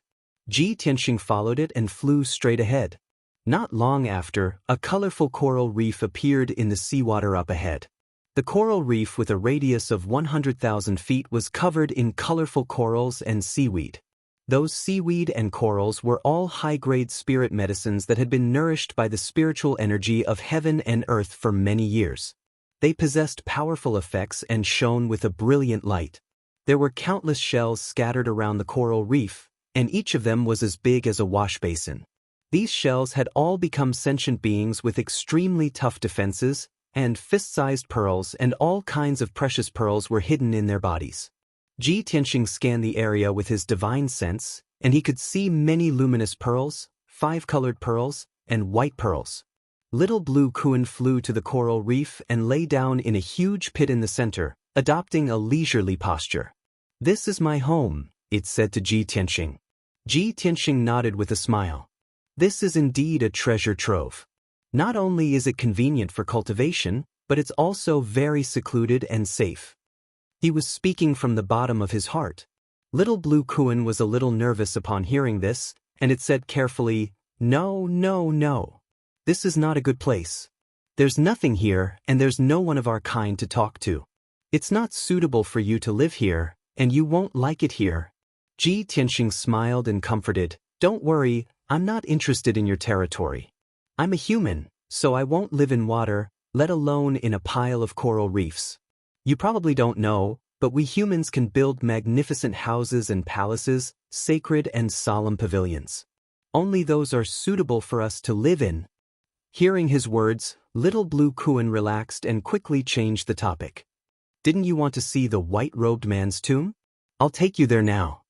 Ji Tianxing followed it and flew straight ahead. Not long after, a colorful coral reef appeared in the seawater up ahead. The coral reef with a radius of 100,000 feet was covered in colorful corals and seaweed. Those seaweed and corals were all high-grade spirit medicines that had been nourished by the spiritual energy of heaven and earth for many years. They possessed powerful effects and shone with a brilliant light. There were countless shells scattered around the coral reef, and each of them was as big as a wash basin. These shells had all become sentient beings with extremely tough defenses, and fist-sized pearls and all kinds of precious pearls were hidden in their bodies. Ji Tianxing scanned the area with his divine sense, and he could see many luminous pearls, five-colored pearls, and white pearls. Little Blue Kuan flew to the coral reef and lay down in a huge pit in the center, adopting a leisurely posture. "This is my home," it said to Ji Tianxing. Ji Tianxing nodded with a smile. This is indeed a treasure trove. Not only is it convenient for cultivation, but it's also very secluded and safe. He was speaking from the bottom of his heart. Little Blue Kuan was a little nervous upon hearing this, and it said carefully, "No, no, no. This is not a good place. There's nothing here, and there's no one of our kind to talk to. It's not suitable for you to live here, and you won't like it here." Ji Tianxing smiled and comforted, "Don't worry, I'm not interested in your territory. I'm a human, so I won't live in water, let alone in a pile of coral reefs. You probably don't know, but we humans can build magnificent houses and palaces, sacred and solemn pavilions. Only those are suitable for us to live in." Hearing his words, Little Blue Kuan relaxed and quickly changed the topic. "Didn't you want to see the white-robed man's tomb? I'll take you there now."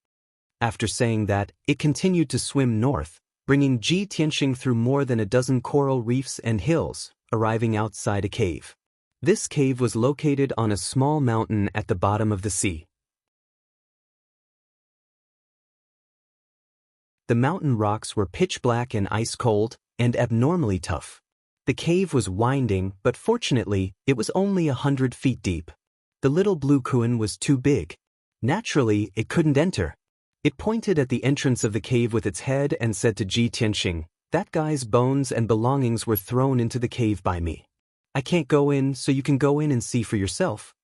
After saying that, it continued to swim north, bringing Ji Tianxing through more than a dozen coral reefs and hills, arriving outside a cave. This cave was located on a small mountain at the bottom of the sea. The mountain rocks were pitch black and ice cold, and abnormally tough. The cave was winding, but fortunately, it was only 100 feet deep. The Little Blue Kuan was too big. Naturally, it couldn't enter. It pointed at the entrance of the cave with its head and said to Ji Tianxing, "That guy's bones and belongings were thrown into the cave by me. I can't go in, so you can go in and see for yourself."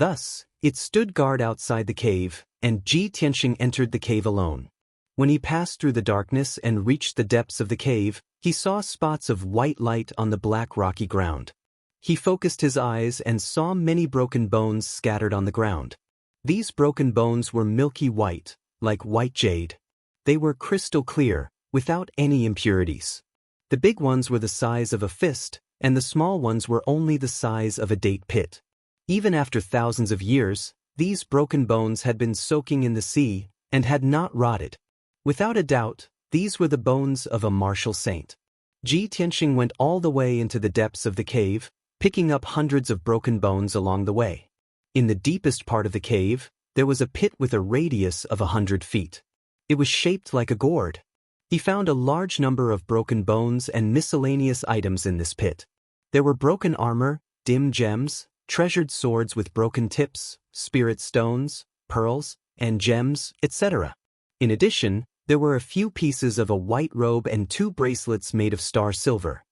Thus, it stood guard outside the cave, and Ji Tianxing entered the cave alone. When he passed through the darkness and reached the depths of the cave, he saw spots of white light on the black rocky ground. He focused his eyes and saw many broken bones scattered on the ground. These broken bones were milky white, like white jade. They were crystal clear, without any impurities. The big ones were the size of a fist, and the small ones were only the size of a date pit. Even after thousands of years, these broken bones had been soaking in the sea and had not rotted. Without a doubt, these were the bones of a martial saint. Ji Tianxing went all the way into the depths of the cave, picking up hundreds of broken bones along the way. In the deepest part of the cave, there was a pit with a radius of 100 feet. It was shaped like a gourd. He found a large number of broken bones and miscellaneous items in this pit. There were broken armor, dim gems, treasured swords with broken tips, spirit stones, pearls, and gems, etc. In addition, there were a few pieces of a white robe and 2 bracelets made of star silver.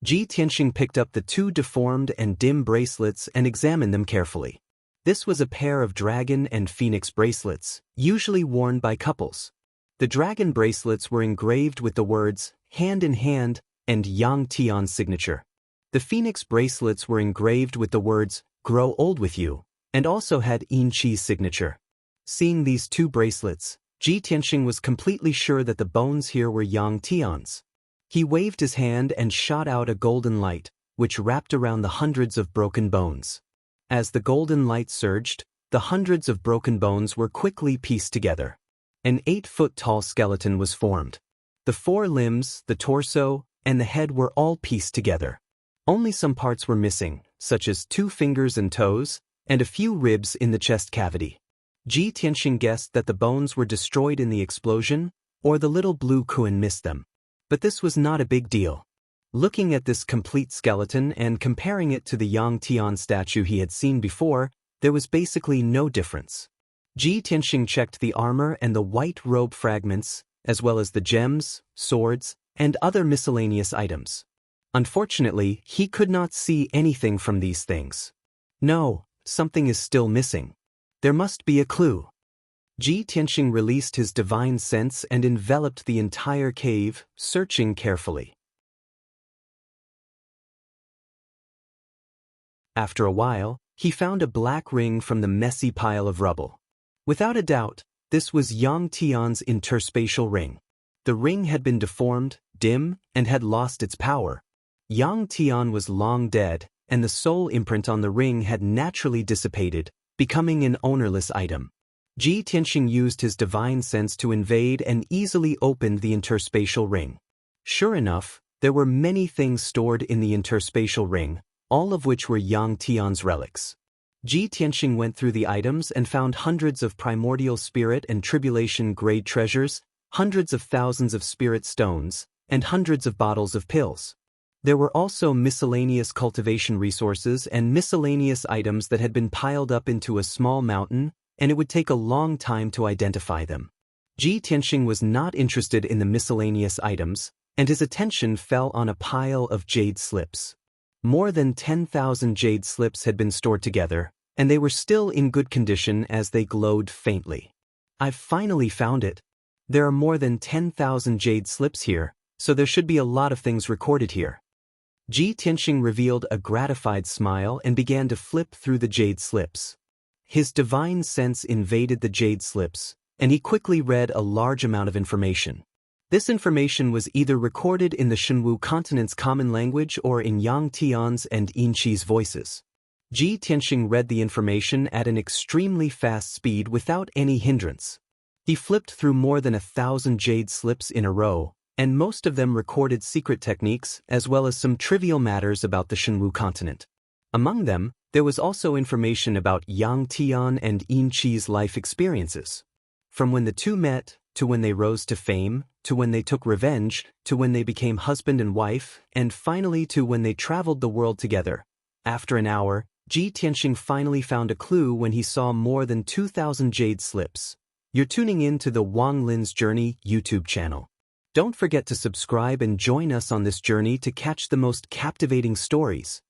Ji Tianxing picked up the 2 deformed and dim bracelets and examined them carefully. This was a pair of dragon and phoenix bracelets, usually worn by couples. The dragon bracelets were engraved with the words, hand in hand, and Yang Tian's signature. The phoenix bracelets were engraved with the words, grow old with you, and also had Yin Qi's signature. Seeing these 2 bracelets, Ji Tianxing was completely sure that the bones here were Yang Tian's. He waved his hand and shot out a golden light, which wrapped around the hundreds of broken bones. As the golden light surged, the hundreds of broken bones were quickly pieced together. An 8-foot-tall skeleton was formed. The 4 limbs, the torso, and the head were all pieced together. Only some parts were missing, such as 2 fingers and toes, and a few ribs in the chest cavity. Ji Tianxing guessed that the bones were destroyed in the explosion, or the little blue Kuan missed them. But this was not a big deal. Looking at this complete skeleton and comparing it to the Yang Tian statue he had seen before, there was basically no difference. Ji Tianxing checked the armor and the white robe fragments, as well as the gems, swords, and other miscellaneous items. Unfortunately, he could not see anything from these things. No, something is still missing. There must be a clue. Ji Tianxing released his divine sense and enveloped the entire cave, searching carefully. After a while, he found a black ring from the messy pile of rubble. Without a doubt, this was Yang Tian's interspatial ring. The ring had been deformed, dim, and had lost its power. Yang Tian was long dead, and the soul imprint on the ring had naturally dissipated, becoming an ownerless item. Ji Tianxing used his divine sense to invade and easily opened the interspatial ring. Sure enough, there were many things stored in the interspatial ring, all of which were Yang Tian's relics. Ji Tianxing went through the items and found hundreds of primordial spirit and tribulation grade treasures, hundreds of thousands of spirit stones, and hundreds of bottles of pills. There were also miscellaneous cultivation resources and miscellaneous items that had been piled up into a small mountain, and it would take a long time to identify them. Ji Tianxing was not interested in the miscellaneous items, and his attention fell on a pile of jade slips. More than 10,000 jade slips had been stored together, and they were still in good condition as they glowed faintly. I've finally found it. There are more than 10,000 jade slips here, so there should be a lot of things recorded here. Ji Tianxing revealed a gratified smile and began to flip through the jade slips. His divine sense invaded the jade slips, and he quickly read a large amount of information. This information was either recorded in the Shenwu continent's common language or in Yang Tian's and Yin Qi's voices. Ji Tianxing read the information at an extremely fast speed without any hindrance. He flipped through more than 1,000 jade slips in a row, and most of them recorded secret techniques as well as some trivial matters about the Shenwu continent. Among them, there was also information about Yang Tian and Yin Qi's life experiences. From when the two met, to when they rose to fame, to when they took revenge, to when they became husband and wife, and finally to when they traveled the world together. After an hour, Ji Tianxing finally found a clue when he saw more than 2,000 jade slips. You're tuning in to the Wang Lin's Journey YouTube channel. Don't forget to subscribe and join us on this journey to catch the most captivating stories.